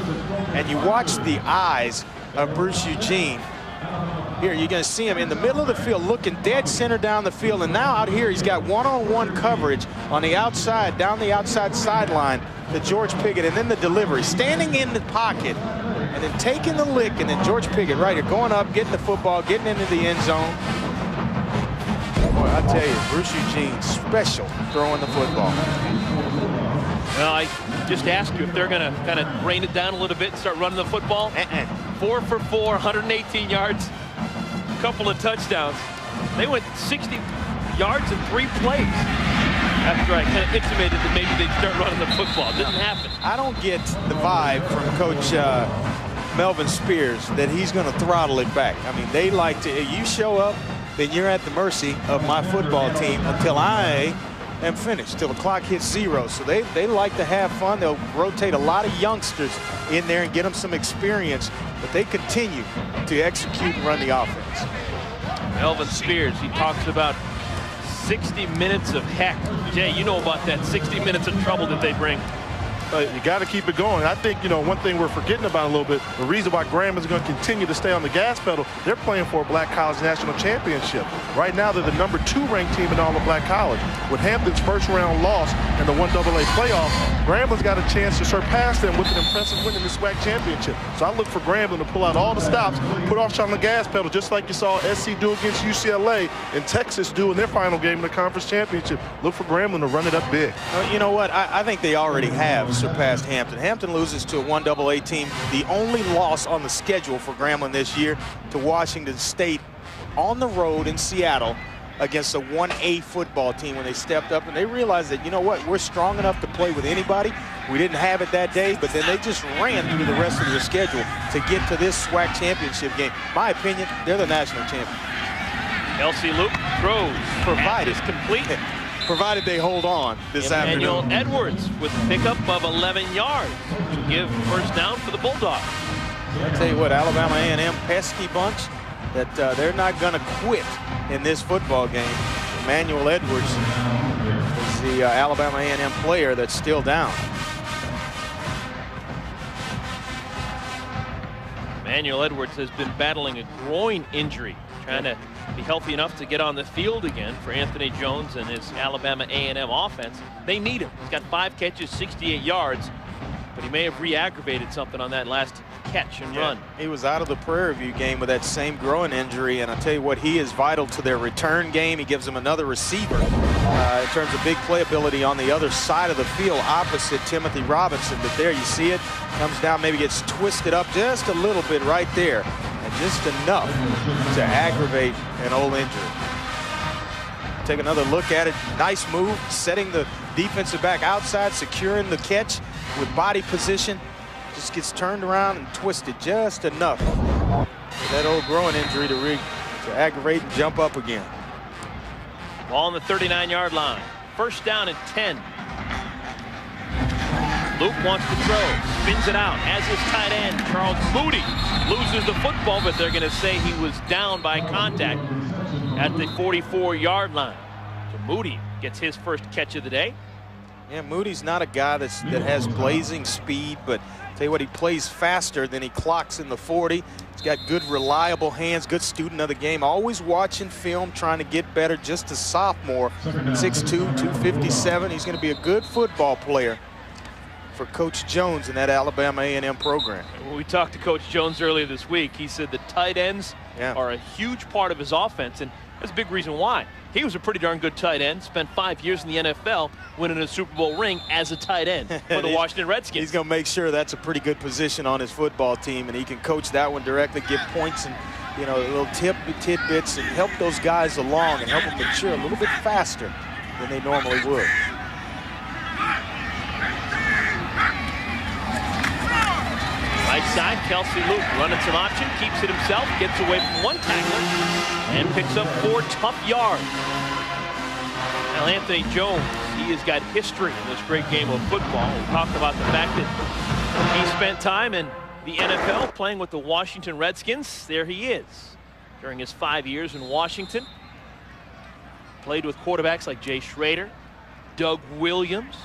and you watch the eyes of Bruce Eugene. Here, you're going to see him in the middle of the field, looking dead center down the field, and now out here he's got one-on-one coverage on the outside, down the outside sideline to George Pickett, and then the delivery, standing in the pocket, and then taking the lick, and then George Pickett right here going up, getting the football, getting into the end zone. Boy, I tell you, Bruce Eugene, special throwing the football. Well, I just asked you if they're going to kind of rein it down a little bit and start running the football. 4 for 4, 118 yards, a couple of touchdowns. They went 60 yards in 3 plays after I kind of intimated that maybe they'd start running the football. It didn't happen. I don't get the vibe from Coach Melvin Spears that he's going to throttle it back. I mean, they like to, if you show up, then you're at the mercy of my football team until I am finished, till the clock hits 0. So they like to have fun. They'll rotate a lot of youngsters in there and get them some experience, but they continue to execute and run the offense. Melvin Spears, he talks about 60 minutes of heck. Jay, you know about that 60 minutes of trouble that they bring. You got to keep it going. I think, you know, one thing we're forgetting about a little bit, the reason why Graham is going to continue to stay on the gas pedal, they're playing for a Black College National Championship. Right now, they're the #2 ranked team in all of Black College. With Hampton's first-round loss in the 1AA playoff, Grambling's got a chance to surpass them with an impressive win in the SWAC Championship. So I look for Grambling to pull out all the stops, put off on the gas pedal, just like you saw SC do against UCLA and Texas do in their final game in the conference championship. Look for Grambling to run it up big. Well, you know what? I think they already have surpassed Hampton. Hampton loses to a 1AA team, the only loss on the schedule for Grambling this year, to Washington State on the road in Seattle against a 1A football team when they stepped up and they realized that, you know what, we're strong enough to play with anybody. We didn't have it that day, but then they just ran through the rest of their schedule to get to this SWAC championship game. My opinion, they're the national champion. Kelsey Luke throws. Provided. Complete. Provided they hold on this Emmanuel afternoon. Edwards with a pickup of 11 yards to give first down for the Bulldogs. I'll tell you what, Alabama A&M pesky bunch that they're not going to quit in this football game. Emmanuel Edwards is the Alabama A&M player that's still down. Emmanuel Edwards has been battling a groin injury, trying to be healthy enough to get on the field again for Anthony Jones and his Alabama A&M offense. They need him. He's got 5 catches, 68 yards, but he may have re-aggravated something on that last catch and run. He was out of the Prairie View game with that same groin injury, and I tell you what, he is vital to their return game. He gives them another receiver in terms of big playability on the other side of the field opposite Timothy Robinson. But there you see it, comes down, maybe gets twisted up just a little bit right there, and just enough to aggravate an old injury. Take another look at it. Nice move, setting the defensive back outside, securing the catch with body position. Just gets turned around and twisted just enough for that old groin injury to aggravate and jump up again. Ball on the 39-yard line. First down and 10. Luke wants to throw, spins it out, as his tight end, Charles Moody, loses the football, but they're going to say he was down by contact at the 44-yard line. So Moody gets his first catch of the day. Yeah, Moody's not a guy that has blazing speed, but tell you what, he plays faster than he clocks in the 40. He's got good, reliable hands, good student of the game, always watching film, trying to get better, just a sophomore, 6'2", 257. He's going to be a good football player for Coach Jones in that Alabama A&M program. When we talked to Coach Jones earlier this week, he said the tight ends are a huge part of his offense, and that's a big reason why. He was a pretty darn good tight end, spent 5 years in the NFL, winning a Super Bowl ring as a tight end for the Washington Redskins. He's going to make sure that's a pretty good position on his football team, and he can coach that one directly, give points and you know, little tidbits and help those guys along and help them mature a little bit faster than they normally would. Right side, Kelsey Luke running some option, keeps it himself, gets away from one tackler, and picks up 4 tough yards. Now Anthony Jones, he has got history in this great game of football. We talked about the fact that he spent time in the NFL playing with the Washington Redskins. There he is during his 5 years in Washington. Played with quarterbacks like Jay Schrader, Doug Williams.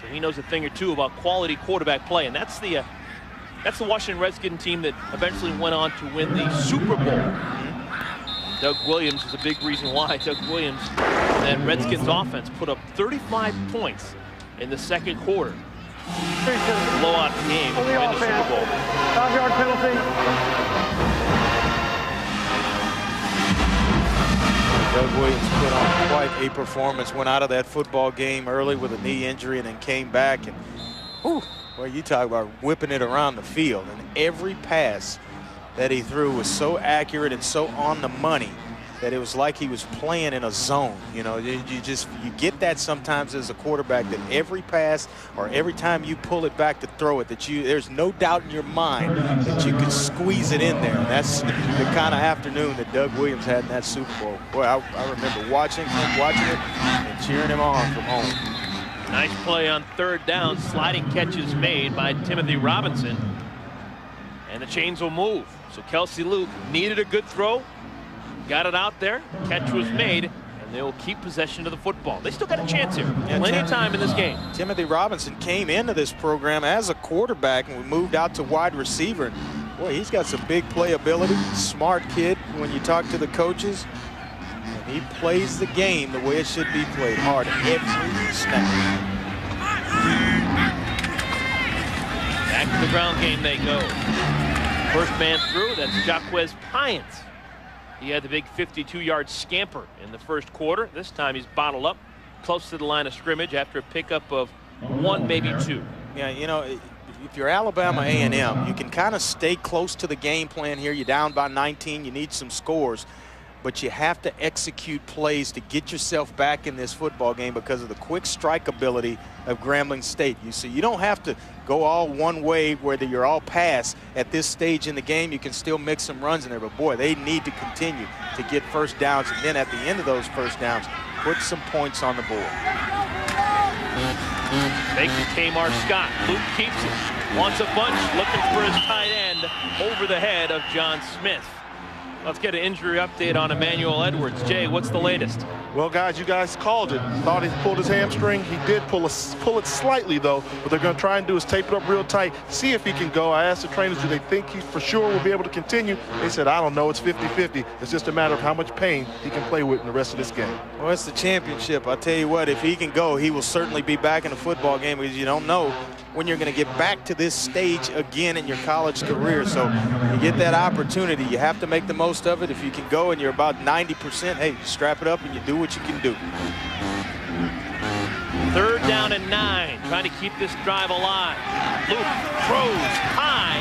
So he knows a thing or two about quality quarterback play, and that's the Washington Redskins team that eventually went on to win the Super Bowl. Doug Williams is a big reason why. Doug Williams and Redskins offense put up 35 points in the second quarter. Blowout game to win the Super Bowl. 5-yard penalty. Doug Williams put on quite a performance. Went out of that football game early with a knee injury and then came back. And whew, well, you talk about whipping it around the field. And every pass that he threw was so accurate and so on the money that it was like he was playing in a zone. You know, you get that sometimes as a quarterback, that every pass or every time you pull it back to throw it, that there's no doubt in your mind that you can squeeze it in there. And that's the kind of afternoon that Doug Williams had in that Super Bowl. Boy, I remember watching it and cheering him on from home. Nice play on third down. Sliding catches made by Timothy Robinson. And the chains will move. So Kelsey Luke needed a good throw. Got it out there. Catch was made. And they will keep possession of the football. They still got a chance here. Plenty of time in this game. Timothy Robinson came into this program as a quarterback and we moved out to wide receiver. Boy, he's got some big playability. Smart kid when you talk to the coaches. And he plays the game the way it should be played, hard every snap. Back to the ground game they go. First man through, that's Jaquez Pyans. He had the big 52-yard scamper in the first quarter. This time he's bottled up close to the line of scrimmage after a pickup of 1, maybe 2. Yeah, you know, if you're Alabama A&M, you can kind of stay close to the game plan here. You're down by 19, you need some scores. But you have to execute plays to get yourself back in this football game because of the quick strike ability of Grambling State. You see, you don't have to go all one way, whether you're all pass at this stage in the game. You can still mix some runs in there. But, boy, they need to continue to get first downs. And then at the end of those first downs, put some points on the board. Thank you, Tamar Scott. Luke keeps it. Wants a bunch, looking for his tight end over the head of John Smith. Let's get an injury update on Emmanuel Edwards. Jay, what's the latest? Well, guys, you guys called it. Thought he pulled his hamstring. He did pull it slightly, though. What they're going to try and do is tape it up real tight, see if he can go. I asked the trainers, do they think he for sure will be able to continue? They said, I don't know. It's 50-50. It's just a matter of how much pain he can play with in the rest of this game. Well, it's the championship. I'll tell you what, if he can go, he will certainly be back in the football game because you don't know when you're going to get back to this stage again in your college career. So you get that opportunity. You have to make the most of it. If you can go and you're about 90%, hey, strap it up and you do what you can do. 3rd down and 9, trying to keep this drive alive. Luke throws high,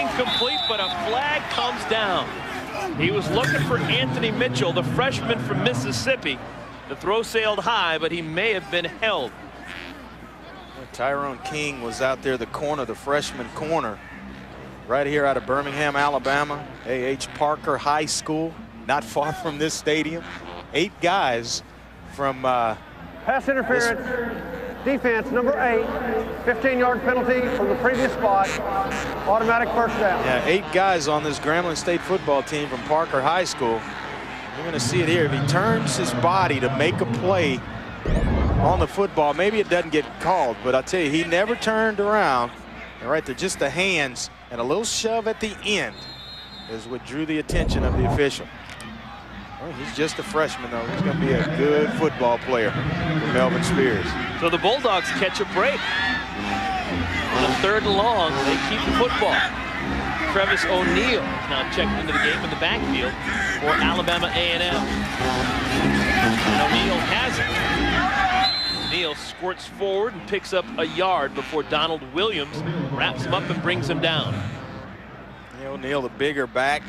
incomplete, but a flag comes down. He was looking for Anthony Mitchell, the freshman from Mississippi. The throw sailed high, but he may have been held. Tyrone King was out there, the freshman corner, right here out of Birmingham, Alabama, A.H. Parker High School, not far from this stadium. 8 guys from pass interference, defense number 8, 15-yard penalty from the previous spot, automatic first down. Yeah, 8 guys on this Grambling State football team from Parker High School. You're going to see it here. If he turns his body to make a play on the football, maybe it doesn't get called, but I'll tell you, he never turned around. And right there, just the hands and a little shove at the end is what drew the attention of the official. Well, he's just a freshman, though. He's going to be a good football player for Melvin Spears. So the Bulldogs catch a break. On a 3rd and long, they keep the football. Travis O'Neal now checked into the game in the backfield for Alabama A&M. And O'Neal has it. O'Neal squirts forward and picks up a yard before Donald Williams wraps him up and brings him down. O'Neal, the bigger back,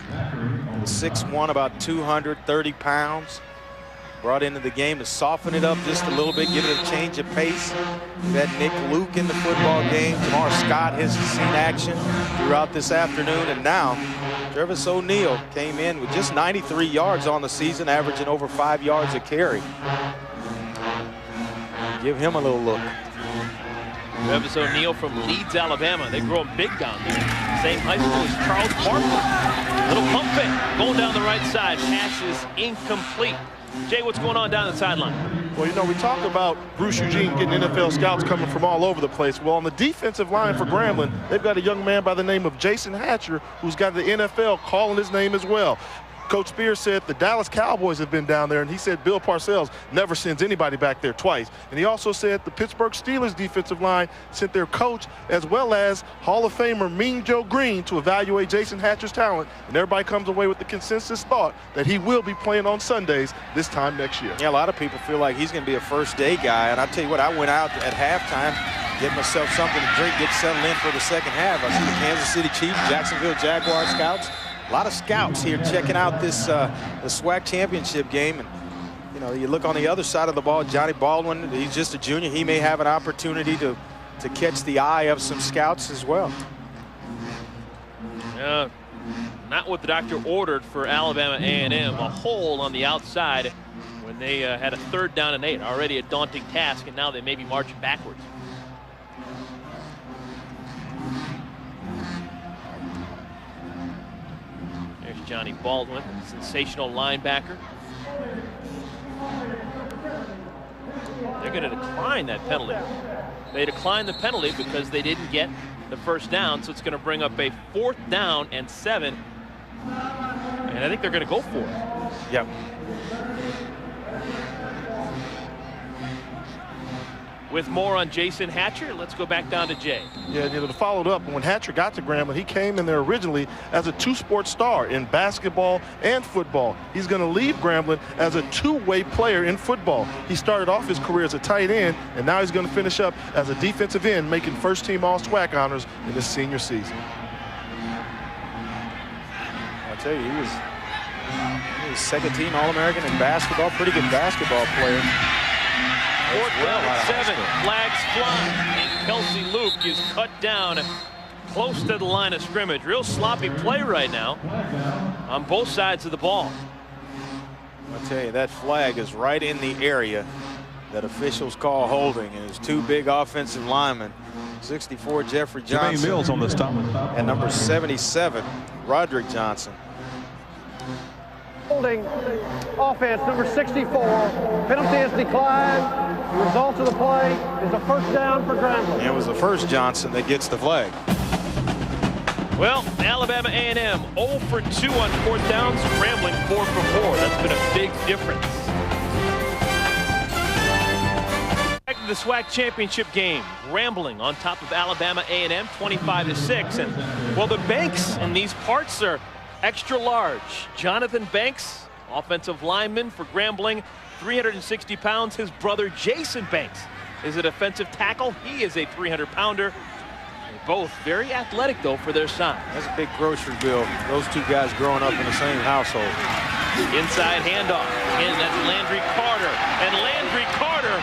6'1", about 230 pounds. Brought into the game to soften it up just a little bit, give it a change of pace. We've had Nick Luke in the football game. Jamar Scott has seen action throughout this afternoon. And now, Travis O'Neal came in with just 93 yards on the season, averaging over 5 yards a carry. Give him a little look. Travis O'Neal from Leeds, Alabama. They grow him big down there. Same high school as Charles Barkley. Little pump fake going down the right side. Pass is incomplete. Jay, what's going on down the sideline? Well, you know, we talk about Bruce Eugene getting NFL scouts coming from all over the place. Well, on the defensive line for Grambling, they've got a young man by the name of Jason Hatcher who's got the NFL calling his name as well. Coach Spears said the Dallas Cowboys have been down there, and he said Bill Parcells never sends anybody back there twice. And he also said the Pittsburgh Steelers defensive line sent their coach as well as Hall of Famer Mean Joe Green to evaluate Jason Hatcher's talent. And everybody comes away with the consensus thought that he will be playing on Sundays this time next year. Yeah, a lot of people feel like he's going to be a first-day guy. And I'll tell you what, I went out at halftime, get myself something to drink, get settled in for the second half. I see the Kansas City Chiefs, Jacksonville Jaguar scouts. A lot of scouts here checking out this the SWAC championship game. And, you know, you look on the other side of the ball, Johnny Baldwin, he's just a junior. He may have an opportunity to catch the eye of some scouts as well. Not what the doctor ordered for Alabama A&M. A hole on the outside when they had a 3rd down and 8. Already a daunting task, and now they may be marching backwards. Johnny Baldwin, sensational linebacker. They're going to decline that penalty. They declined the penalty because they didn't get the 1st down, so it's going to bring up a 4th down and 7. And I think they're going to go for it. Yep. With more on Jason Hatcher, let's go back down to Jay. Yeah, you know, to follow it up, when Hatcher got to Grambling, he came in there originally as a 2-sport star in basketball and football. He's going to leave Grambling as a 2-way player in football. He started off his career as a tight end, and now he's going to finish up as a defensive end, making first-team All-SWAC honors in his senior season. I'll tell you, he was 2nd-team All-American in basketball, pretty good basketball player. 4th down and 7, flags flying, and Kelsey Luke is cut down close to the line of scrimmage. Real sloppy play right now on both sides of the ball. I'll tell you, that flag is right in the area that officials call holding, and it's 2 big offensive linemen. 64, Jeffrey Johnson. Mills on this time. And number 77, Roderick Johnson. Holding offense, number 64. Penalty is declined. The result of the play is a 1st down for Grambling. It was the first Johnson that gets the flag. Well, Alabama A&M 0 for 2 on 4th downs. Grambling 4 for 4. That's been a big difference. Back to the SWAC championship game. Grambling on top of Alabama A&M 25-6. And, well, the banks in these parts are extra large. Jonathan Banks, offensive lineman for Grambling, 360 pounds. His brother Jason Banks is a defensive tackle. He is a 300-pounder. They're both very athletic, though, for their size. That's a big grocery bill. Those 2 guys growing up in the same household. Inside handoff, and that's Landry Carter. And Landry Carter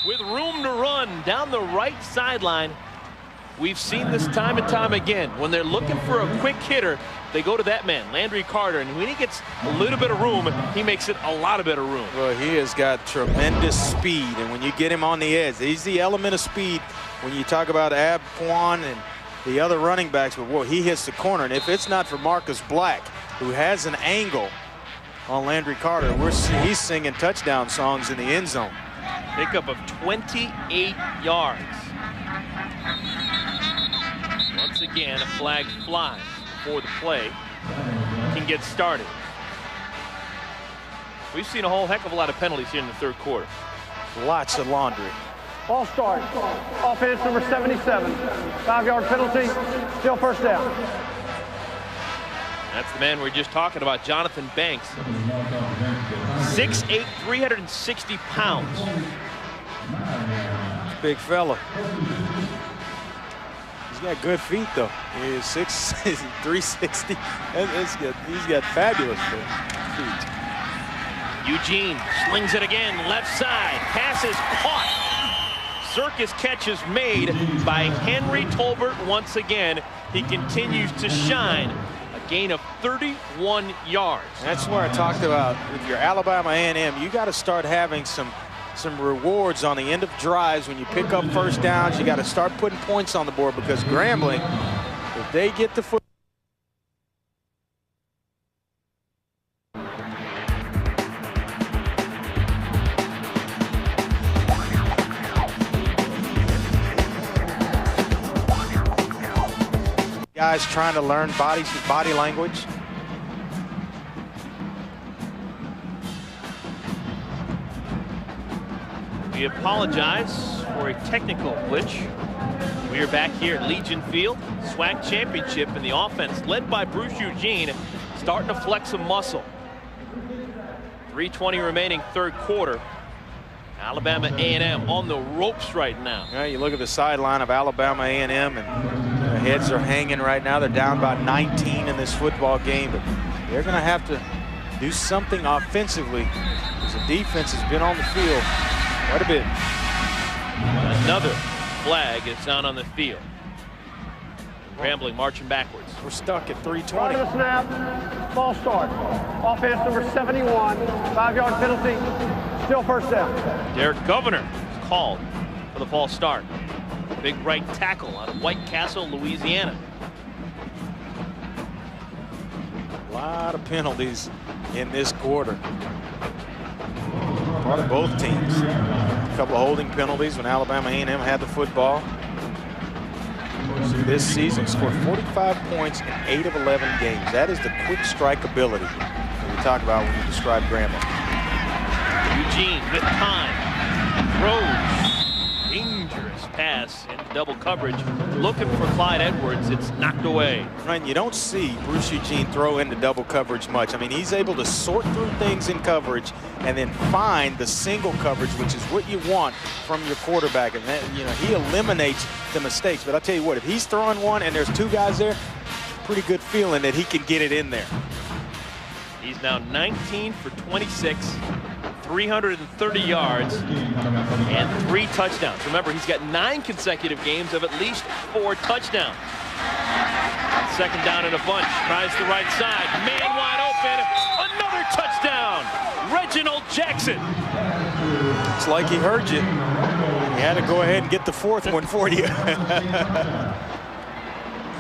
with room to run down the right sideline. We've seen this time and time again. When they're looking for a quick hitter, they go to that man, Landry Carter. And when he gets a little bit of room, he makes it a lot of bit of room. Well, he has got tremendous speed. And when you get him on the edge, he's the element of speed when you talk about Ab Quan and the other running backs. But, boy, he hits the corner. And if it's not for Marcus Black, who has an angle on Landry Carter, he's singing touchdown songs in the end zone. Pickup of 28 yards. Once again, a flag flies before the play can get started. We've seen a whole heck of a lot of penalties here in the 3rd quarter. Lots of laundry. Ball start. Offense, number 77. 5-yard penalty. Still 1st down. That's the man we're just talking about, Jonathan Banks. 6'8", 360 pounds. Big fella. He's got good feet, though. He's 360. He's got fabulous feet. Eugene slings it again, left side. Pass is caught. Circus catch is made by Henry Tolbert once again. He continues to shine. A gain of 31 yards. That's where I talked about with your Alabama A&M. You got to start having some rewards on the end of drives when you pick up first downs. You got to start putting points on the board, because Grambling, if they get the foot. Guys trying to learn body language. We apologize for a technical glitch. We are back here at Legion Field, SWAC Championship, and the offense led by Bruce Eugene starting to flex some muscle. 3:20 remaining third quarter. Alabama A&M on the ropes right now. Yeah, you look at the sideline of Alabama A&M, and their heads are hanging right now. They're down by 19 in this football game, but they're going to have to do something offensively, because the defense has been on the field quite a bit. Another flag is down on the field. Grambling marching backwards. We're stuck at 3:20. Start of the snap, false start. Offense number 71, 5-yard penalty, still first down. Derek Governor is called for the false start. Big right tackle out of White Castle, Louisiana. A lot of penalties in this quarter. Part of both teams. A couple of holding penalties when Alabama A&M had the football. This season scored 45 points in 8 of 11 games. That is the quick strike ability that we talk about when you describe Grambling. Eugene with time. Throws. Dangerous pass in double coverage. Looking for Clyde Edwards. It's knocked away. Right, and you don't see Bruce Eugene throw into double coverage much. I mean, he's able to sort through things in coverage and then find the single coverage, which is what you want from your quarterback. And that, you know, he eliminates the mistakes. But I'll tell you what, if he's throwing one and there's two guys there, pretty good feeling that he can get it in there. He's now 19 for 26. 330 yards and 3 touchdowns. Remember, he's got 9 consecutive games of at least 4 touchdowns. Second down and a bunch. Tries the right side. Man wide open. Another touchdown. Reginald Jackson. It's like he heard you. He had to go ahead and get the 4th one for you.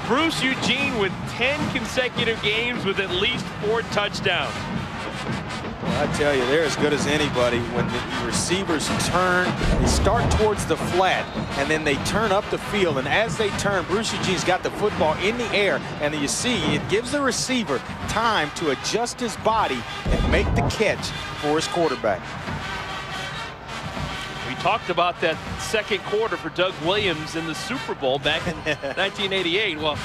Bruce Eugene with 10 consecutive games with at least 4 touchdowns. Well, I tell you, they're as good as anybody when the receivers turn. They start towards the flat, and then they turn up the field. And as they turn, Bruce Eugene's got the football in the air, and you see it gives the receiver time to adjust his body and make the catch for his quarterback. We talked about that second quarter for Doug Williams in the Super Bowl back in 1988. Well,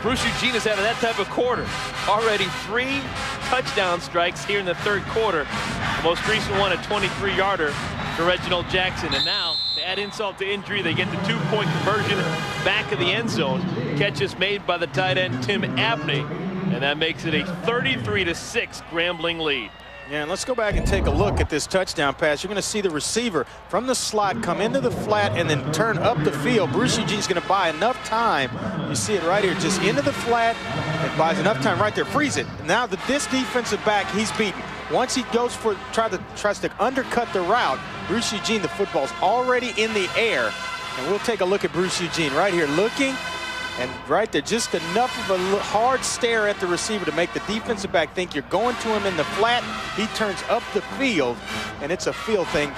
Bruce Eugene has had that type of quarter. Already 3 touchdown strikes here in the third quarter. The most recent one, a 23-yarder to Reginald Jackson. And now, to add insult to injury, they get the 2-point conversion back of the end zone. Catch is made by the tight end, Tim Abney. And that makes it a 33-6 Grambling lead. Yeah, and let's go back and take a look at this touchdown pass. You're going to see the receiver from the slot come into the flat and then turn up the field. Bruce Eugene's going to buy enough time. You see it right here, just into the flat. It buys enough time right there. Freeze it. Now that this defensive back, he's beaten. Once he goes for tries to undercut the route, Bruce Eugene, the football's already in the air. And we'll take a look at Bruce Eugene right here looking. And right there, just enough of a hard stare at the receiver to make the defensive back think you're going to him in the flat. He turns up the field, and it's a feel thing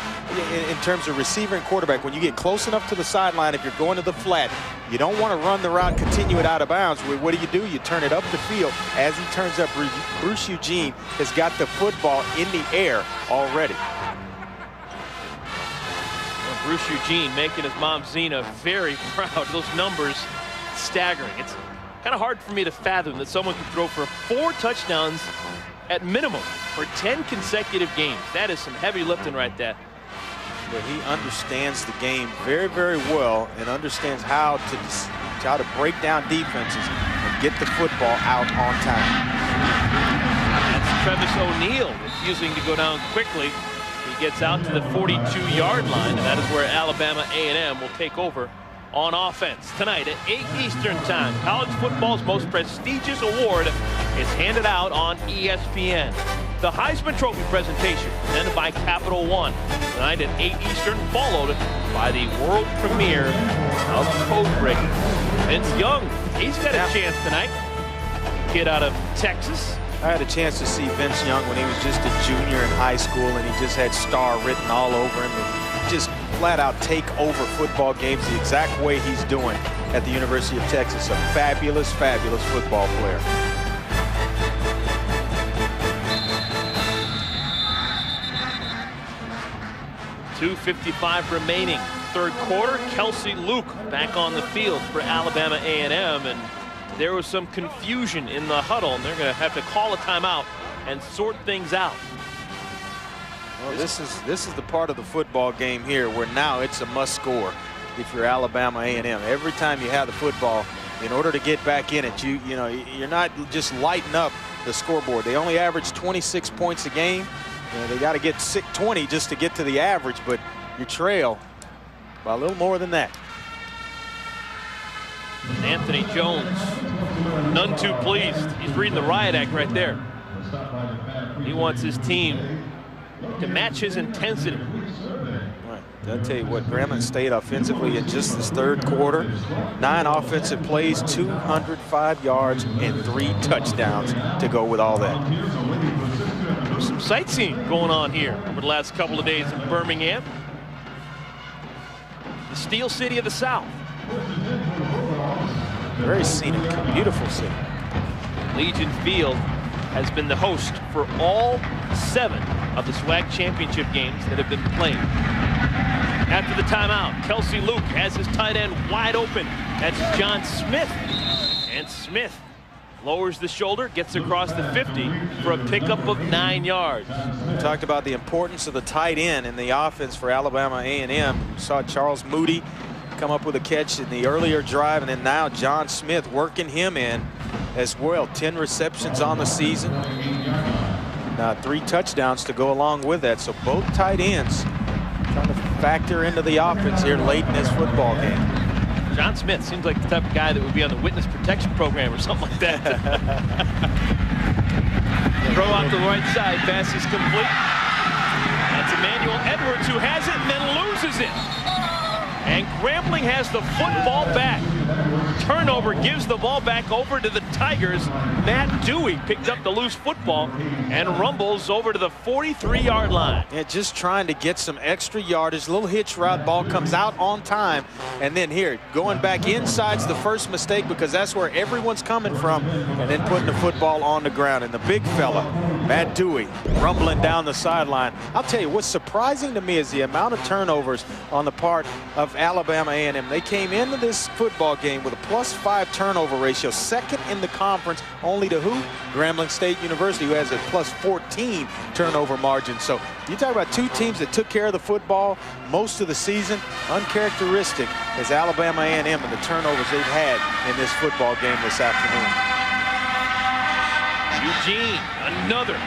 in terms of receiver and quarterback. When you get close enough to the sideline, if you're going to the flat, you don't want to run the route, continue it out of bounds. What do? You turn it up the field. As he turns up, Bruce Eugene has got the football in the air already. Well, Bruce Eugene making his mom Zena very proud. Those numbers staggering. It's kind of hard for me to fathom that someone could throw for 4 touchdowns at minimum for 10 consecutive games. That is some heavy lifting right there. but he understands the game very, very well and understands how to break down defenses and get the football out on time. That's Travis O'Neal refusing to go down quickly. He gets out to the 42-yard line, and that is where Alabama A&M will take over on offense. Tonight at 8 Eastern Time, college football's most prestigious award is handed out on ESPN. The Heisman Trophy presentation presented by Capital One. Tonight at 8 Eastern, followed by the world premiere of Code Breaking. Vince Young, he's got a chance tonight. Kid out of Texas. I had a chance to see Vince Young when he was just a junior in high school, and he just had star written all over him. And just flat out take over football games the exact way he's doing at the University of Texas. A fabulous, fabulous football player. .255 remaining, third quarter. Kelsey Luke back on the field for Alabama A&M, and there was some confusion in the huddle, and they're going to have to call a timeout and sort things out. Well, this is the part of the football game here where now it's a must score if you're Alabama A&M. Every time you have the football, in order to get back in it, you're not just lighting up the scoreboard. They only average 26 points a game. They got to get 20 just to get to the average, but you trail by a little more than that. Anthony Jones, none too pleased. He's reading the riot act right there. He wants his team to match his intensity. Right. I'll tell you what, Grambling State offensively in just this third quarter, 9 offensive plays, 205 yards, and 3 touchdowns to go with all that. Some sightseeing going on here over the last couple of days in Birmingham. The Steel City of the South. Very scenic, beautiful city. Legion Field has been the host for all 7 of the SWAC Championship games that have been played. After the timeout, Kelsey Luke has his tight end wide open. That's John Smith. And Smith lowers the shoulder, gets across the 50 for a pickup of 9 yards. We talked about the importance of the tight end in the offense for Alabama A&M. We saw Charles Moody come up with a catch in the earlier drive, and then now John Smith working him in as well. 10 receptions on the season. Now 3 touchdowns to go along with that. So both tight ends trying to factor into the offense here late in this football game. John Smith seems like the type of guy that would be on the witness protection program or something like that. Throw out the right side, pass is complete. That's Emmanuel Edwards who has it and then loses it. And Grambling has the football back. Turnover gives the ball back over to the Tigers. Matt Dewey picked up the loose football and rumbles over to the 43-yard line. Yeah, just trying to get some extra yardage. A little hitch route, ball comes out on time. And then here, going back inside's the first mistake because that's where everyone's coming from. And then putting the football on the ground. And the big fella, Matt Dewey, rumbling down the sideline. I'll tell you, what's surprising to me is the amount of turnovers on the part of Alabama A&M. They came into this football game with a +5 turnover ratio, second in the conference, only to who? Grambling State University, who has a +14 turnover margin. So you talk about 2 teams that took care of the football most of the season. Uncharacteristic is Alabama A&M and the turnovers they've had in this football game this afternoon. Eugene, another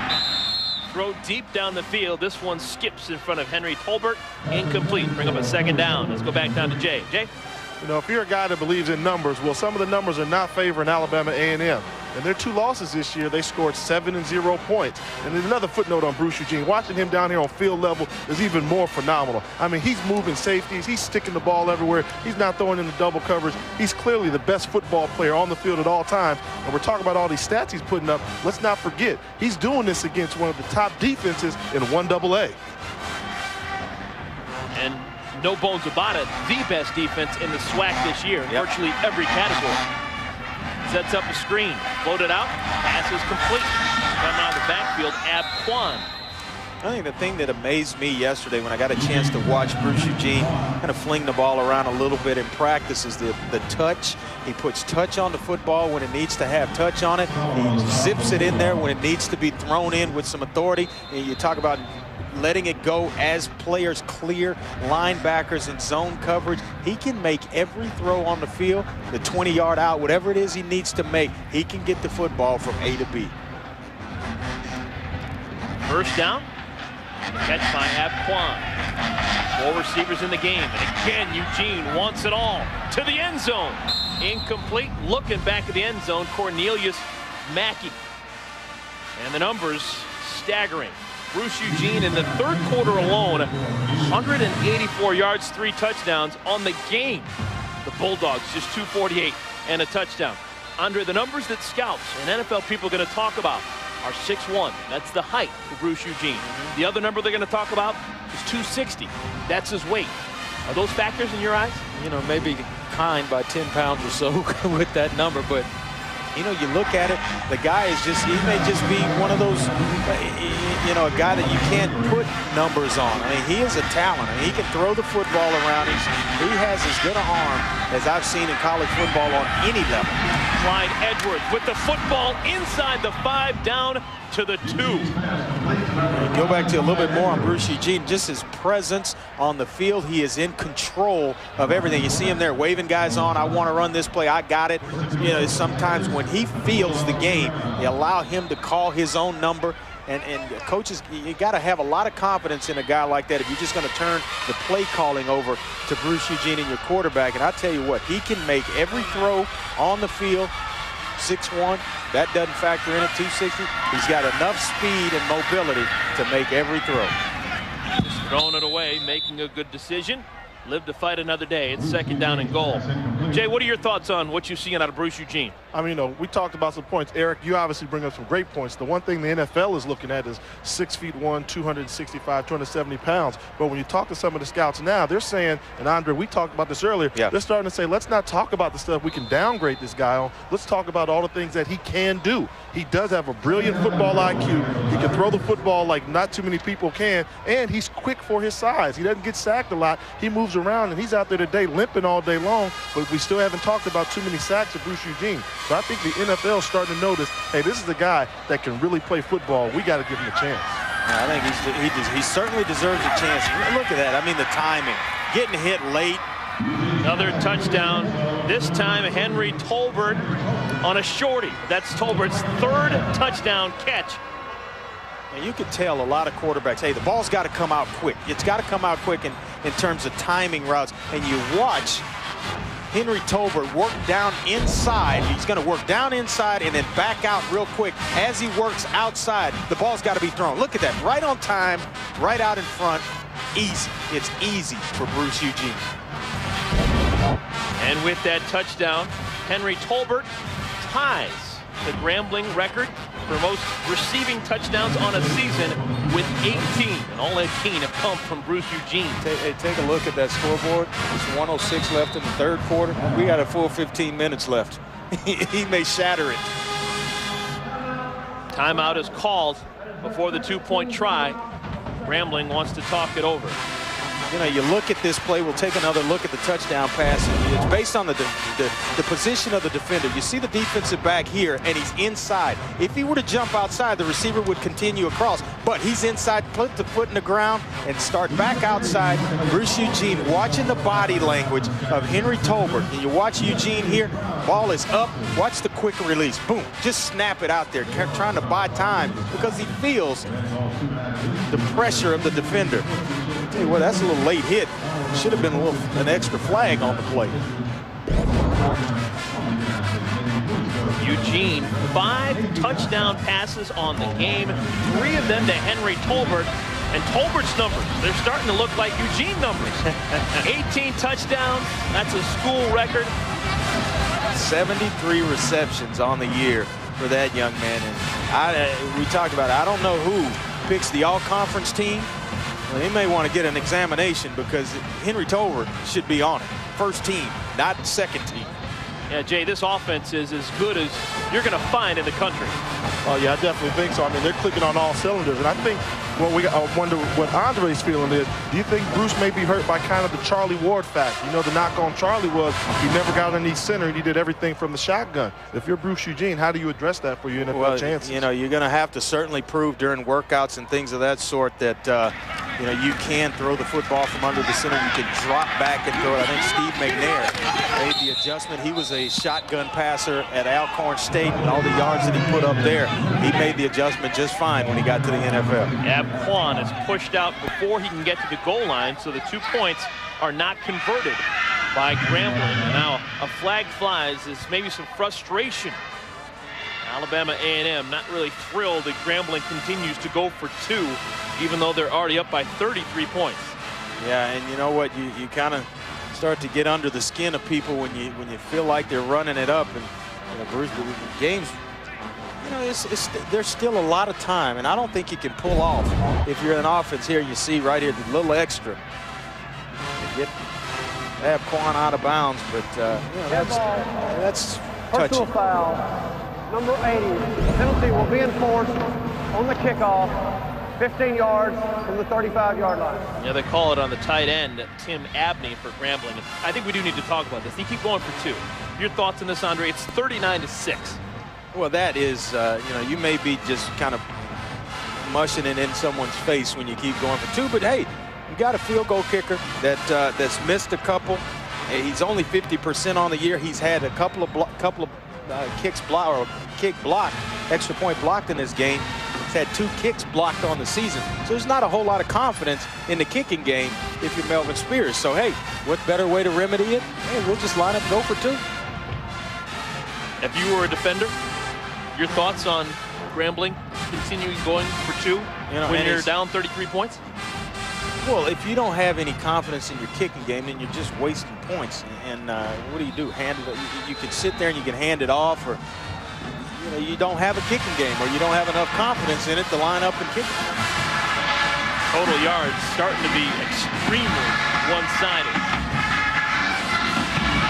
throw deep down the field. This one skips in front of Henry Tolbert. Incomplete. Bring up a second down. Let's go back down to Jay. Jay? You know, if you're a guy that believes in numbers, well, some of the numbers are not favoring Alabama A&M. And their 2 losses this year, they scored 7 and 0 points. And there's another footnote on Bruce Eugene. Watching him down here on field level is even more phenomenal. I mean, he's moving safeties. He's sticking the ball everywhere. He's not throwing in the double coverage. He's clearly the best football player on the field at all times. And we're talking about all these stats he's putting up. Let's not forget, he's doing this against one of the top defenses in 1AA. And no bones about it, the best defense in the SWAC this year in virtually every category. Sets up a screen, floated out, pass is complete. Coming out of the backfield, Ab Kwan. I think the thing that amazed me yesterday when I got a chance to watch Bruce Eugene kind of fling the ball around a little bit in practice is the touch. He puts touch on the football when it needs to have touch on it. He zips it in there when it needs to be thrown in with some authority. And you talk about letting it go as players clear, linebackers in zone coverage. He can make every throw on the field, the 20-yard out, whatever it is he needs to make, he can get the football from A to B. First down, catch by Abquan. 4 receivers in the game, and again, Eugene wants it all to the end zone. Incomplete, looking back at the end zone, Cornelius Mackey. And the numbers staggering. Bruce Eugene in the third quarter alone, 184 yards, 3 touchdowns on the game. The Bulldogs just 248 and a touchdown. Andre, the numbers that scouts and NFL people are going to talk about are 6'1". That's the height for Bruce Eugene. The other number they're going to talk about is 260. That's his weight. Are those factors in your eyes? You know, maybe behind by 10 pounds or so with that number, but you know, you look at it, the guy is just, he may just be one of those, you know, a guy that you can't put numbers on. I mean, he is a talent. I mean, he can throw the football around. He has as good an arm as I've seen in college football on any level. Clyde Edwards with the football inside the 5, down to the 2. Go back to a little bit more on Bruce Eugene, just his presence on the field. He is in control of everything. You see him there waving guys on. I want to run this play. I got it. You know, sometimes when he feels the game, they allow him to call his own number. And coaches, you got to have a lot of confidence in a guy like that if you're just going to turn the play calling over to Bruce Eugene and your quarterback. And I tell you what, he can make every throw on the field. 6'1", that doesn't factor in at 260. He's got enough speed and mobility to make every throw. Just throwing it away, making a good decision. Live to fight another day. It's 2nd down and goal. Jay, what are your thoughts on what you've seen out of Bruce Eugene? I mean, you know, we talked about some points. Eric, you obviously bring up some great points. The one thing the NFL is looking at is 6'1", 265, 270 pounds. But when you talk to some of the scouts now, they're saying, and Andre, we talked about this earlier, they're starting to say, let's not talk about the stuff we can downgrade this guy on. Let's talk about all the things that he can do. He does have a brilliant football IQ. He can throw the football like not too many people can, and he's quick for his size. He doesn't get sacked a lot. He moves around, and he's out there today limping all day long, but we still haven't talked about too many sacks of Bruce Eugene. So I think the NFL is starting to notice, hey, this is a guy that can really play football. We got to give him a chance. I think he certainly deserves a chance. Look at that. I mean, the timing. Getting hit late. Another touchdown. This time, Henry Tolbert on a shorty. That's Tolbert's 3rd touchdown catch. And you could tell a lot of quarterbacks, hey, the ball's got to come out quick. It's got to come out quick in terms of timing routes. And you watch Henry Tolbert work down inside. He's going to work down inside and then back out real quick. As he works outside, the ball's got to be thrown. Look at that. Right on time, right out in front. Easy. It's easy for Bruce Eugene. And with that touchdown, Henry Tolbert ties the Grambling record for most receiving touchdowns on a season with 18. And all 18 have come from Bruce Eugene. Take a look at that scoreboard. There's 106 left in the 3rd quarter. We got a full 15 minutes left. He may shatter it. Timeout is called before the 2-point try. Grambling wants to talk it over. You know, you look at this play, we'll take another look at the touchdown pass. It's based on the position of the defender. You see the defensive back here, and he's inside. If he were to jump outside, the receiver would continue across. But he's inside, put the foot in the ground, and start back outside. Bruce Eugene watching the body language of Henry Tolbert. And you watch Eugene here, ball is up. Watch the quick release. Boom, just snap it out there, trying to buy time because he feels the pressure of the defender. Tell you what, that's a little late hit. Should have been an extra flag on the play. Eugene, 5 touchdown passes on the game, 3 of them to Henry Tolbert. And Tolbert's numbers, they're starting to look like Eugene numbers. 18 touchdowns, that's a school record. 73 receptions on the year for that young man. And we talked about it. I don't know who picks the all-conference team. Well, he may want to get an examination because Henry Tolbert should be on it. 1st team, not 2nd team. Yeah, Jay, this offense is as good as you're going to find in the country. Oh, yeah, I definitely think so. I mean, they're clicking on all cylinders. And I think I wonder what Andre's feeling is, do you think Bruce may be hurt by kind of the Charlie Ward fact? You know, the knock on Charlie was he never got underneath center and he did everything from the shotgun. If you're Bruce Eugene, how do you address that for your NFL chances? You know, you're going to have to certainly prove during workouts and things of that sort that, you know, you can throw the football from under the center. You can drop back and throw it. I think Steve McNair made the adjustment. He was a shotgun passer at Alcorn State, and all the yards that he put up there, he made the adjustment just fine when he got to the NFL. Quan is pushed out before he can get to the goal line, so the 2 points are not converted by Grambling. And now a flag flies. There's maybe some frustration. Alabama A&M not really thrilled that Grambling continues to go for 2, even though they're already up by 33 points. Yeah, and you know what? You kind of start to get under the skin of people when you feel like they're running it up. And you know, Bruce, the game's, you know, there's still a lot of time, and I don't think you can pull off. If you're an offense here, you see right here the little extra. Have Quan out of bounds, but you know, that's touchy. Personal foul, number 80. The penalty will be enforced on the kickoff, 15 yards from the 35-yard line. Yeah, they call it on the tight end, Tim Abney for Grambling. I think we do need to talk about this. They keep going for 2. Your thoughts on this, Andre? It's 39-6. Well, that is, you know, you may be just kind of mushing it in someone's face when you keep going for 2, but hey, you got a field goal kicker that's missed a couple. He's only 50% on the year. He's had a couple of kicks blocked, or kick blocked, extra point blocked in this game. He's had 2 kicks blocked on the season. So there's not a whole lot of confidence in the kicking game if you're Melvin Spears. So hey, what better way to remedy it? Hey, we'll just line up and go for 2. If you were a defender, your thoughts on Grambling continuing going for 2 when you're down 33 points? Well, if you don't have any confidence in your kicking game, then you're just wasting points. And what do? Hand it? You can sit there and you can hand it off, or you know, you don't have a kicking game, or you don't have enough confidence in it to line up and kick it. Total yards starting to be extremely one-sided.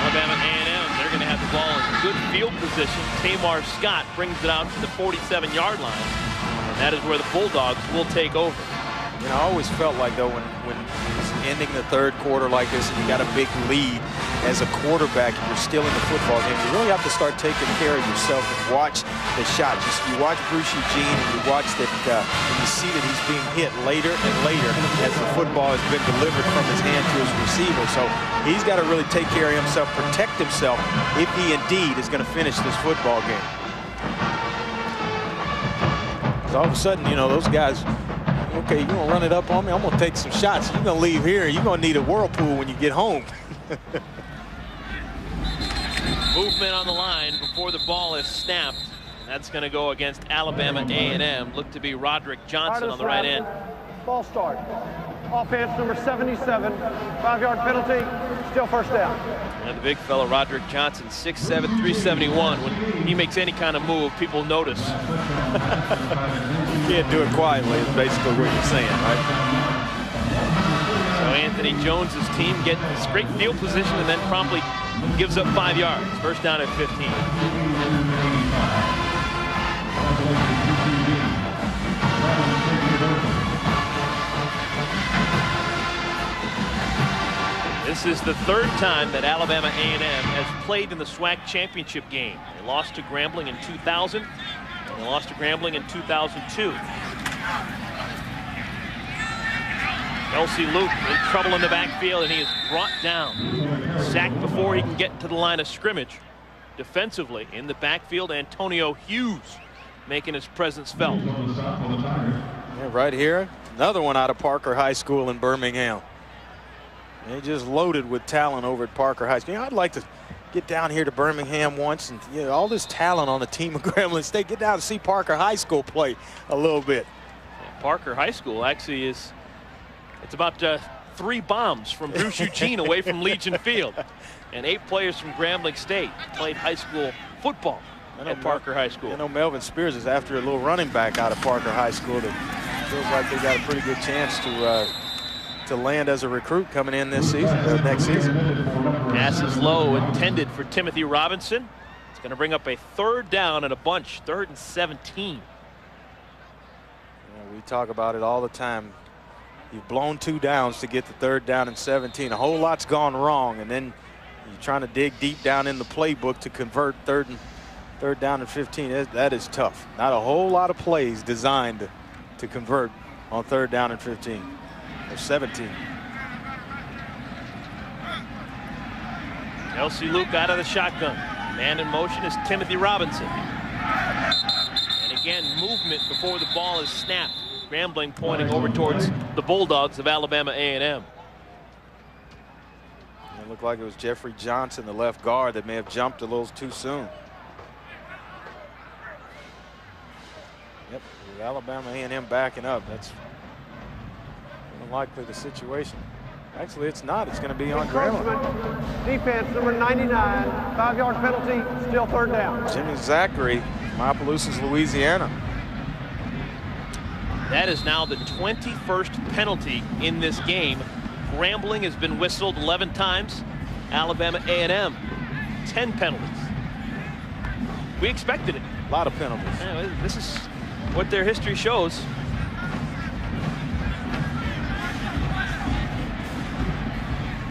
Alabama A&M, they're going to have the ball in good field position. Tamar Scott brings it out to the 47-yard line, and that is where the Bulldogs will take over. You know, I always felt like, though, when it's ending the 3rd quarter like this and you got a big lead as a quarterback and you're still in the football game, you really have to start taking care of yourself and watch the shots. You watch Bruce Eugene and you watch that, and you see that he's being hit later and later as the football has been delivered from his hand to his receiver. So he's got to really take care of himself, protect himself, if he indeed is going to finish this football game. So all of a sudden, you know, those guys, okay, you're going to run it up on me, I'm going to take some shots. You're going to leave here, you're going to need a whirlpool when you get home. Movement on the line before the ball is snapped. That's going to go against Alabama A&M. Look to be Roderick Johnson on the right end. Ball start. Offense number 77, 5-yard penalty, still first down. And the big fella, Roderick Johnson, 6'7", 371. When he makes any kind of move, people notice. You can't do it quietly, is basically what you're saying, right? So Anthony Jones's team gets great field position and then promptly gives up 5 yards. First down at 15. This is the 3rd time that Alabama A&M has played in the SWAC Championship Game. They lost to Grambling in 2000, and they lost to Grambling in 2002. Kelsey Luke in trouble in the backfield, and he is brought down. Sacked before he can get to the line of scrimmage. Defensively, in the backfield, Antonio Hughes making his presence felt. Yeah, right here, another one out of Parker High School in Birmingham. They just loaded with talent over at Parker High School. You know, I'd like to get down here to Birmingham once, and you know, all this talent on the team of Grambling State. Get down and see Parker High School play a little bit. Yeah, Parker High School actually is, it's about 3 bombs from Bruce Eugene away from Legion Field. And 8 players from Grambling State played high school football at Parker High School. You know, Melvin Spears is after a little running back out of Parker High School that feels like they got a pretty good chance to land as a recruit coming in this season, next season. Pass is low, intended for Timothy Robinson. It's going to bring up a 3rd down and a bunch, 3rd and 17. Yeah, we talk about it all the time. You've blown 2 downs to get the 3rd down and 17. A whole lot's gone wrong, and then you're trying to dig deep down in the playbook to convert 3rd down and 15. That is tough. Not a whole lot of plays designed to convert on 3rd down and 15 or 17. Kelsey Luke out of the shotgun. Man in motion is Timothy Robinson. And again, movement before the ball is snapped. Grambling pointing over towards the Bulldogs of Alabama A&M. It looked like it was Jeffrey Johnson, the left guard, that may have jumped a little too soon. Yep, with Alabama A&M backing up, that's unlikely the situation. Actually, it's not. It's going to be on Grambling. Defense, number 99, 5-yard penalty, still 3rd down. Jimmy Zachary, Opelousas, Louisiana. That is now the 21st penalty in this game. Grambling has been whistled 11 times. Alabama A&M, 10 penalties. We expected it. A lot of penalties. Yeah, this is what their history shows.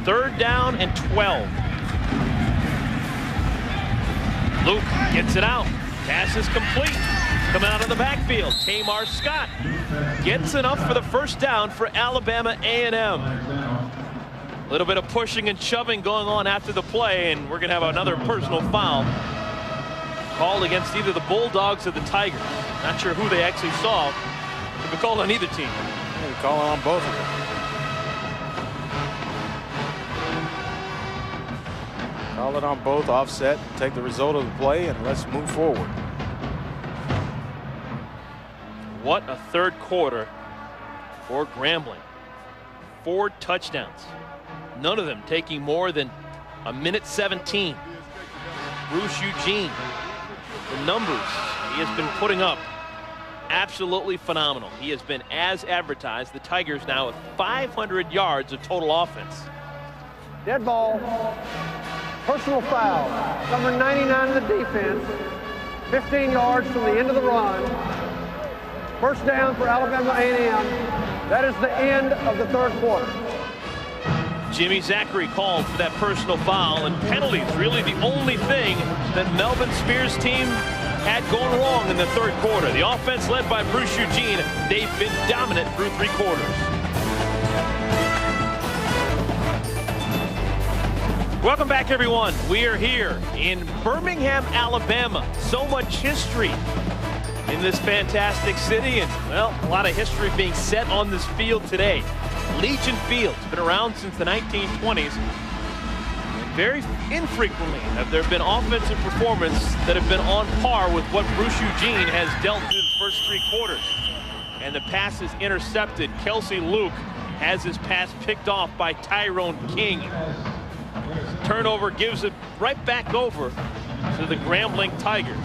Third down and 12. Luke gets it out. Pass is complete. Coming out of the backfield, Tamar Scott gets enough for the 1st down for Alabama A&M. A little bit of pushing and shoving going on after the play, and we're going to have another personal foul called against either the Bulldogs or the Tigers. Not sure who they actually saw. Could be called on either team. Yeah, call on both of them. Call it on both, offset, take the result of the play, and let's move forward. What a 3rd quarter for Grambling. 4 touchdowns. None of them taking more than a minute 17. Bruce Eugene, the numbers he has been putting up, absolutely phenomenal. He has been as advertised. The Tigers now with 500 yards of total offense. Dead ball. Personal foul. Number 99 in the defense. 15 yards from the end of the run. 1st down for Alabama A&M. That is the end of the 3rd quarter. Jimmy Zachary called for that personal foul, and penalties really the only thing that Melvin Spears' team had going wrong in the 3rd quarter. The offense led by Bruce Eugene, they've been dominant through 3 quarters. Welcome back, everyone. We are here in Birmingham, Alabama. So much history in this fantastic city, and, well, a lot of history being set on this field today. Legion Field has been around since the 1920s. And very infrequently have there been offensive performances that have been on par with what Bruce Eugene has dealt through the first 3 quarters. And the pass is intercepted. Kelsey Luke has his pass picked off by Tyrone King. Turnover gives it right back over to the Grambling Tigers.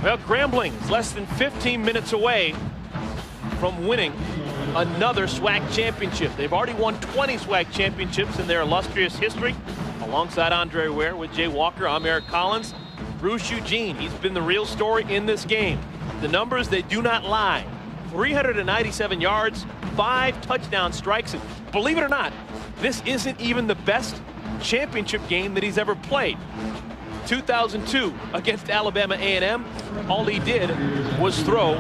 Well, Grambling is less than 15 minutes away from winning another SWAC championship. They've already won 20 SWAC championships in their illustrious history. Alongside Andre Ware, with Jay Walker, I'm Eric Collins. Bruce Eugene, he's been the real story in this game. The numbers, they do not lie. 397 yards, 5 touchdown strikes, and believe it or not, this isn't even the best championship game that he's ever played. 2002 against Alabama A&M, all he did was throw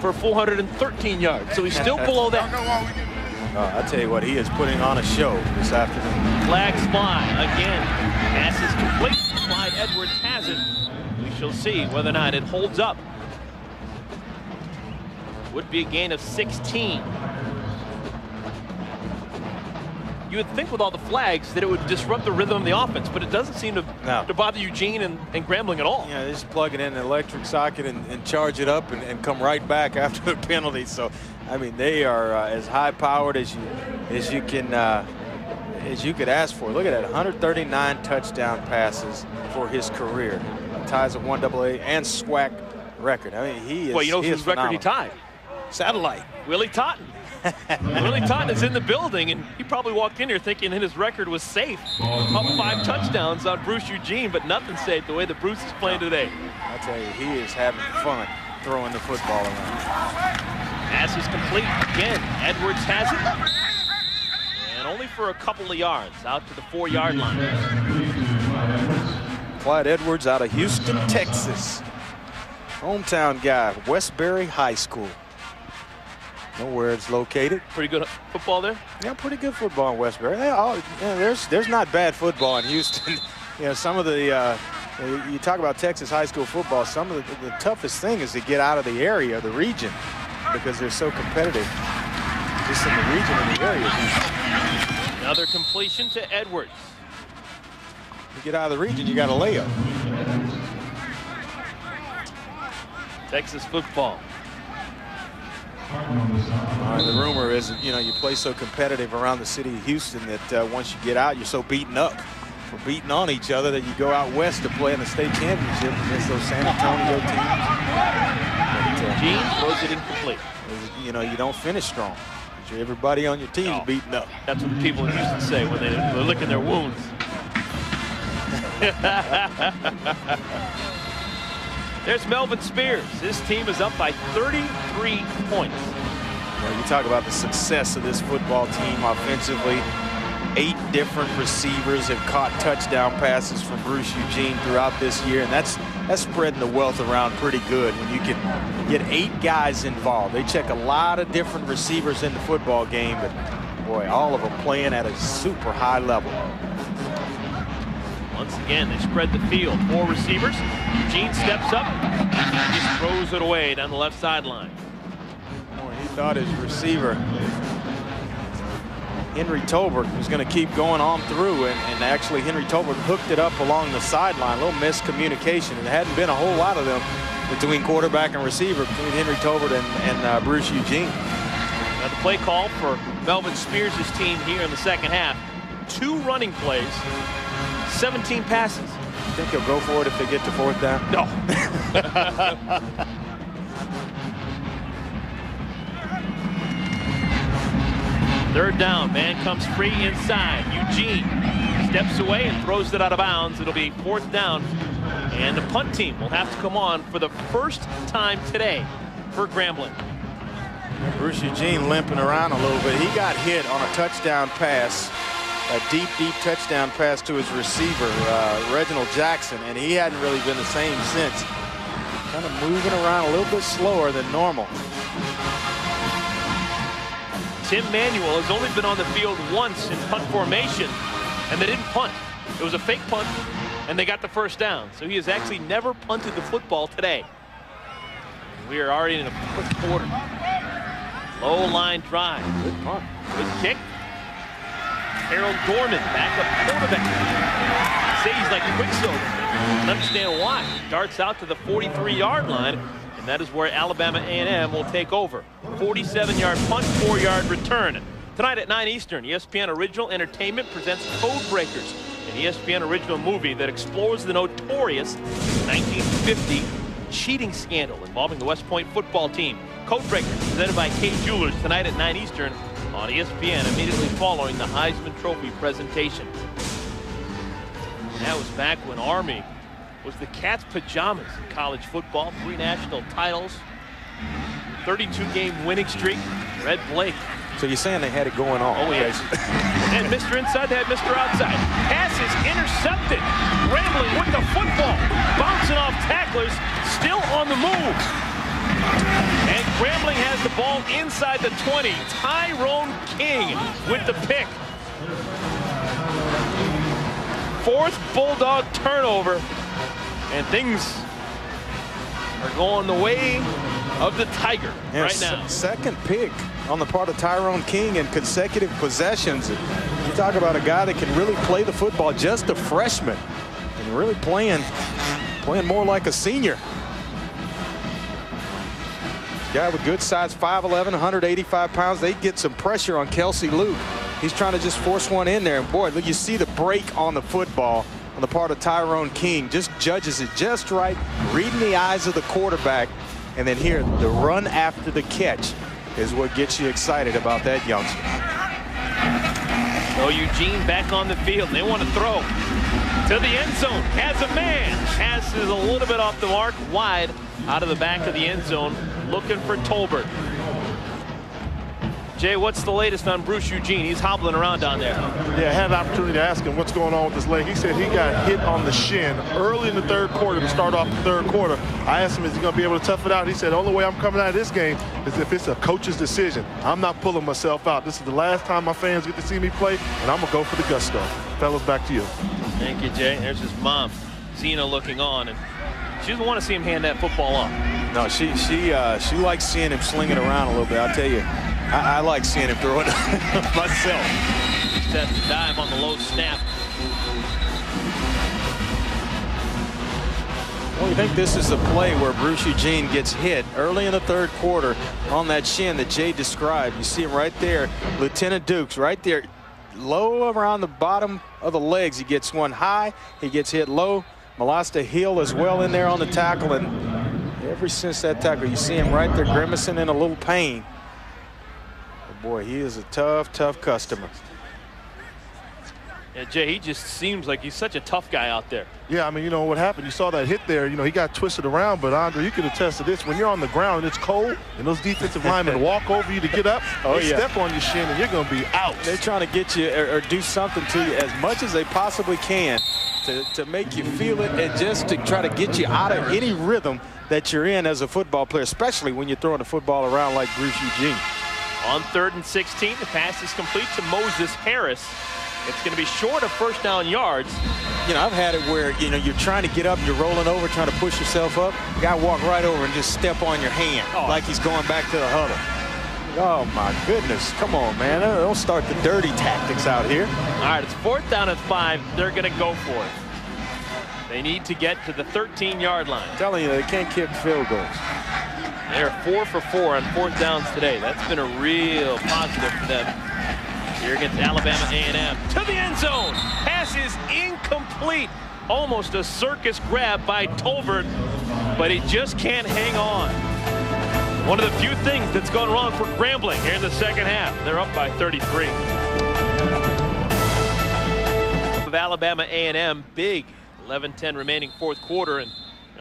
for 413 yards, so he's still below that. I tell you what, he is putting on a show this afternoon. Flags fly again. Pass is complete. Clyde Edwards has it. We shall see whether or not it holds up. Would be a gain of 16. You would think with all the flags that it would disrupt the rhythm of the offense, but it doesn't seem to bother Eugene and Grambling at all. Yeah, they just plug it in an electric socket and charge it up and come right back after the penalty. So, I mean, they are as high-powered as you could ask for. Look at that, 139 touchdown passes for his career. Ties a 1AA and SWAC record. I mean, he is. Well, you know whose record he tied? Satellite. Willie Totten. Willie Totten is in the building, and he probably walked in here thinking that his record was safe. Up 5 touchdowns on Bruce Eugene, but nothing safe the way that Bruce is playing today. I tell you, he is having fun throwing the football around. Pass is complete again. Edwards has it. And only for a couple of yards, out to the 4-yard line. Clyde Edwards out of Houston, Texas. Hometown guy, Westbury High School. Know where it's located. Pretty good football there? Yeah, pretty good football in Westbury. There's not bad football in Houston. You know, some of the, you talk about Texas high school football, some of the toughest thing is to get out of the area, the region, because they're so competitive. Just in the region and the area. Another completion to Edwards. You get out of the region, you got a layup. Texas football. The rumor is, you know, you play so competitive around the city of Houston that once you get out, you're so beaten up. We're beating on each other that you go out west to play in the state championship against those San Antonio teams. Gene throws it incomplete. You know, you don't finish strong. Everybody on your team is beaten up. That's what the people in Houston say when they're licking their wounds. There's Melvin Spears. His team is up by 33 points. Well, you talk about the success of this football team offensively. 8 different receivers have caught touchdown passes from Bruce Eugene throughout this year, and that's spreading the wealth around pretty good when you can get 8 guys involved. They check a lot of different receivers in the football game, but boy, all of them playing at a super high level. Once again, they spread the field. 4 receivers. Eugene steps up, just throws it away down the left sideline. Boy, he thought his receiver, Henry Tolbert, was going to keep going on through, and actually Henry Tolbert hooked it up along the sideline. A little miscommunication, and there hadn't been a whole lot of them between quarterback and receiver, between Henry Tolbert and Bruce Eugene. Now the play call for Melvin Spears' team here in the second half. 2 running plays, 17 passes. You think he'll go for it if they get to 4th down? No. Third down, man comes free inside. Eugene steps away and throws it out of bounds. It'll be 4th down, and the punt team will have to come on for the first time today for Grambling. Bruce Eugene limping around a little bit. He got hit on a touchdown pass, a deep touchdown pass to his receiver, Reginald Jackson, and he hadn't really been the same since. Kind of moving around a little bit slower than normal. Tim Manuel has only been on the field once in punt formation, and they didn't punt. It was a fake punt, and they got the first down. So he has actually never punted the football today. We are already in the 4th quarter. Low line drive. Good punt. Good kick. Harold Dorman, backup quarterback. Say he's like Quicksilver. I don't understand why. Darts out to the 43-yard line, and that is where Alabama A&M will take over. 47-yard punt, 4-yard return. Tonight at 9 Eastern, ESPN Original Entertainment presents Code Breakers, an ESPN original movie that explores the notorious 1950 cheating scandal involving the West Point football team. Code Breakers, presented by Kay Jewelers, tonight at 9 Eastern on ESPN, immediately following the Heisman Trophy presentation. That was back when Army was the cat's pajamas in college football. 3 national titles, 32-game winning streak. Red Blake. So you're saying they had it going on? Oh, yes. They had Mr. Inside, they had Mr. Outside. Pass is intercepted. Grambling with the football. Bouncing off tacklers, still on the move. And Grambling has the ball inside the 20. Tyrone King with the pick. 4th Bulldog turnover. And things are going the way of the Tiger right now. Second pick on the part of Tyrone King in consecutive possessions. You talk about a guy that can really play the football, just a freshman, and really playing more like a senior. Guy with good size, 5'11", 185 pounds. They get some pressure on Kelsey Luke. He's trying to just force one in there. And boy, look, you see the break on the football on the part of Tyrone King. Just judges it just right, reading the eyes of the quarterback. And then here, the run after the catch. is what gets you excited about that youngster. So Eugene back on the field, and they want to throw to the end zone. Has a man. Pass is a little bit off the mark, wide out of the back of the end zone, looking for Tolbert. Jay, what's the latest on Bruce Eugene? He's hobbling around down there. Yeah, I had an opportunity to ask him what's going on with his leg. He said he got hit on the shin early in the third quarter to start off the third quarter. I asked him, is he going to be able to tough it out? He said, the only way I'm coming out of this game is if it's a coach's decision. I'm not pulling myself out. This is the last time my fans get to see me play, and I'm going to go for the gusto. Fellas, back to you. Thank you, Jay. There's his mom, Zena, looking on, and she doesn't want to see him hand that football off. No, she likes seeing him sling it around a little bit. I'll tell you, I like seeing him throw it myself. Sets the dive on the low snap. Well, you think this is a play where Bruce Eugene gets hit early in the third quarter on that shin that Jay described. You see him right there, Lieutenant Dukes right there, low around the bottom of the legs. He gets one high, he gets hit low. Malasta Hill as well in there on the tackle, and ever since that tackle, you see him right there grimacing in a little pain. But boy, he is a tough, tough customer. Yeah, Jay, he just seems like he's such a tough guy out there. Yeah, I mean, you know what happened? You saw that hit there. You know, he got twisted around, but Andre, you can attest to this. When you're on the ground and it's cold and those defensive linemen walk over you to get up, they step on your shin and you're going to be out. They're trying to get you or do something to you as much as they possibly can to make you feel it and just to try to get you out of any rhythm that you're in as a football player, especially when you're throwing the football around like Bruce Eugene. On 3rd and 16, the pass is complete to Moses Harris. It's going to be short of first down yards. You know, I've had it where, you know, you're trying to get up, you're rolling over, trying to push yourself up. The guy walk right over and just step on your hand like he's going back to the huddle. Oh, my goodness. Come on, man. Don't start the dirty tactics out here. All right, it's 4th down and 5. They're going to go for it. They need to get to the 13-yard line. I'm telling you, they can't kick field goals. They're 4 for 4 on 4th downs today. That's been a real positive for them here against Alabama A&M. To the end zone. Pass is incomplete. Almost a circus grab by Tolbert, but he just can't hang on. One of the few things that's gone wrong for Grambling here in the second half. They're up by 33. Of Alabama A&M, big 11-10 remaining 4th quarter, and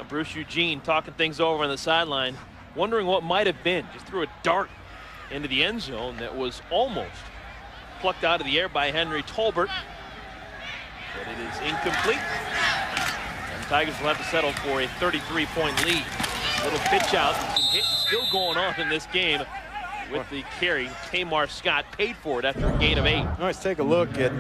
Bruce Eugene talking things over on the sideline, wondering what might have been. Just threw a dart into the end zone that was almost plucked out of the air by Henry Tolbert, but it is incomplete. And Tigers will have to settle for a 33-point lead. Little pitch out, some hitting still going on in this game with the carry. Tamar Scott paid for it after a gain of 8. All right, let's take a look at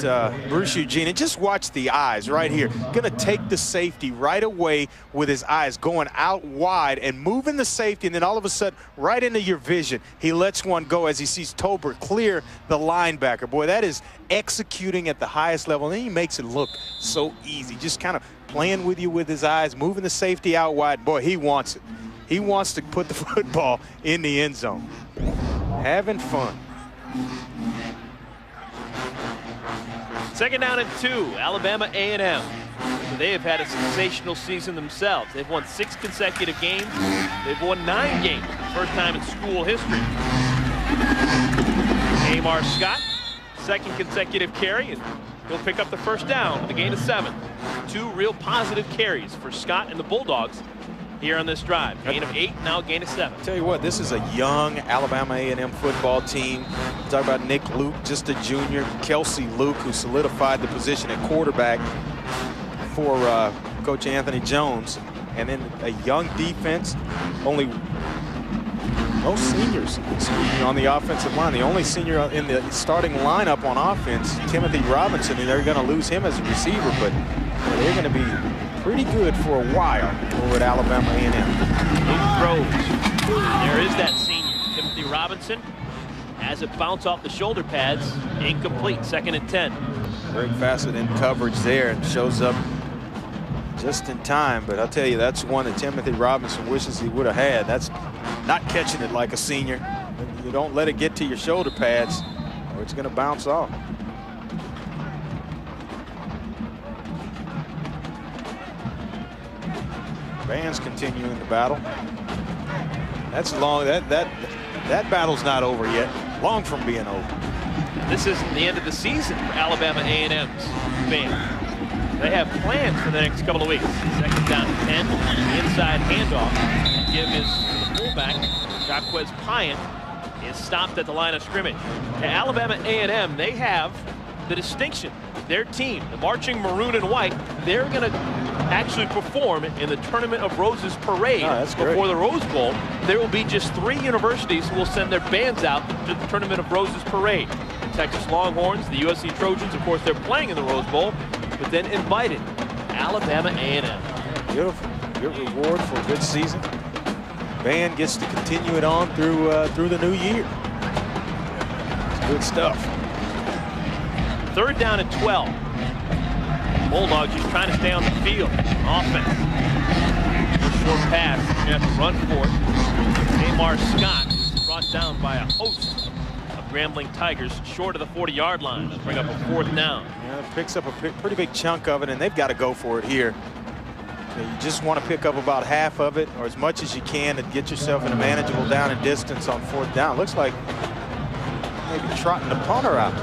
Bruce Eugene and just watch the eyes right here. Gonna take the safety right away with his eyes going out wide and moving the safety, and then all of a sudden right into your vision he lets one go as he sees Tolbert clear the linebacker. Boy, that is executing at the highest level, and then he makes it look so easy, just kind of playing with you with his eyes, moving the safety out wide. Boy, he wants it. He wants to put the football in the end zone. Having fun. 2nd down and 2, Alabama A&M. They have had a sensational season themselves. They've won 6 consecutive games. They've won 9 games for the first time in school history. Tamar Scott, 2nd consecutive carry, and he'll pick up the first down with a gain of 7. 2 real positive carries for Scott and the Bulldogs here on this drive. Gain of 8, now gain of 7. Tell you what, this is a young Alabama A&M football team. Talk about Nick Luke, just a junior. Kelsey Luke, who solidified the position at quarterback for Coach Anthony Jones. And then a young defense, only no seniors on the offensive line. The only senior in the starting lineup on offense, Timothy Robinson, and they're going to lose him as a receiver, but they're going to be pretty good for a while over at Alabama A&M. Luke throws. There is that senior, Timothy Robinson. Has it bounce off the shoulder pads. Incomplete, 2nd and 10. Greg Fassett in coverage there and shows up just in time. But I'll tell you, that's one that Timothy Robinson wishes he would have had. That's not catching it like a senior. You don't let it get to your shoulder pads or it's going to bounce off. Bands continuing the battle. That's long. That That battle's not over yet. Long from being over. This isn't the end of the season for Alabama A&M's fans. They have plans for the next couple of weeks. Second down and 10. Inside handoff. Give is the fullback. Jaquez Payant is stopped at the line of scrimmage. To Alabama A&M, they have the distinction. Their team, the marching maroon and white, they're going to actually perform in the Tournament of Roses parade before the Rose Bowl. There will be just 3 universities who will send their bands out to the Tournament of Roses parade. The Texas Longhorns, the USC Trojans, of course, they're playing in the Rose Bowl, but then invited Alabama A&M. Beautiful. Good reward for a good season. Band gets to continue it on through the new year. It's good stuff. 3rd down and 12. Bulldogs just trying to stay on the field. Offense. Short pass. You have to run for it. Amar Scott is brought down by a host of Grambling Tigers short of the 40-yard line. They'll bring up a 4th down. Yeah, picks up a pretty big chunk of it, and they've got to go for it here. So you just want to pick up about half of it, or as much as you can, to get yourself in a manageable down and distance on 4th down. Looks like maybe trotting the punter out.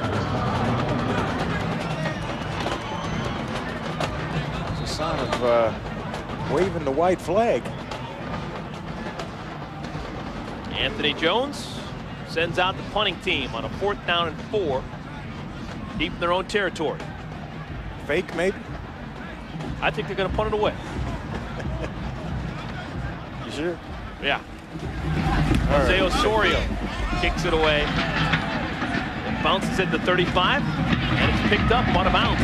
Sign of waving the white flag. Anthony Jones sends out the punting team on a 4th down and 4, deep in their own territory. Fake, maybe? I think they're going to punt it away. You sure? Yeah. Jose Osorio kicks it away. It bounces at the 35, and it's picked up on a bounce.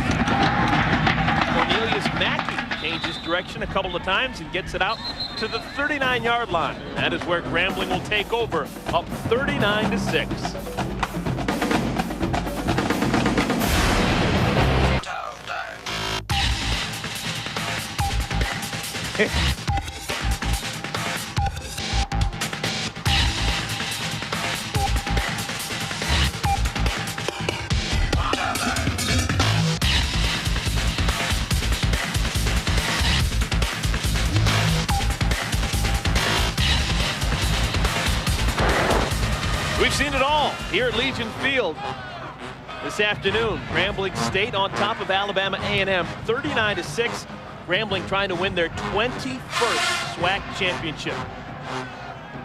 Cornelius Mackey changes direction a couple of times and gets it out to the 39-yard line. That is where Grambling will take over, up 39-6. We've seen it all here at Legion Field this afternoon. Grambling State on top of Alabama A&M, 39-6. Grambling trying to win their 21st SWAC championship.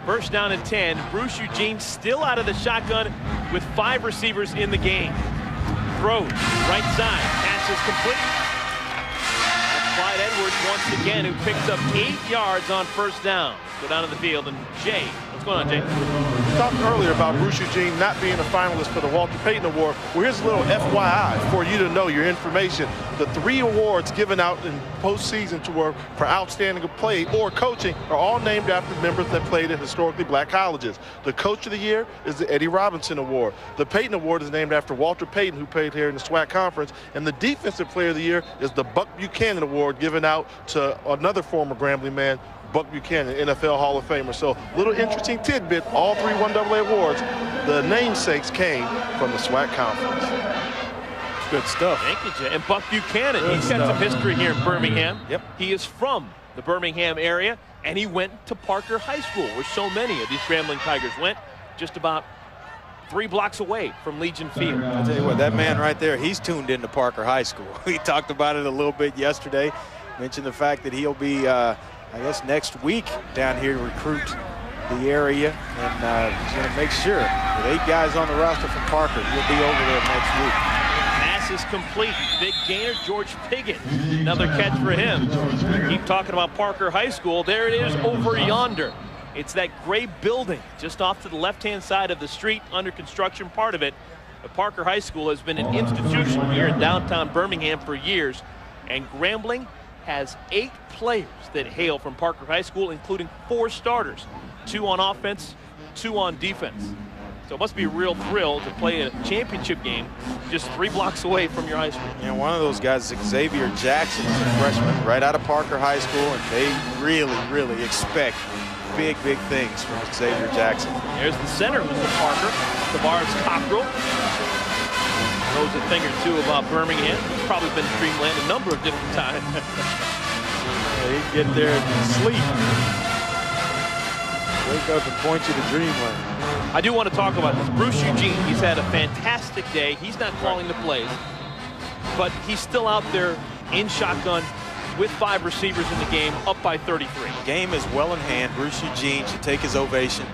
1st down and 10. Bruce Eugene still out of the shotgun with 5 receivers in the game. Throws right side, pass is complete. That's Clyde Edwards once again, who picks up 8 yards on 1st down. Go down to the field, and Jay, what's going on, Jay? We talked earlier about Bruce Eugene not being a finalist for the Walter Payton Award. Well, here's a little FYI for you to know your information. The 3 awards given out in postseason tour for outstanding play or coaching are all named after members that played at historically black colleges. The Coach of the Year is the Eddie Robinson Award. The Payton Award is named after Walter Payton, who played here in the SWAC Conference. And the Defensive Player of the Year is the Buck Buchanan Award, given out to another former Grambling man, Buck Buchanan, NFL Hall of Famer. So, little interesting tidbit, all 3 1AA awards, the namesakes came from the SWAC Conference. Good stuff. Thank you, Jay. And Buck Buchanan, he's got some history here in Birmingham. Yep. He is from the Birmingham area, and he went to Parker High School, where so many of these Grambling Tigers went, just about 3 blocks away from Legion Field. I'll tell you what, that man right there, he's tuned into Parker High School. We talked about it a little bit yesterday. Mentioned the fact that he'll be, I guess, next week down here to recruit the area, and he's going to make sure with 8 guys on the roster from Parker, he'll be over there next week. Pass is complete. Big gainer, George Piggott. Another catch for him. Keep talking about Parker High School. There it is over yonder. It's that gray building just off to the left-hand side of the street, under construction, part of it. But Parker High School has been an institution here in downtown Birmingham for years, and Grambling has 8 players that hail from Parker High School, including 4 starters, 2 on offense, 2 on defense. So it must be a real thrill to play a championship game just 3 blocks away from your high school. And one of those guys is Xavier Jackson, who's a freshman right out of Parker High School, and they really, really expect big, big things from Xavier Jackson. There's the center, Mr. Parker, Tavares Cockrell. Knows a thing or 2 about Birmingham. He's probably been to Dreamland a number of different times. Yeah, he can get there and sleep. Wake up and point you to dreamland. I do want to talk about this. Bruce Eugene, he's had a fantastic day. He's not calling the plays, but he's still out there in shotgun with 5 receivers in the game, up by 33. Game is well in hand. Bruce Eugene should take his ovation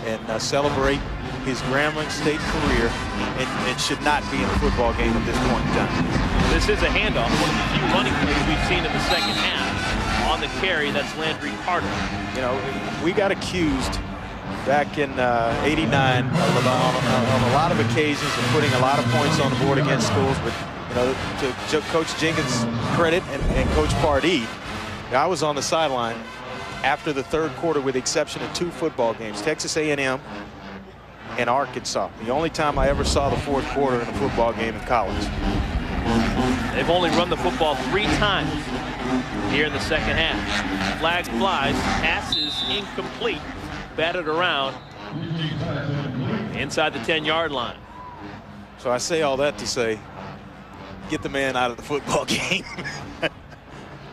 and celebrate his Grambling State career and should not be in a football game at this point in time. This is a handoff, one of the few running plays we've seen in the second half. On the carry, that's Landry Carter. You know, we got accused back in '89 on a lot of occasions of putting a lot of points on the board against schools, but you know, to Coach Jenkins' credit and Coach Pardee, I was on the sideline after the third quarter with the exception of 2 football games, Texas A&M and Arkansas. The only time I ever saw the fourth quarter in a football game in college. They've only run the football 3 times here in the second half. Flag flies, pass is incomplete, batted around inside the 10-yard line. So I say all that to say, get the man out of the football game.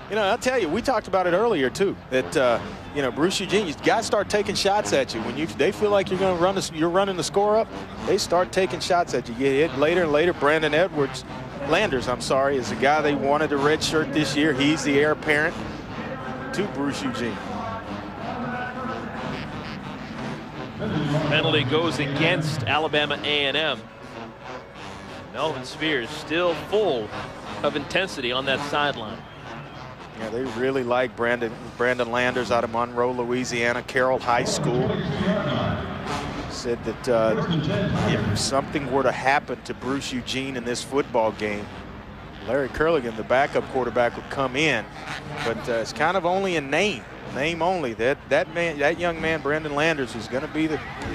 You know, I'll tell you, we talked about it earlier too, that you know, Bruce Eugene, you got to start taking shots at you. When they feel like you're going to run you're running the score up, they start taking shots at you. You get hit later and later. Brandon Landers, I'm sorry, is the guy they wanted to redshirt this year. He's the heir apparent to Bruce Eugene. Penalty goes against Alabama A&M. Melvin Spears still full of intensity on that sideline. Yeah, they really like Brandon Landers out of Monroe, Louisiana, Carroll High School. Said that if something were to happen to Bruce Eugene in this football game, Larry Curligan, the backup quarterback, would come in. But it's kind of only a name only. That young man, Brandon Landers, is going to be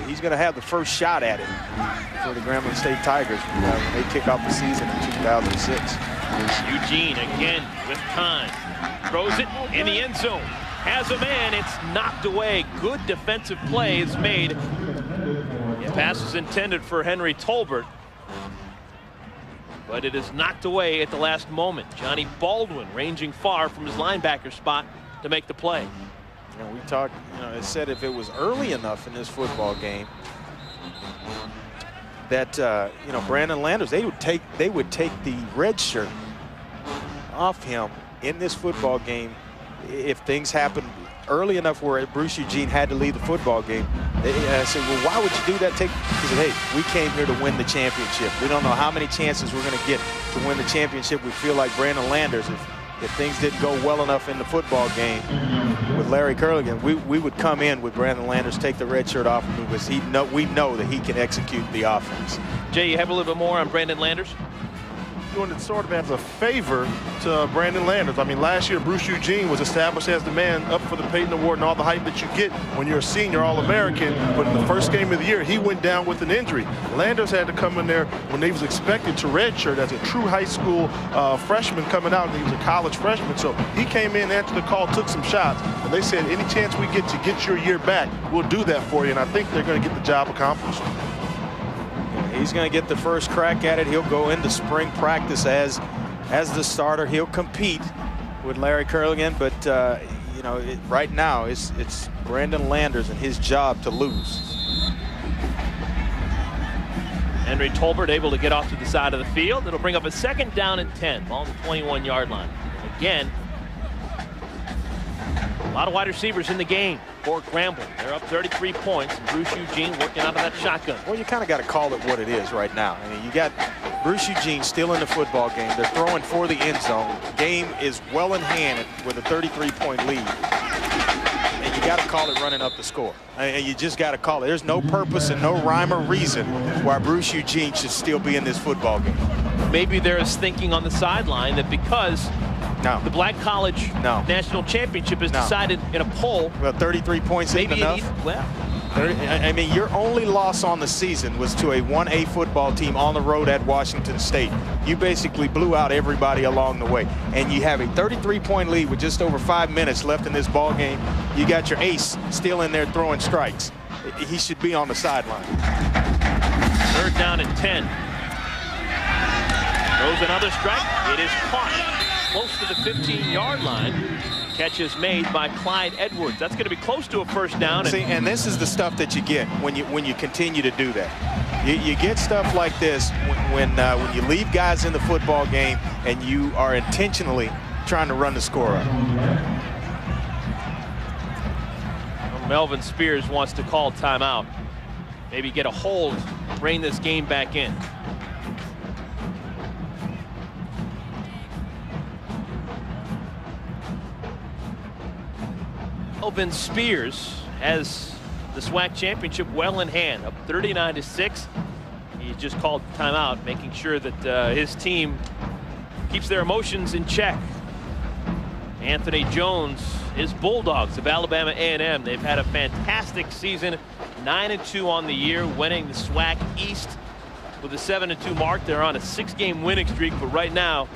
he's going to have the first shot at it for the Grambling State Tigers when they kick off the season in 2006. Eugene again with time. Throws it in the end zone. Has a man. It's knocked away. Good defensive play is made. The pass is intended for Henry Tolbert, but it is knocked away at the last moment. Johnny Baldwin ranging far from his linebacker spot to make the play. You know, we talked, you know, it said if it was early enough in this football game that you know, Brandon Landers, they would take the red shirt off him in this football game if things happened early enough where Bruce Eugene had to leave the football game. I said, well, why would you do that? He said, hey, we came here to win the championship. We don't know how many chances we're going to get to win the championship. We feel like Brandon Landers, if things didn't go well enough in the football game with Larry Curligan, we would come in with Brandon Landers, take the red shirt off him, because we know that he can execute the offense. Jay, you have a little bit more on Brandon Landers? Doing it sort of as a favor to Brandon Landers. I mean, last year Bruce Eugene was established as the man up for the Peyton Award and all the hype that you get when you're a senior All-American, but in the first game of the year he went down with an injury. Landers had to come in there when he was expected to redshirt as a true high school freshman coming out, and he was a college freshman. So he came in, answered the call, took some shots, and they said any chance we get to get your year back, we'll do that for you, and I think they're going to get the job accomplished. He's going to get the first crack at it. He'll go into spring practice as the starter. He'll compete with Larry Curligan, but you know, right now it's Brandon Landers and his job to lose. Henry Tolbert able to get off to the side of the field. It'll bring up a 2nd down and 10 on the 21-yard line. Again, a lot of wide receivers in the game for Grambling. They're up 33 points, and Bruce Eugene working out of that shotgun. Well, you kind of got to call it what it is right now. I mean, you got Bruce Eugene still in the football game. They're throwing for the end zone. Game is well in hand with a 33-point lead. And you got to call it running up the score. And you just got to call it. There's no purpose and no rhyme or reason why Bruce Eugene should still be in this football game. Maybe there is thinking on the sideline that because the Black College National Championship is decided in a poll. Well, 33 points isn't enough. I mean, your only loss on the season was to a 1A football team on the road at Washington State. You basically blew out everybody along the way. And you have a 33-point lead with just over 5 minutes left in this ball game. You got your ace still in there throwing strikes. He should be on the sideline. 3rd down and 10. Throws another strike. It is caught close to the 15-yard line. Catch is made by Clyde Edwards. That's going to be close to a first down. See, and this is the stuff that you get when you continue to do that. You get stuff like this when you leave guys in the football game and you are intentionally trying to run the score up. Melvin Spears wants to call timeout. Maybe get a hold, rein this game back in. Melvin Spears has the SWAC championship well in hand, up 39-6. He just called timeout, making sure that his team keeps their emotions in check. Anthony Jones, his Bulldogs of Alabama A&M, they've had a fantastic season, 9-2 on the year, winning the SWAC East with a 7-2 mark. They're on a 6-game winning streak, but right now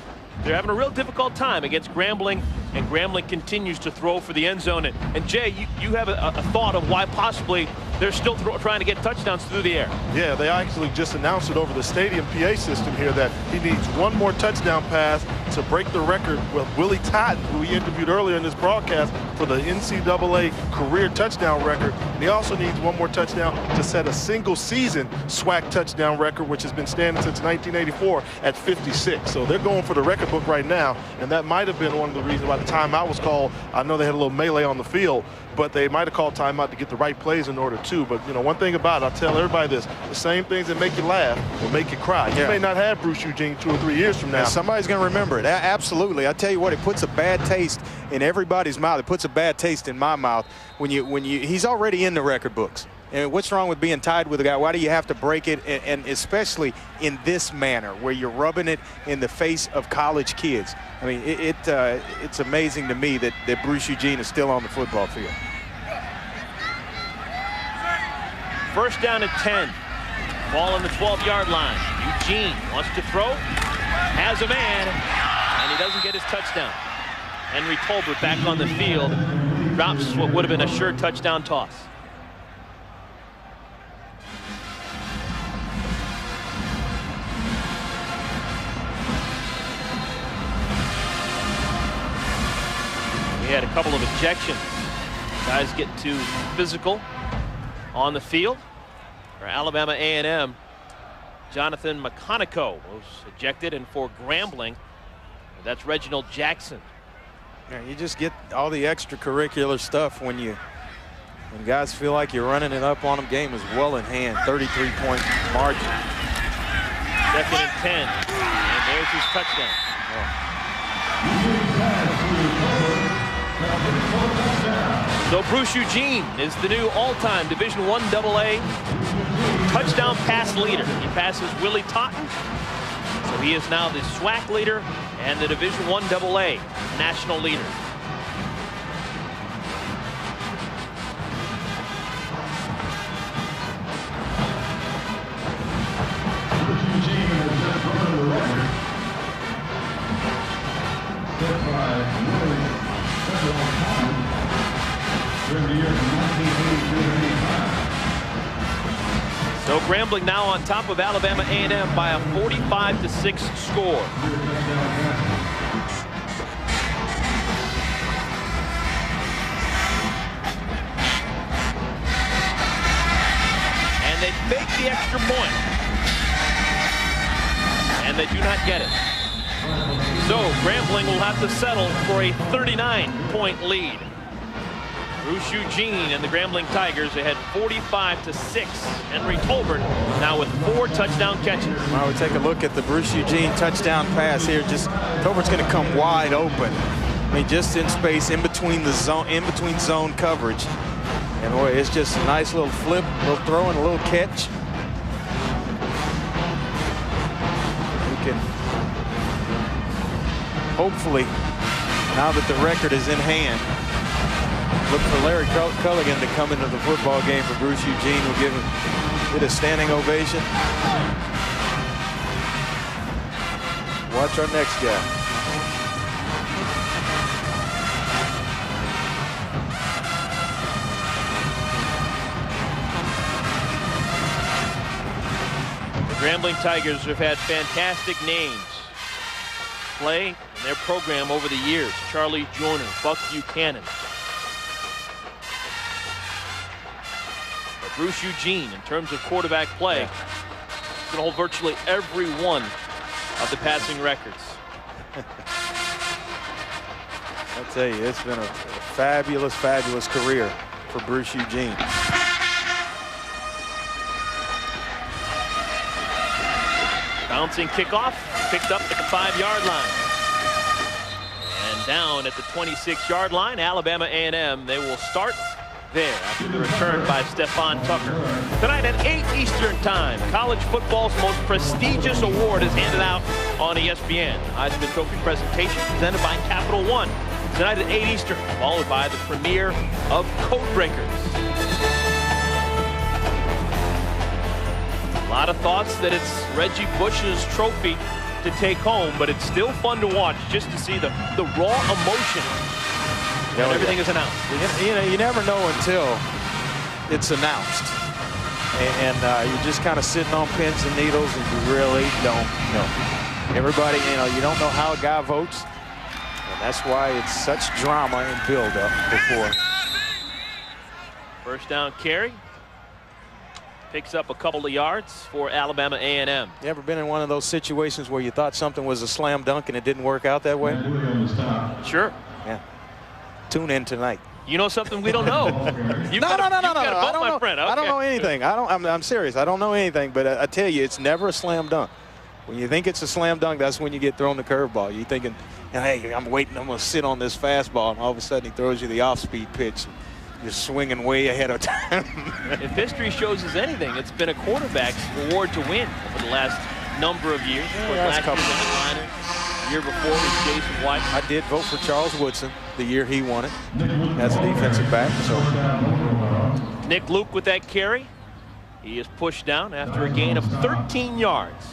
they're having a real difficult time against Grambling, and Grambling continues to throw for the end zone. And Jay, you have a thought of why possibly they're still trying to get touchdowns through the air. Yeah, they actually just announced it over the stadium PA system here that he needs one more touchdown pass to break the record with Willie Totten, who we interviewed earlier in this broadcast, for the NCAA career touchdown record. And he also needs one more touchdown to set a single season SWAC touchdown record, which has been standing since 1984 at 56. So they're going for the record book right now, and that might have been one of the reasons why the timeout was called. I know they had a little melee on the field, but they might have called timeout to get the right plays in order too. But, you know, one thing about it, I'll tell everybody this, the same things that make you laugh will make you cry. You may not have Bruce Eugene 2 or 3 years from now. And somebody's going to remember it. Absolutely. I tell you what, it puts a bad taste in everybody's mouth. It puts a bad taste in my mouth when he's already in the record books. And what's wrong with being tied with a guy? Why do you have to break it? And especially in this manner where you're rubbing it in the face of college kids. I mean, it's amazing to me that Bruce Eugene is still on the football field. First down at 10. Ball on the 12-yard line. Eugene wants to throw. Has a man. And he doesn't get his touchdown. Henry Tolbert back on the field. Drops what would have been a sure touchdown toss. We had a couple of ejections. Guys get too physical on the field. For Alabama A&M, Jonathan McConico was ejected, and for Grambling, that's Reginald Jackson. Yeah, you just get all the extracurricular stuff when guys feel like you're running it up on them. Game is well in hand, 33-point margin. 2nd and 10, and there's his touchdown. So Bruce Eugene is the new all-time Division I AA touchdown pass leader. He passes Willie Totten, so he is now the SWAC leader and the Division I AA national leader. So Grambling now on top of Alabama A&M by a 45-6 score. And they fake the extra point. And they do not get it. So Grambling will have to settle for a 39-point lead. Bruce Eugene and the Grambling Tigers, they had 45-6. Henry Tolbert now with 4 touchdown catches. Well, we take a look at the Bruce Eugene touchdown pass here. Just Tolbert's going to come wide open. I mean, just in space, in between zone coverage. And boy, it's just a nice little flip, a little throw, and a little catch. We can hopefully, now that the record is in hand, look for Larry Culligan to come into the football game for Bruce Eugene. We'll give it a standing ovation. Watch our next guy. The Grambling Tigers have had fantastic names. play in their program over the years. Charlie Joyner, Buck Buchanan. But Bruce Eugene, in terms of quarterback play, is going to hold virtually every one of the passing records. I'll tell you, it's been a fabulous, fabulous career for Bruce Eugene. Bouncing kickoff, picked up at the 5-yard line. And down at the 26-yard line, Alabama A&M, they will start there after the return by Stephon Tucker. Tonight at 8 Eastern time, college football's most prestigious award is handed out on ESPN. Heisman Trophy presentation presented by Capital One. Tonight at 8 Eastern, followed by the premiere of Code Breakers. A lot of thoughts that it's Reggie Bush's trophy to take home, but it's still fun to watch just to see the raw emotion when everything is announced. You know, you never know until it's announced. And you're just kind of sitting on pins and needles, and you really don't know. Everybody, you know, you don't know how a guy votes. And that's why it's such drama and build-up before. First down carry. Picks up a couple of yards for Alabama A&M. You ever been in one of those situations where you thought something was a slam dunk and it didn't work out that way? Sure. Yeah. Tune in tonight. You know something we don't know. No. I don't know. Friend. Okay. I don't know anything. I'm serious. I don't know anything. But I tell you, it's never a slam dunk. When you think it's a slam dunk, that's when you get thrown the curveball. You're thinking, hey, I'm waiting. I'm going to sit on this fastball. And all of a sudden, he throws you the off-speed pitch. You're swinging way ahead of time. If history shows us anything, it's been a quarterback's reward to win over the last number of years. Last year was Headliner. The year before was Jason White. I did vote for Charles Woodson the year he won it as a defensive back. So Nick Luke with that carry. He is pushed down after a gain of 13 yards.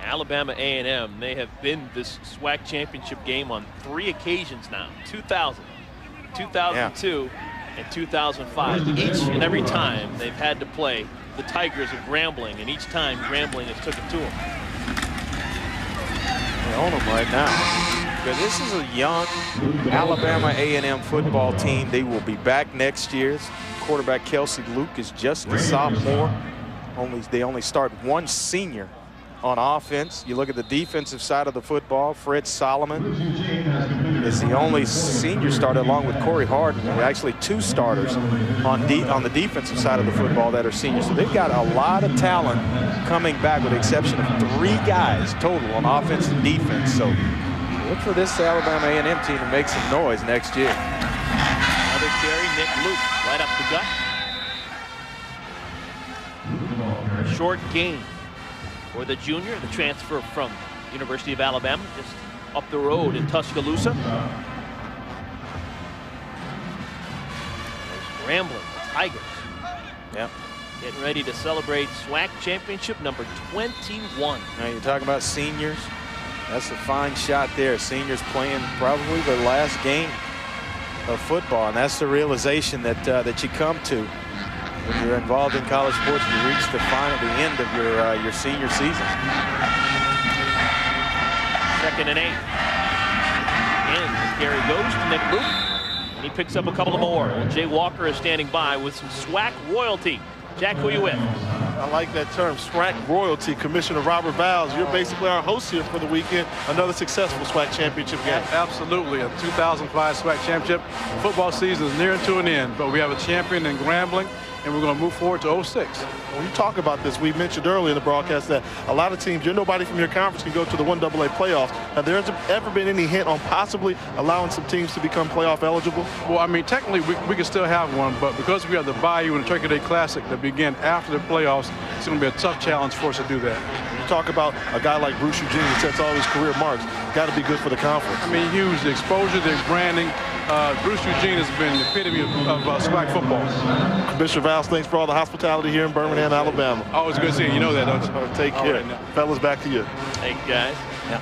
Alabama A&M, they have been this SWAC championship game on 3 occasions now. 2000, 2002, and 2005. Each and every time they've had to play the Tigers of Grambling, and each time Grambling has took it to them. They own them right now. But this is a young Alabama A&M football team. They will be back next year. Quarterback Kelsey Luke is just a sophomore. They only start one senior on offense. You look at the defensive side of the football, Fred Solomon is the only senior starter along with Corey Harden. Actually 2 starters on the defensive side of the football that are seniors. So they've got a lot of talent coming back with the exception of 3 guys total on offense and defense. So look for this Alabama A&M team to make some noise next year. Another carry, Nick Luke right up the gut. Short gain for the junior, the transfer from University of Alabama, just up the road in Tuscaloosa. There's Grambling, the Tigers. Yep. Getting ready to celebrate SWAC championship number 21. Now you're talking about seniors. That's a fine shot there. Seniors playing probably their last game of football, and that's the realization that you come to when you're involved in college sports. You reach the end of your senior season. 2nd and 8. And the carry goes to Nick Luke, and he picks up a couple of more. And Jay Walker is standing by with some SWAC royalty. Jack, who are you with? I like that term, SWAC royalty. Commissioner Robert Vowles, you're basically our host here for the weekend. Another successful SWAC championship game. Absolutely, a 2005 SWAC championship. Football season is nearing to an end, but we have a champion in Grambling, and we're going to move forward to 06. When you talk about this, we mentioned earlier in the broadcast that a lot of teams, nobody from your conference can go to the 1AA playoffs. Have there ever been any hint on possibly allowing some teams to become playoff eligible? Well, I mean, technically we can still have one, but because we have the Bayou and the Turkey Day Classic that begin after the playoffs, it's going to be a tough challenge for us to do that. When you talk about a guy like Bruce Eugene who sets all his career marks, got to be good for the conference. I mean, huge. The exposure, the branding. Bruce Eugene has been the epitome of SWAC football. Commissioner Vowles, thanks for all the hospitality here in Birmingham, Alabama. Always good seeing you. You know that, don't you? Take care. Right, fellas, back to you. Thank you, guys. Yeah.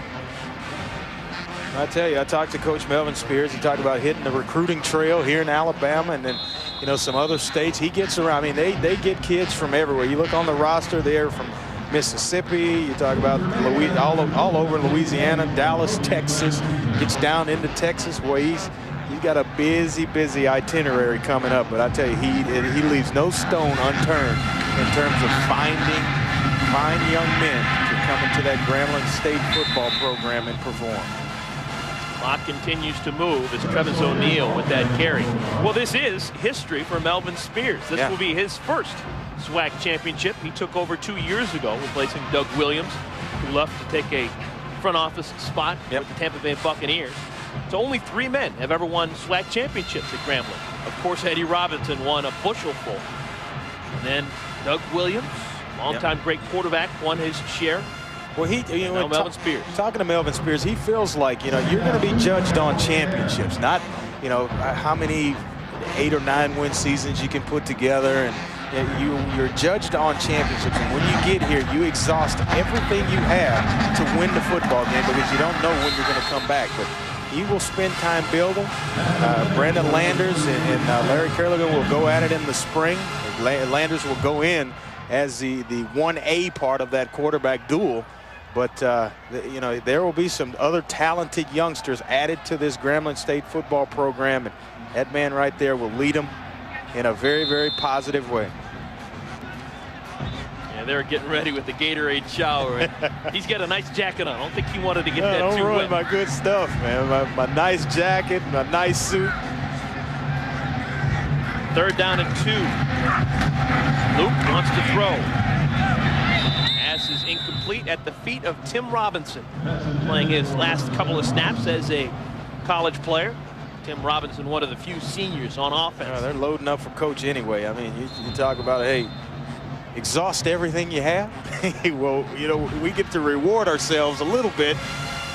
I tell you, I talked to Coach Melvin Spears. He talked about hitting the recruiting trail here in Alabama and then you know, some other states. He gets around. I mean, they get kids from everywhere. You look on the roster, they're from Mississippi. You talk about all over Louisiana, Dallas, Texas. Gets down into Texas. Boy, he's got a busy itinerary coming up. But I tell you, he leaves no stone unturned in terms of finding fine young men to come into that Grambling State football program and perform. Clock continues to move as Travis O'Neal with that carry. Well, this is history for Melvin Spears. This will be his first SWAC championship. He took over 2 years ago, replacing Doug Williams, who left to take a front office spot with the Tampa Bay Buccaneers. So only 3 men have ever won SWAC championships at Grambling. Of course, Eddie Robinson won a bushelful. And then Doug Williams, longtime great quarterback, won his share. Well, Melvin Spears. Talking to Melvin Spears, he feels like, you know, you're going to be judged on championships, not, you know, how many 8 or 9 win seasons you can put together, and you're judged on championships. And when you get here, you exhaust everything you have to win the football game because you don't know when you're going to come back. But he will spend time building. Brandon Landers and Larry Kerrigan will go at it in the spring. Landers will go in as the 1A part of that quarterback duel. But, you know, there will be some other talented youngsters added to this Grambling State football program. And that man right there will lead them in a very positive way. Yeah, they're getting ready with the Gatorade shower. He's got a nice jacket on. I don't think he wanted to get that don't too ruin wet. my good stuff, man. My nice jacket, my nice suit. 3rd down and 2. Luke wants to throw. Pass is incomplete at the feet of Tim Robinson, playing his last couple of snaps as a college player. Tim Robinson, one of the few seniors on offense. They're loading up for coach anyway. I mean, you talk about, hey, exhaust everything you have. Well, you know, we get to reward ourselves a little bit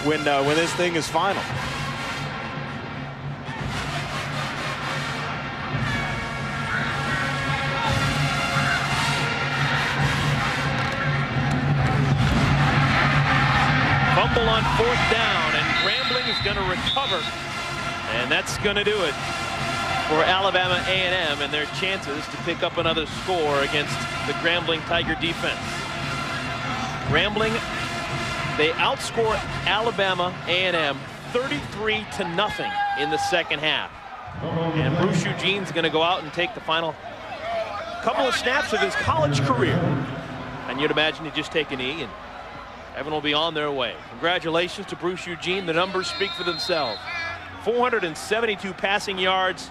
when this thing is final. Fumble on 4th down, and Grambling is going to recover. And that's going to do it for Alabama A&M and their chances to pick up another score against the Grambling Tiger defense. Grambling, they outscore Alabama A&M 33-0 in the second half. And Bruce Eugene's going to go out and take the final couple of snaps of his college career. And you'd imagine he'd just take a knee, and Evan will be on their way. Congratulations to Bruce Eugene. The numbers speak for themselves. 472 passing yards.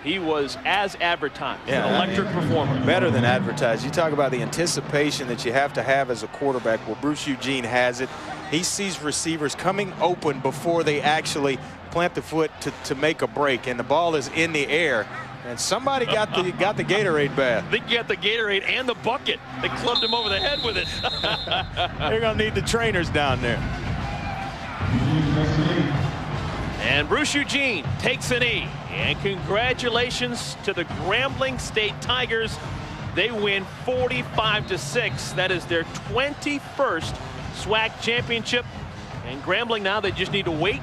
He was as advertised, an electric performer. Better than advertised. You talk about the anticipation that you have to have as a quarterback. Well, Bruce Eugene has it. He sees receivers coming open before they actually plant the foot to make a break, and the ball is in the air. And somebody got the Gatorade bath. I think you got the Gatorade and the bucket. They clubbed him over the head with it. They're going to need the trainers down there. And Bruce Eugene takes a knee. And congratulations to the Grambling State Tigers. They win 45-6. That is their 21st SWAC championship. And Grambling now, they just need to wait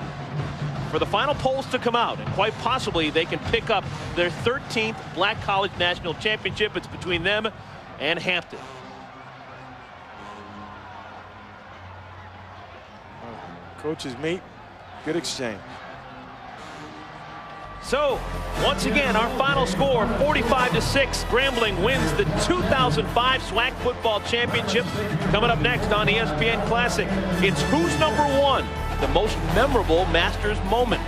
for the final polls to come out, and quite possibly they can pick up their 13th Black College National Championship. It's between them and Hampton. Coaches meet, good exchange. So, once again, our final score, 45-6. Grambling wins the 2005 SWAC Football Championship. Coming up next on ESPN Classic, it's Who's Number One? The most memorable Masters moment.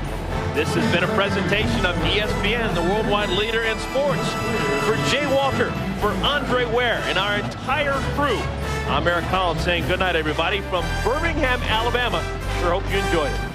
This has been a presentation of ESPN, the worldwide leader in sports. For Jay Walker, for Andre Ware, and our entire crew, I'm Eric Collins saying good night, everybody, from Birmingham, Alabama. Sure hope you enjoyed it.